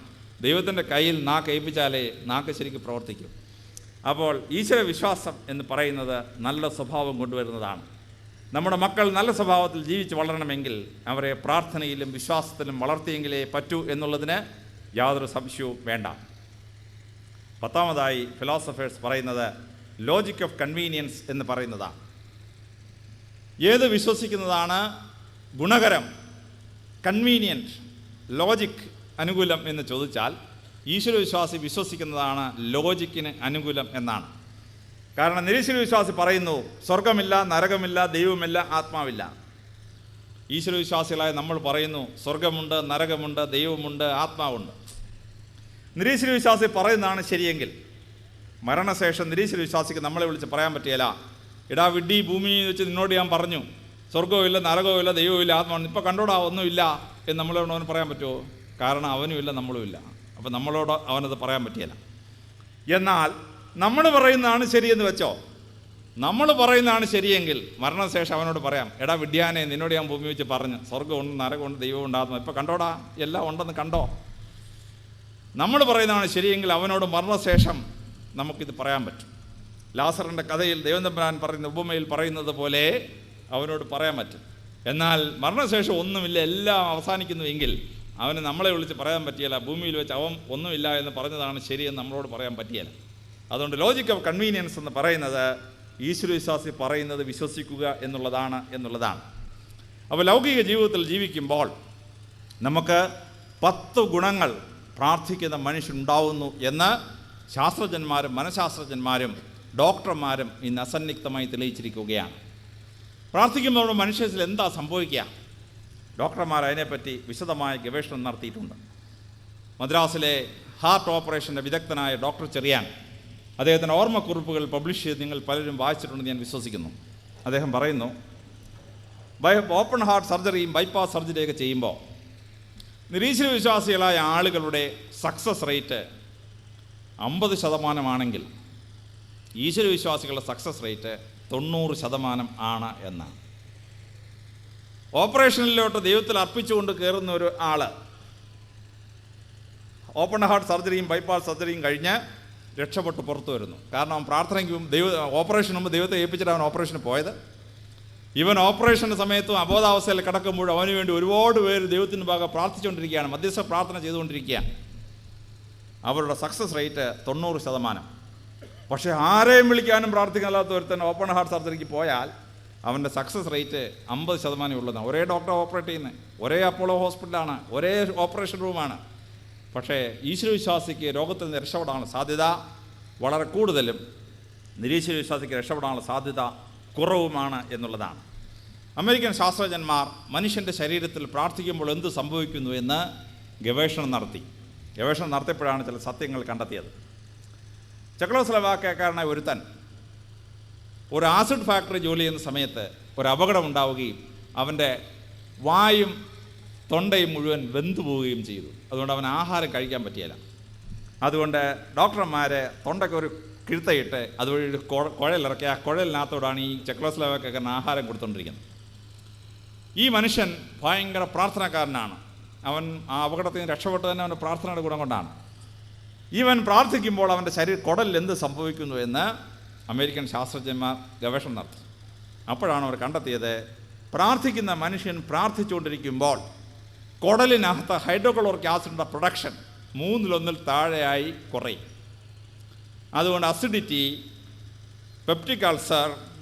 ദൈവത്തിൻ്റെ കയ്യിൽ നാക്ക് ഏൽപ്പിച്ചാലേ നാക്ക് ശരിക്കും പ്രവർത്തിക്കും. അപ്പോൾ ഈശ്വര വിശ്വാസം എന്ന് പറയുന്നത് നല്ല സ്വഭാവം കൊണ്ടുവരുന്നതാണ്. നമ്മുടെ മക്കൾ നല്ല സ്വഭാവത്തിൽ ജീവിച്ച് വളരണമെങ്കിൽ അവരെ പ്രാർത്ഥനയിലും വിശ്വാസത്തിലും വളർത്തിയെങ്കിലേ പറ്റൂ എന്നുള്ളതിന് യാതൊരു സംശയവും വേണ്ട. 10ാമതായി ഫിലോസഫേഴ്സ് പറയുന്നത് ലോജിക് ഓഫ് കൺവീനിയൻസ് എന്ന് പറയുന്നതാണ്. ഏത് വിശ്വസിക്കുന്നതാണ് ഗുണകരം, കൺവീനിയൻറ്റ്, ലോജിക് അനുകൂലം എന്ന് ചോദിച്ചാൽ ഈശ്വരവിശ്വാസി വിശ്വസിക്കുന്നതാണ് ലോജിക്കിന് അനുകൂലം എന്നാണ്. കാരണം നിരീശ്വരവിശ്വാസി പറയുന്നു സ്വർഗമില്ല, നരകമില്ല, ദൈവമില്ല, ആത്മാവില്ല. ഈശ്വരവിശ്വാസികളായ നമ്മൾ പറയുന്നു സ്വർഗമുണ്ട്, നരകമുണ്ട്, ദൈവമുണ്ട്, ആത്മാവുണ്ട്. നിരീശ്വരവിശ്വാസി പറയുന്നതാണ് ശരിയെങ്കിൽ മരണശേഷം നിരീശ്വരവിശ്വാസിക്ക് നമ്മളെ വിളിച്ച് പറയാൻ പറ്റിയല്ല, എടാ വിഡ്ഢി, ഭൂമിയിൽ വെച്ച് നിന്നോട് ഞാൻ പറഞ്ഞു സ്വർഗവും ഇല്ല, നരകവും ഇല്ല, ദൈവവും ഇല്ല, ആത്മാവുണ്ട്, ഇപ്പോൾ കണ്ടോടാ ഒന്നുമില്ല എന്ന് നമ്മളോട് അവന് പറയാൻ പറ്റുമോ? കാരണം അവനുമില്ല, നമ്മളുമില്ല. അപ്പോൾ നമ്മളോട് അവനത് പറയാൻ പറ്റിയല്ല. എന്നാൽ നമ്മൾ പറയുന്നതാണ് ശരിയെന്ന് വെച്ചോ, നമ്മൾ പറയുന്നതാണ് ശരിയെങ്കിൽ മരണശേഷം അവനോട് പറയാം, എടാ വിഡ്ഢിയാനെ, നിന്നോട് ഞാൻ ഭൂമി വെച്ച് പറഞ്ഞു സ്വർഗമുണ്ട്, നരകമുണ്ട്, ദൈവമുണ്ട്, ആത്മാ, ഇപ്പോൾ കണ്ടോടാ എല്ലാം ഉണ്ടെന്ന് കണ്ടോ. നമ്മൾ പറയുന്നതാണ് ശരിയെങ്കിൽ അവനോട് മരണശേഷം നമുക്കിത് പറയാൻ പറ്റും. ലാസറിൻ്റെ കഥയിൽ ദൈവതമ്പുരാൻ പറയുന്ന ഉപമയിൽ പറയുന്നത് പോലെ അവനോട് പറയാൻ പറ്റും. എന്നാൽ മരണശേഷം ഒന്നുമില്ല, എല്ലാം അവസാനിക്കുന്നുവെങ്കിൽ അവന് നമ്മളെ വിളിച്ച് പറയാൻ പറ്റിയല്ല. ഭൂമിയിൽ വെച്ച് അവൻ ഒന്നുമില്ല എന്ന് പറഞ്ഞതാണ് ശരിയെന്ന് നമ്മളോട് പറയാൻ പറ്റിയല്ല. അതുകൊണ്ട് ലോജിക് ഓഫ് കൺവീനിയൻസ് എന്ന് പറയുന്നത് ഈശ്വരവിശ്വാസി പറയുന്നത് വിശ്വസിക്കുക എന്നുള്ളതാണ്. അപ്പോൾ ലൗകിക ജീവിതത്തിൽ ജീവിക്കുമ്പോൾ നമുക്ക് 10 ഗുണങ്ങൾ പ്രാർത്ഥിക്കുന്ന മനുഷ്യനുണ്ടാവുന്നു എന്ന് ശാസ്ത്രജ്ഞന്മാരും മനഃശാസ്ത്രജ്ഞന്മാരും ഡോക്ടർമാരും ഇന്ന് അസന്നിഗ്ധമായി തെളിയിച്ചിരിക്കുകയാണ്. പ്രാർത്ഥിക്കുമ്പോൾ മനുഷ്യത്തിൽ എന്താ സംഭവിക്കുക? ഡോക്ടർമാർ അതിനെപ്പറ്റി വിശദമായ ഗവേഷണം നടത്തിയിട്ടുണ്ട്. മദ്രാസിലെ ഹാർട്ട് ഓപ്പറേഷൻ്റെ വിദഗ്ധനായ ഡോക്ടർ ചെറിയാൻ അദ്ദേഹത്തിൻ്റെ ഓർമ്മക്കുറിപ്പുകൾ പബ്ലിഷ് ചെയ്ത് നിങ്ങൾ പലരും വായിച്ചിട്ടുണ്ടെന്ന് ഞാൻ വിശ്വസിക്കുന്നു. അദ്ദേഹം പറയുന്നു, ഓപ്പൺ ഹാർട്ട് സർജറിയും ബൈപ്പാസ് സർജറിയൊക്കെ ചെയ്യുമ്പോൾ നിരീശ്വരവിശ്വാസികളായ ആളുകളുടെ സക്സസ് റേറ്റ് 50% ഈശ്വരവിശ്വാസികളുടെ സക്സസ് റേറ്റ് 90% ആണ് എന്നാണ്. ഓപ്പറേഷനിലോട്ട് ദൈവത്തിൽ അർപ്പിച്ചുകൊണ്ട് കയറുന്ന ഒരു ആൾ ഓപ്പൺ ഹാർട്ട് സർജറിയും ബൈപ്പാസ് സർജറിയും കഴിഞ്ഞ് രക്ഷപ്പെട്ട് പുറത്തു വരുന്നു. കാരണം അവൻ പ്രാർത്ഥനയ്ക്ക് ഓപ്പറേഷന് മുമ്പ് ദൈവത്തെ ഏൽപ്പിച്ചിട്ട് അവൻ ഓപ്പറേഷന് പോയത്. ഇവൻ ഓപ്പറേഷൻ്റെ സമയത്തും അബോധാവസ്ഥയിൽ കിടക്കുമ്പോൾ അവന് വേണ്ടി ഒരുപാട് പേര് ദൈവത്തിൻ്റെ ഭാഗം പ്രാർത്ഥിച്ചുകൊണ്ടിരിക്കുകയാണ്, മധ്യസ്ഥ പ്രാർത്ഥന ചെയ്തുകൊണ്ടിരിക്കുകയാണ്. അവരുടെ സക്സസ് റേറ്റ് 90%. പക്ഷേ ആരെയും വിളിക്കാനും പ്രാർത്ഥിക്കാനാത്ത ഒരുത്തൻ ഓപ്പൺ ഹാർട്ട് സർജറിക്ക് പോയാൽ അവൻ്റെ സക്സസ് റേറ്റ് 50% ഉള്ളതാണ്. ഒരേ ഡോക്ടർ ഓപ്പറേറ്റ് ചെയ്യുന്നത്, ഒരേ അപ്പോളോ ഹോസ്പിറ്റലാണ്, ഒരേ ഓപ്പറേഷൻ റൂമാണ്. പക്ഷേ ഈശ്വരവിശ്വാസിക്ക് രോഗത്തിൽ നിന്ന് രക്ഷപ്പെടാനുള്ള സാധ്യത വളരെ കൂടുതലും നിരീശ്വരവിശ്വാസിക്ക് രക്ഷപ്പെടാനുള്ള സാധ്യത കുറവുമാണ് എന്നുള്ളതാണ്. അമേരിക്കൻ ശാസ്ത്രജ്ഞന്മാർ മനുഷ്യൻ്റെ ശരീരത്തിൽ പ്രാർത്ഥിക്കുമ്പോൾ എന്ത് സംഭവിക്കുന്നു എന്ന് ഗവേഷണം നടത്തിയപ്പോഴാണ് ചില സത്യങ്ങൾ കണ്ടെത്തിയത്. ചെക്കോസ്ലോവാക്യക്കാരനായ ഒരുത്തൻ ഒരു ആസിഡ് ഫാക്ടറി ജോലി ചെയ്യുന്ന സമയത്ത് ഒരു അപകടം ഉണ്ടാവുകയും അവൻ്റെ വായും തൊണ്ടയും മുഴുവൻ വെന്തു പോവുകയും ചെയ്തു. അതുകൊണ്ട് അവൻ ആഹാരം കഴിക്കാൻ പറ്റിയില്ല. അതുകൊണ്ട് ഡോക്ടർമാർ തൊണ്ടയ്ക്ക് ഒരു കിഴുത്തയിട്ട് അതുവഴി ഒരു കുഴലിറക്കി ആ കുഴലിനകത്തോടാണ് ഈ ചെക്കോസ്ലോവാക്യക്കാരൻ ആഹാരം കൊടുത്തുകൊണ്ടിരിക്കുന്നത്. ഈ മനുഷ്യൻ ഭയങ്കര പ്രാർത്ഥനക്കാരനാണ്. അവൻ ആ അപകടത്തിൽ നിന്ന് രക്ഷപ്പെട്ടു തന്നെ അവൻ്റെ പ്രാർത്ഥനയുടെ ഗുണം കൊണ്ടാണ്. ഇവൻ പ്രാർത്ഥിക്കുമ്പോൾ അവൻ്റെ കുടലിൽ എന്ത് സംഭവിക്കുന്നു എന്ന് അമേരിക്കൻ ശാസ്ത്രജ്ഞന്മാർ ഗവേഷണം നടത്തി. അപ്പോഴാണ് അവർ കണ്ടെത്തിയത്, പ്രാർത്ഥിക്കുന്ന മനുഷ്യൻ പ്രാർത്ഥിച്ചുകൊണ്ടിരിക്കുമ്പോൾ കുടലിനകത്ത് ഹൈഡ്രോക്ലോറിക് ആസിഡിൻ്റെ പ്രൊഡക്ഷൻ 3/1 താഴെയായി കുറയും. അതുകൊണ്ട് അസിഡിറ്റി, പെപ്റ്റിക് അൾസർ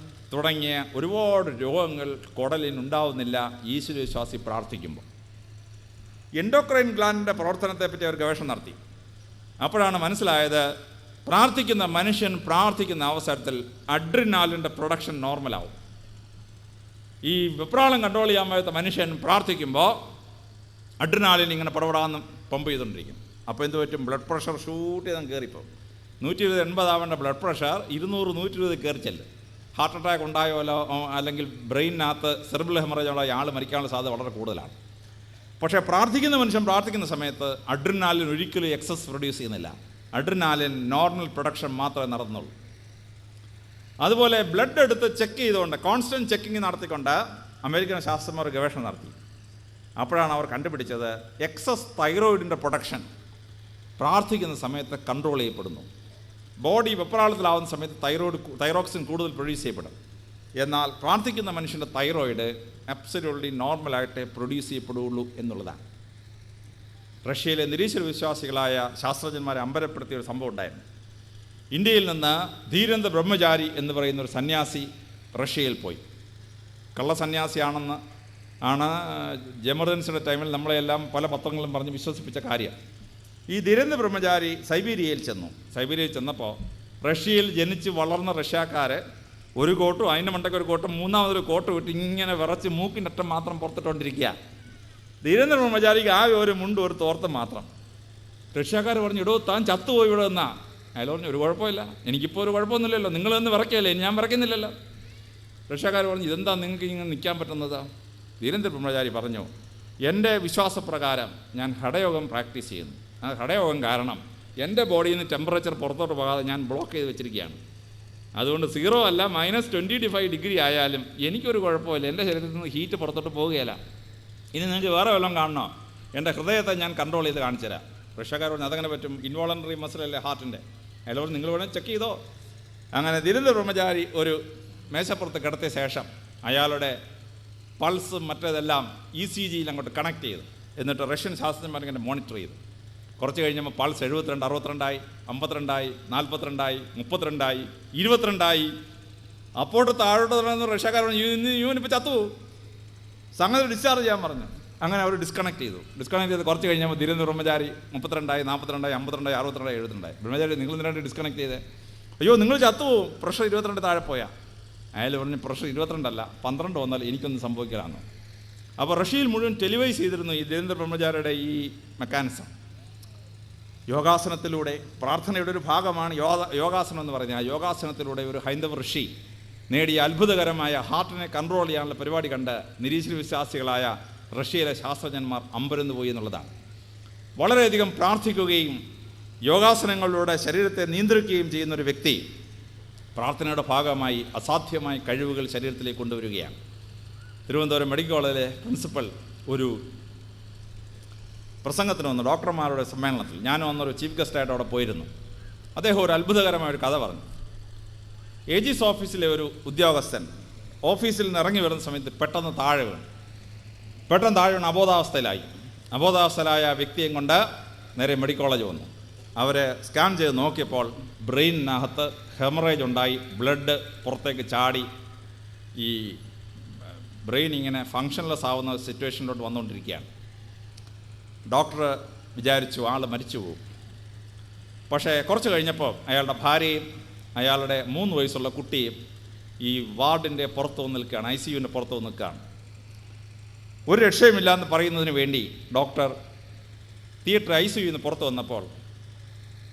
തുടങ്ങിയ ഒരുപാട് രോഗങ്ങൾ കുടലിനുണ്ടാവുന്നില്ല ഈശ്വരവിശ്വാസി പ്രാർത്ഥിക്കുമ്പോൾ. എൻഡോക്രൈൻ ഗ്ലാൻഡിൻ്റെ പ്രവർത്തനത്തെപ്പറ്റി അവർ ഗവേഷണം നടത്തി. അപ്പോഴാണ് മനസ്സിലായത്, പ്രാർത്ഥിക്കുന്ന മനുഷ്യൻ പ്രാർത്ഥിക്കുന്ന അവസരത്തിൽ അഡ്രിനാലിൻ്റെ പ്രൊഡക്ഷൻ നോർമലാവും. ഈ വെപ്രാളം കൺട്രോൾ ചെയ്യാൻ പറ്റാത്ത മനുഷ്യൻ പ്രാർത്ഥിക്കുമ്പോൾ അഡ്രിനാലിൻ ഇങ്ങനെ പടപടാന്ന് പമ്പ് ചെയ്തുകൊണ്ടിരിക്കും. അപ്പോൾ എന്ത് പറ്റും? ബ്ലഡ് പ്രഷർ ഷൂട്ട് ചെയ്താൽ കയറിപ്പോൾ 120/80 ആവേണ്ട ബ്ലഡ് പ്രഷർ 200-120 കയറി ചെല്ലും. ഹാർട്ട് അറ്റാക്ക് ഉണ്ടായോലോ അല്ലെങ്കിൽ ബ്രെയിനകത്ത് സെറിബ്രൽ ഹെമറേജ് ഉള്ള ആൾ മരിക്കാനുള്ള സാധ്യത വളരെ കൂടുതലാണ്. പക്ഷേ പ്രാർത്ഥിക്കുന്ന മനുഷ്യൻ പ്രാർത്ഥിക്കുന്ന സമയത്ത് അഡ്രിനാലിൻ ഒരിക്കലും എക്സസ് പ്രൊഡ്യൂസ് ചെയ്യുന്നില്ല. അഡ്രിനാലിൻ നോർമൽ പ്രൊഡക്ഷൻ മാത്രമേ നടന്നുള്ളൂ. അതുപോലെ ബ്ലഡ് എടുത്ത് ചെക്ക് ചെയ്തുകൊണ്ട് കോൺസ്റ്റൻറ്റ് ചെക്കിങ് നടത്തിക്കൊണ്ട് അമേരിക്കൻ ശാസ്ത്രജ്ഞർ ഗവേഷണം നടത്തി. അപ്പോഴാണ് അവർ കണ്ടുപിടിച്ചത്, എക്സസ് തൈറോയിഡിൻ്റെ പ്രൊഡക്ഷൻ പ്രാർത്ഥിക്കുന്ന സമയത്ത് കൺട്രോൾ ചെയ്യപ്പെടുന്നു. ബോഡി വെപ്രാളത്തിലാവുന്ന സമയത്ത് തൈറോക്സിൻ കൂടുതൽ പ്രൊഡ്യൂസ് ചെയ്യപ്പെടും. എന്നാൽ പ്രാർത്ഥിക്കുന്ന മനുഷ്യൻ്റെ തൈറോയിഡ് അബ്സല്യൂട്ട്ലി നോർമലായിട്ട് പ്രൊഡ്യൂസ് ചെയ്യപ്പെടുകയുള്ളൂ എന്നുള്ളതാണ്. റഷ്യയിലെ നിരീശ്വര വിശ്വാസികളായ ശാസ്ത്രജ്ഞന്മാരെ അമ്പരപ്പെടുത്തിയ ഒരു സംഭവം ഉണ്ടായിരുന്നു. ഇന്ത്യയിൽ നിന്ന് ധീരന്ദ ബ്രഹ്മചാരി എന്ന് പറയുന്ന ഒരു സന്യാസി റഷ്യയിൽ പോയി. കള്ളസന്യാസിയാണെന്ന് ആണ് എമർജൻസിയുടെ ടൈമിൽ നമ്മളെല്ലാം പല പത്രങ്ങളും പറഞ്ഞ് വിശ്വസിപ്പിച്ച കാര്യം. ഈ ധീരന്ദ ബ്രഹ്മചാരി സൈബീരിയയിൽ ചെന്നപ്പോൾ റഷ്യയിൽ ജനിച്ച് വളർന്ന റഷ്യക്കാർ ഒരു കോട്ടും അതിൻ്റെ മണ്ടയ്ക്ക് ഒരു കോട്ടും മൂന്നാമതൊരു കോട്ട് വിട്ട് ഇങ്ങനെ വിറച്ച് മൂക്കിൻ്റെ അറ്റം മാത്രം പുറത്തിട്ടുകൊണ്ടിരിക്കുക. ധീരേന്ദ്ര ബ്രഹ്മചാരിക്ക് ആകെ ഒരു മുണ്ട് ഒരു തോർത്ത് മാത്രം. റഷ്യക്കാർ പറഞ്ഞു, ഇടോ താൻ ചത്തുപോയി ഇവിടെ നിന്നാ. അയാൾ പറഞ്ഞു, ഒരു കുഴപ്പമില്ല, എനിക്കിപ്പോൾ ഒരു കുഴപ്പമൊന്നുമില്ലല്ലോ, നിങ്ങളൊന്ന് വിറയ്ക്കല്ലേ, ഞാൻ വിറയ്ക്കുന്നില്ലല്ലോ. റഷ്യക്കാർ പറഞ്ഞു, ഇതെന്താ നിങ്ങൾക്ക് ഇങ്ങനെ നിൽക്കാൻ പറ്റുന്നത്? ധീരേന്ദ്ര ബ്രഹ്മചാരി പറഞ്ഞു, എൻ്റെ വിശ്വാസപ്രകാരം ഞാൻ ഹഠയോഗം പ്രാക്ടീസ് ചെയ്യുന്നു. ആ ഹഠയോഗം കാരണം എൻ്റെ ബോഡിയിൽ നിന്ന് ടെമ്പറേച്ചർ പുറത്തോട്ട് പോകാതെ ഞാൻ ബ്ലോക്ക് ചെയ്ത് വെച്ചിരിക്കുകയാണ്. അതുകൊണ്ട് 0 അല്ല -25 ഡിഗ്രി ആയാലും എനിക്കൊരു കുഴപ്പമില്ല, എൻ്റെ ശരീരത്തിൽ നിന്ന് ഹീറ്റ് പുറത്തോട്ട് പോവുകയില്ല. ഇനി നിങ്ങൾക്ക് വേറെ വല്ലതും കാണണോ? എൻ്റെ ഹൃദയത്തെ ഞാൻ കൺട്രോൾ ചെയ്ത് കാണിച്ചു തരാം. റഷ്യക്കാർ പറഞ്ഞു, അതങ്ങനെ പറ്റും, ഇൻവോളണ്ടറി മസിലല്ലേ ഹാർട്ടിൻ്റെ. അയാൾ പറഞ്ഞു, നിങ്ങൾ വേണമെങ്കിൽ ചെക്ക് ചെയ്തോ. അങ്ങനെ ധീരേന്ദ്ര ബ്രഹ്മചാരി ഒരു മേശപ്പുറത്ത് കിടത്തിയ ശേഷം അയാളുടെ പൾസ് മറ്റേതെല്ലാം ECGയിൽ അങ്ങോട്ട് കണക്ട് ചെയ്തു. എന്നിട്ട് റഷ്യൻ ശാസ്ത്രജ്ഞന്മാരിങ്ങനെ മോണിറ്റർ ചെയ്തു. കുറച്ച് കഴിഞ്ഞപ്പോൾ പൾസ് 72, 62, 52, 42, 32, 22. അപ്പോട്ട് താഴോട്ട് തുടങ്ങുന്ന റഷ്യക്കാർ പറഞ്ഞു, ഇവനിപ്പോൾ ചത്തുപോകും, സംഗതി ഡിസ്ചാർജ് ചെയ്യാൻ പറഞ്ഞു. അങ്ങനെ അവർ ഡിസ്കണക്ട് ചെയ്ത് കുറച്ച് കഴിഞ്ഞപ്പോൾ ധീരേന്ദ്ര ബ്രഹ്മചാരി 32, 42, 52, 62, 72. ബ്രഹ്മചാരി, നിങ്ങൾ എന്തിനാണ് ഡിസ്കണക്ട് ചെയ്തത്? അയ്യോ നിങ്ങൾ ചത്തുപോകും, പ്രഷർ 22 താഴെ പോയാൽ. അയാൾ പറഞ്ഞു, പ്രഷർ 22 അല്ല 12 വന്നാൽ എനിക്കൊന്നും സംഭവിക്കലാന്ന്. അപ്പോൾ റഷ്യയിൽ മുഴുവൻ ടെലിവൈസ് ചെയ്തിരുന്നു ഈ ധീരേന്ദ്ര ബ്രഹ്മചാരിയുടെ ഈ മെക്കാനിസം. യോഗാസനത്തിലൂടെ, പ്രാർത്ഥനയുടെ ഒരു ഭാഗമാണ് യോഗാസനം എന്ന് പറഞ്ഞാൽ, ആ യോഗാസനത്തിലൂടെ ഒരു ഹൈന്ദവ ഋഷി നേടിയ അത്ഭുതകരമായ ഹാർട്ടിനെ കൺട്രോൾ ചെയ്യാനുള്ള പരിപാടി കണ്ട് നിരീശ്വര വിശ്വാസികളായ റഷ്യയിലെ ശാസ്ത്രജ്ഞന്മാർ അമ്പരന്ന് പോയി എന്നുള്ളതാണ്. വളരെയധികം പ്രാർത്ഥിക്കുകയും യോഗാസനങ്ങളിലൂടെ ശരീരത്തെ നിയന്ത്രിക്കുകയും ചെയ്യുന്നൊരു വ്യക്തി പ്രാർത്ഥനയുടെ ഭാഗമായി അസാധ്യമായ കഴിവുകൾ ശരീരത്തിലേക്ക് കൊണ്ടുവരികയാണ്. തിരുവനന്തപുരം മെഡിക്കൽ കോളേജിലെ പ്രിൻസിപ്പൽ ഒരു പ്രസംഗത്തിന് വന്നു, ഡോക്ടർമാരുടെ സമ്മേളനത്തിൽ. ഞാനും അന്നൊരു ചീഫ് ഗസ്റ്റായിട്ട് അവിടെ പോയിരുന്നു. അദ്ദേഹം ഒരു അത്ഭുതകരമായൊരു കഥ പറഞ്ഞു. ഏജീസ് ഓഫീസിലെ ഒരു ഉദ്യോഗസ്ഥൻ ഓഫീസിൽ നിന്ന് ഇറങ്ങി വരുന്ന സമയത്ത് പെട്ടെന്ന് താഴെ വീണ് അബോധാവസ്ഥയിലായ വ്യക്തിയെയും കൊണ്ട് നേരെ മെഡിക്കൽ കോളേജ് വന്നു. അവരെ സ്കാൻ ചെയ്ത് നോക്കിയപ്പോൾ ബ്രെയിനിനകത്ത് ഹെമറേജ് ഉണ്ടായി, ബ്ലഡ് പുറത്തേക്ക് ചാടി ഈ ബ്രെയിൻ ഇങ്ങനെ ഫങ്ഷൻലെസ് ആവുന്ന സിറ്റുവേഷനിലോട്ട് വന്നുകൊണ്ടിരിക്കുകയാണ്. ഡോക്ടർ വിചാരിച്ചു ആൾ മരിച്ചു പോകും. പക്ഷേ കുറച്ച് കഴിഞ്ഞപ്പോൾ അയാളുടെ ഭാര്യയും അയാളുടെ 3 വയസ്സുള്ള കുട്ടിയും ഈ വാർഡിൻ്റെ പുറത്ത് വന്ന് നിൽക്കുകയാണ്, ICUവിൻ്റെ പുറത്ത് വന്ന് നിൽക്കുകയാണ്. ഒരു രക്ഷയുമില്ല എന്ന് പറയുന്നതിന് വേണ്ടി ഡോക്ടർ തിയേറ്റർ ICUവിൽ നിന്ന് പുറത്ത് വന്നപ്പോൾ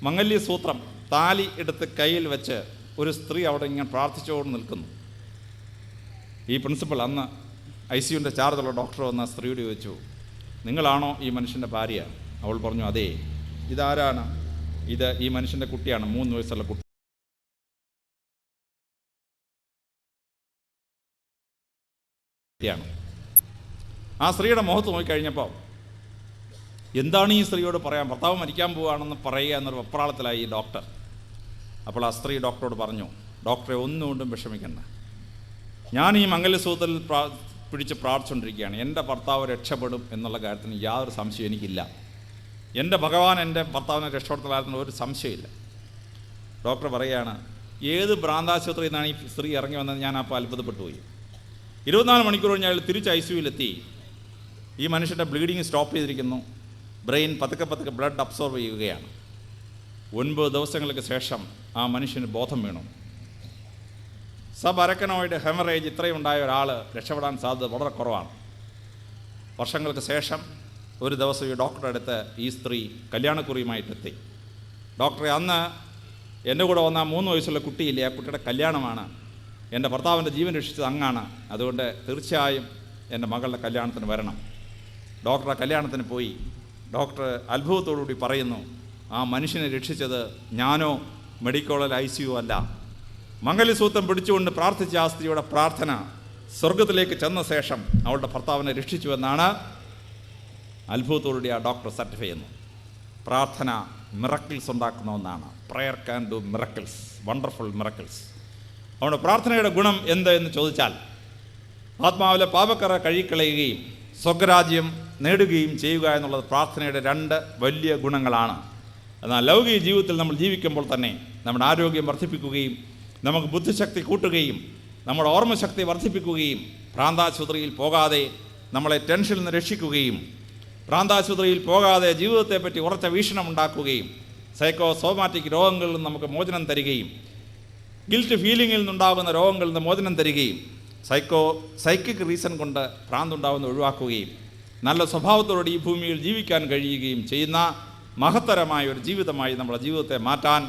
മംഗല്യസൂത്രം താലി എടുത്ത് കയ്യിൽ വെച്ച് ഒരു സ്ത്രീ അവിടെ ഇങ്ങനെ പ്രാർത്ഥിച്ചുകൊണ്ട് നിൽക്കുന്നു. ഈ പ്രിൻസിപ്പൽ അന്ന് ICUവിൻ്റെ ചാർജുള്ള ഡോക്ടർ വന്ന സ്ത്രീയോട് ചോദിച്ചു, നിങ്ങളാണോ ഈ മനുഷ്യൻ്റെ ഭാര്യ? അവൾ പറഞ്ഞു, അതെ. ഇതാരാണ്? ഇത് ഈ മനുഷ്യൻ്റെ കുട്ടിയാണ്, 3 വയസ്സുള്ള കുട്ടിയാണ്. ആ സ്ത്രീയുടെ മുഖത്ത് നോക്കിക്കഴിഞ്ഞപ്പോൾ എന്താണ് ഈ സ്ത്രീയോട് പറയാൻ? ഭർത്താവ് മരിക്കാൻ പോവുകയാണെന്ന് പറയുക എന്നൊരു വെപ്രാളത്തിലായി ഈ ഡോക്ടർ. അപ്പോൾ ആ സ്ത്രീ ഡോക്ടറോട് പറഞ്ഞു, ഡോക്ടറെ ഒന്നുകൊണ്ടും വിഷമിക്കണ്ട, ഞാൻ ഈ മംഗല്യസൂത്രത്തിൽ പിടിച്ച് പ്രാർത്ഥിച്ചുകൊണ്ടിരിക്കുകയാണ്. എൻ്റെ ഭർത്താവ് രക്ഷപ്പെടും എന്നുള്ള കാര്യത്തിന് യാതൊരു സംശയം എനിക്കില്ല. എൻ്റെ ഭഗവാൻ എൻ്റെ ഭർത്താവിനെ രക്ഷപ്പെടുത്തുന്ന കാര്യത്തിന് ഒരു സംശയമില്ല. ഡോക്ടർ പറയുകയാണ്, ഏത് ഭ്രാന്താശുപത്രിയിൽ നിന്നാണ് ഈ സ്ത്രീ ഇറങ്ങി വന്നത്? ഞാൻ അപ്പോൾ അത്ഭുതപ്പെട്ടു പോയി. 24 മണിക്കൂർ കഴിഞ്ഞ് അയാൾ തിരിച്ച് ICUവിലെത്തി. ഈ മനുഷ്യൻ്റെ ബ്ലീഡിങ് സ്റ്റോപ്പ് ചെയ്തിരിക്കുന്നു. ബ്രെയിൻ പതുക്കെ പതുക്കെ ബ്ലഡ് അബ്സോർവ് ചെയ്യുകയാണ്. 9 ദിവസങ്ങൾക്ക് ശേഷം ആ മനുഷ്യന് ബോധം വീണു. സബ് അരക്കനോയിഡ് ഹെമറേജ് ഇത്രയും ഉണ്ടായ ഒരാൾ രക്ഷപ്പെടാൻ സാധ്യത വളരെ കുറവാണ്. വർഷങ്ങൾക്ക് ശേഷം ഒരു ദിവസം ഈ ഡോക്ടറുടെ അടുത്ത് ഈ സ്ത്രീ കല്യാണക്കുറിയുമായിട്ടെത്തി. ഡോക്ടറെ, അന്ന് എൻ്റെ കൂടെ വന്ന 3 വയസ്സുള്ള കുട്ടിയില്ലേ, ആ കുട്ടിയുടെ കല്യാണമാണ്. എൻ്റെ ഭർത്താവിൻ്റെ ജീവൻ രക്ഷിച്ചത് അങ്ങാണ്. അതുകൊണ്ട് തീർച്ചയായും എൻ്റെ മകളുടെ കല്യാണത്തിന് വരണം. ഡോക്ടർ ആ കല്യാണത്തിന് പോയി. ഡോക്ടർ അത്ഭുതത്തോടുകൂടി പറയുന്നു, ആ മനുഷ്യനെ രക്ഷിച്ചത് ഞാനോ മെഡിക്കൽ കോളേജ് ICU അല്ല. മംഗല്യസൂത്രം പിടിച്ചുകൊണ്ട് പ്രാർത്ഥിച്ച ആ സ്ത്രീയുടെ പ്രാർത്ഥന സ്വർഗത്തിലേക്ക് ചെന്ന ശേഷം അവളുടെ ഭർത്താവിനെ രക്ഷിച്ചുവെന്നാണ് അത്ഭുതത്തോടുകൂടി ആ ഡോക്ടർ സർട്ടിഫൈ ചെയ്യുന്നു. പ്രാർത്ഥന മിറക്കിൾസ് ഉണ്ടാക്കുന്ന ഒന്നാണ്. Prayer can do miracles, wonderful miracles. അതുകൊണ്ട് പ്രാർത്ഥനയുടെ ഗുണം എന്ത് എന്ന് ചോദിച്ചാൽ, ആത്മാവിലെ പാപക്കറ കഴുകിക്കളയുകയും സ്വർഗരാജ്യം നേടുകയും ചെയ്യുക എന്നുള്ളത് പ്രാർത്ഥനയുടെ 2 വലിയ ഗുണങ്ങളാണ്. എന്നാൽ ലൗകിക ജീവിതത്തിൽ നമ്മൾ ജീവിക്കുമ്പോൾ തന്നെ നമ്മുടെ ആരോഗ്യം വർദ്ധിപ്പിക്കുകയും നമുക്ക് ബുദ്ധിശക്തി കൂട്ടുകയും നമ്മുടെ ഓർമ്മശക്തി വർദ്ധിപ്പിക്കുകയും ഭ്രാന്താശുപത്രിയിൽ പോകാതെ നമ്മളെ ടെൻഷനിൽ നിന്ന് രക്ഷിക്കുകയും ഭ്രാന്താശുപത്രിയിൽ പോകാതെ ജീവിതത്തെപ്പറ്റി ഉറച്ച വീക്ഷണം ഉണ്ടാക്കുകയും സൈക്കോസോമാറ്റിക് രോഗങ്ങളിൽ നിന്ന് നമുക്ക് മോചനം തരികയും ഗിൽറ്റ് ഫീലിങ്ങിൽ നിന്നുണ്ടാകുന്ന രോഗങ്ങളിൽ നിന്ന് മോചനം തരികയും സൈക്കിക് റീസൺ കൊണ്ട് ഭ്രാന്തുണ്ടാകുന്ന ഒഴിവാക്കുകയും നല്ല സ്വഭാവത്തോടെ ഈ ഭൂമിയിൽ ജീവിക്കാൻ കഴിയുകയും ചെയ്യുന്ന മഹത്തരമായ ഒരു ജീവിതമായി നമ്മുടെ ജീവിതത്തെ മാറ്റാൻ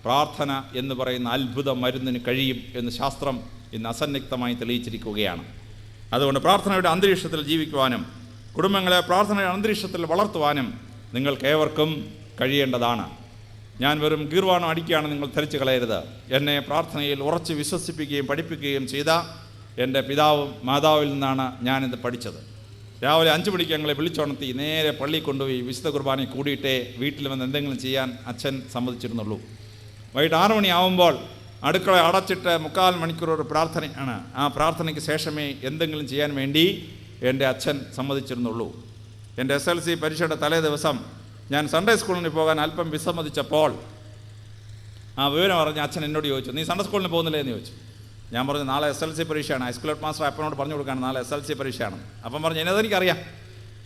പ്രാർത്ഥന എന്ന് പറയുന്ന അത്ഭുത മരുന്നിന് കഴിയും എന്ന് ശാസ്ത്രം ഇന്ന് അസന്നിഗ്ധമായി തെളിയിച്ചിരിക്കുകയാണ്. അതുകൊണ്ട് പ്രാർത്ഥനയുടെ അന്തരീക്ഷത്തിൽ ജീവിക്കുവാനും കുടുംബങ്ങളെ പ്രാർത്ഥനയുടെ അന്തരീക്ഷത്തിൽ വളർത്തുവാനും നിങ്ങൾക്കേവർക്കും കഴിയേണ്ടതാണ്. ഞാൻ വെറും ഗീർവാണം അടിക്കുകയാണ് നിങ്ങൾ ധരിച്ചു കളയരുത്. എന്നെ പ്രാർത്ഥനയിൽ ഉറച്ച് വിശ്വസിപ്പിക്കുകയും പഠിപ്പിക്കുകയും ചെയ്ത എൻ്റെ പിതാവും മാതാവിൽ നിന്നാണ് ഞാനിത് പഠിച്ചത്. രാവിലെ 5 മണിക്ക് ഞങ്ങളെ വിളിച്ചുണർത്തി നേരെ പള്ളിയിൽ കൊണ്ടുപോയി വിശുദ്ധ കുർബാനയിൽ കൂടിയിട്ടേ വീട്ടിൽ വന്ന് എന്തെങ്കിലും ചെയ്യാൻ അച്ഛൻ സമ്മതിച്ചിരുന്നുള്ളൂ. വൈകിട്ട് 6 മണിയാവുമ്പോൾ അടുക്കള അടച്ചിട്ട് 3/4 മണിക്കൂർ ഒരു പ്രാർത്ഥനയാണ്. ആ പ്രാർത്ഥനയ്ക്ക് ശേഷമേ എന്തെങ്കിലും ചെയ്യാൻ വേണ്ടി എൻ്റെ അച്ഛൻ സമ്മതിച്ചിരുന്നുള്ളൂ. എൻ്റെ SLC പരീക്ഷയുടെ തലേ ദിവസം ഞാൻ സൺഡേ സ്കൂളിന് പോകാൻ അല്പം വിസമ്മതിച്ചപ്പോൾ ആ വിവരം പറഞ്ഞ അച്ഛൻ എന്നോട് ചോദിച്ചു, നീ സൺഡേ സ്കൂളിന് പോകുന്നില്ലേ എന്ന് ചോദിച്ചു. ഞാൻ പറഞ്ഞു, നാളെ SLC പരീക്ഷയാണ്. ഹൈസ്കൂൾ ഹെഡ് മാസ്റ്റർ അപ്പനോട് പറഞ്ഞു കൊടുക്കുകയാണ് നാളെ SLC പരീക്ഷയാണ്. അപ്പം പറഞ്ഞു, എനിക്കറിയാം,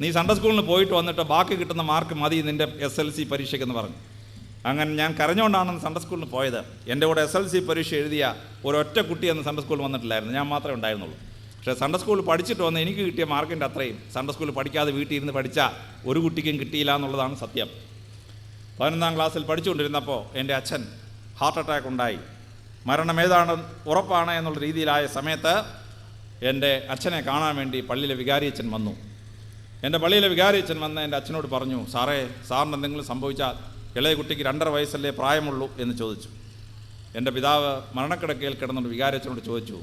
നീ സൺഡേ സ്കൂളിന് പോയിട്ട് വന്നിട്ട് ബാക്കി കിട്ടുന്ന മാർക്ക് മതി നിൻ്റെ SLC പരീക്ഷയ്ക്കെന്ന് പറഞ്ഞു. അങ്ങനെ ഞാൻ കരഞ്ഞുകൊണ്ടാണ് സൺഡേ സ്കൂളിന് പോയത്. എൻ്റെ കൂടെ SLC പരീക്ഷ എഴുതിയ ഒരൊറ്റ കുട്ടി അന്ന് സൺഡേ സ്കൂളിൽ വന്നിട്ടില്ലായിരുന്നു, ഞാൻ മാത്രമേ ഉണ്ടായിരുന്നുള്ളൂ. പക്ഷേ സൺഡേ സ്കൂളിൽ പഠിച്ചിട്ട് വന്ന് എനിക്ക് കിട്ടിയ മാർക്കിൻ്റെ അത്രയും സൺഡേ സ്കൂളിൽ പഠിക്കാതെ വീട്ടിൽ ഇരുന്ന് പഠിച്ച ഒരു കുട്ടിക്കും കിട്ടിയില്ല എന്നുള്ളതാണ് സത്യം. 11ാം ക്ലാസ്സിൽ പഠിച്ചുകൊണ്ടിരുന്നപ്പോൾ എൻ്റെ അച്ഛൻ ഹാർട്ട് അറ്റാക്ക് ഉണ്ടായി. മരണം ഏതാണ് ഉറപ്പാണ് എന്നുള്ള രീതിയിലായ സമയത്ത് എൻ്റെ അച്ഛനെ കാണാൻ വേണ്ടി പള്ളിയിലെ വികാരിയച്ഛൻ വന്നു. എൻ്റെ പള്ളിയിലെ വികാരിയച്ഛൻ വന്ന് എൻ്റെ അച്ഛനോട് പറഞ്ഞു, സാറിന് എന്തെങ്കിലും സംഭവിച്ചാൽ ഇളയ കുട്ടിക്ക് 2.5 വയസ്സല്ലേ പ്രായമുള്ളൂ എന്ന് ചോദിച്ചു. എൻ്റെ പിതാവ് മരണക്കിടക്കയിൽ കിടന്നുകൊണ്ട് വികാരിയച്ഛനോട് ചോദിച്ചു,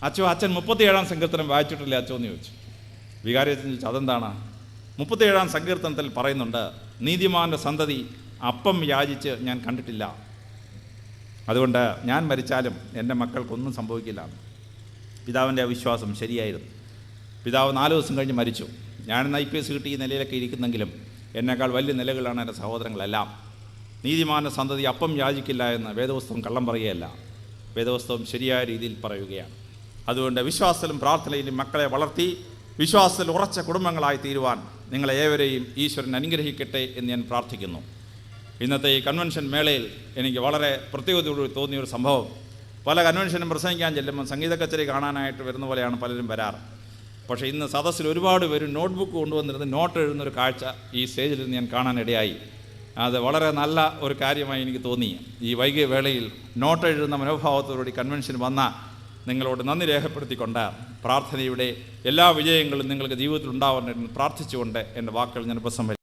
അച്ഛൻ 37-ാം സങ്കീർത്തനം വായിച്ചിട്ടില്ലേ അച്ഛൻ എന്ന് ചോദിച്ചു. വികാരിയച്ഛൻ ചോദിച്ചു, അതെന്താണ്? 37-ാം സങ്കീർത്തനത്തിൽ പറയുന്നുണ്ട്, നീതിമാൻ്റെ സന്തതി അപ്പം യാചിച്ച് ഞാൻ കണ്ടിട്ടില്ല, അതുകൊണ്ട് ഞാൻ മരിച്ചാലും എൻ്റെ മക്കൾക്കൊന്നും സംഭവിക്കില്ല. പിതാവിൻ്റെ അവിശ്വാസം ശരിയായിരുന്നു. പിതാവ് 4 ദിവസം കഴിഞ്ഞ് മരിച്ചു. ഞാനിന്ന് IPS കിട്ടി ഈ നിലയിലൊക്കെ ഇരിക്കുന്നെങ്കിലും എന്നേക്കാൾ വലിയ നിലകളാണ് എൻ്റെ സഹോദരങ്ങളെല്ലാം. നീതിമാൻ്റെ സന്തതി അപ്പം യാചിക്കില്ല എന്ന് വേദപുസ്തകം കള്ളം പറയുകയല്ല. വേദപുസ്തകം ശരിയായ രീതിയിൽ പറയുകയാണ്. അതുകൊണ്ട് വിശ്വാസത്തിലും പ്രാർത്ഥനയിലും മക്കളെ വളർത്തി വിശ്വാസത്തിൽ ഉറച്ച കുടുംബങ്ങളായി തീരുവാൻ നിങ്ങളെ ഏവരെയും ഈശ്വരൻ അനുഗ്രഹിക്കട്ടെ എന്ന് ഞാൻ പ്രാർത്ഥിക്കുന്നു. ഇന്നത്തെ ഈ കൺവെൻഷൻ മേളയിൽ എനിക്ക് വളരെ പ്രത്യേകതയോട് തോന്നിയൊരു സംഭവം, പല കൺവെൻഷനും പ്രസംഗിക്കാൻ ചെല്ലുമ്പോൾ സംഗീത കച്ചേരി കാണാനായിട്ട് വരുന്ന പോലെയാണ് പലരും വരാറ്. പക്ഷേ ഇന്ന് സദസ്സിൽ ഒരുപാട് പേര് നോട്ട്ബുക്ക് കൊണ്ടുവന്നിരുന്ന് നോട്ട് എഴുതുന്നൊരു കാഴ്ച ഈ സ്റ്റേജിൽ നിന്ന് ഞാൻ കാണാനിടയായി. അത് വളരെ നല്ല ഒരു കാര്യമായി എനിക്ക് തോന്നി. ഈ വൈകിയ വേളയിൽ നോട്ട് എഴുതുന്ന മനോഭാവത്തോടുകൂടി കൺവെൻഷൻ വന്ന നിങ്ങളോട് നന്ദി രേഖപ്പെടുത്തിക്കൊണ്ട് പ്രാർത്ഥനയുടെ എല്ലാ വിജയങ്ങളും നിങ്ങൾക്ക് ജീവിതത്തിൽ ഉണ്ടാവാൻ പ്രാർത്ഥിച്ചുകൊണ്ട് എൻ്റെ വാക്കുകൾ ഞാൻ ഉപസംഹരിക്കുന്നു.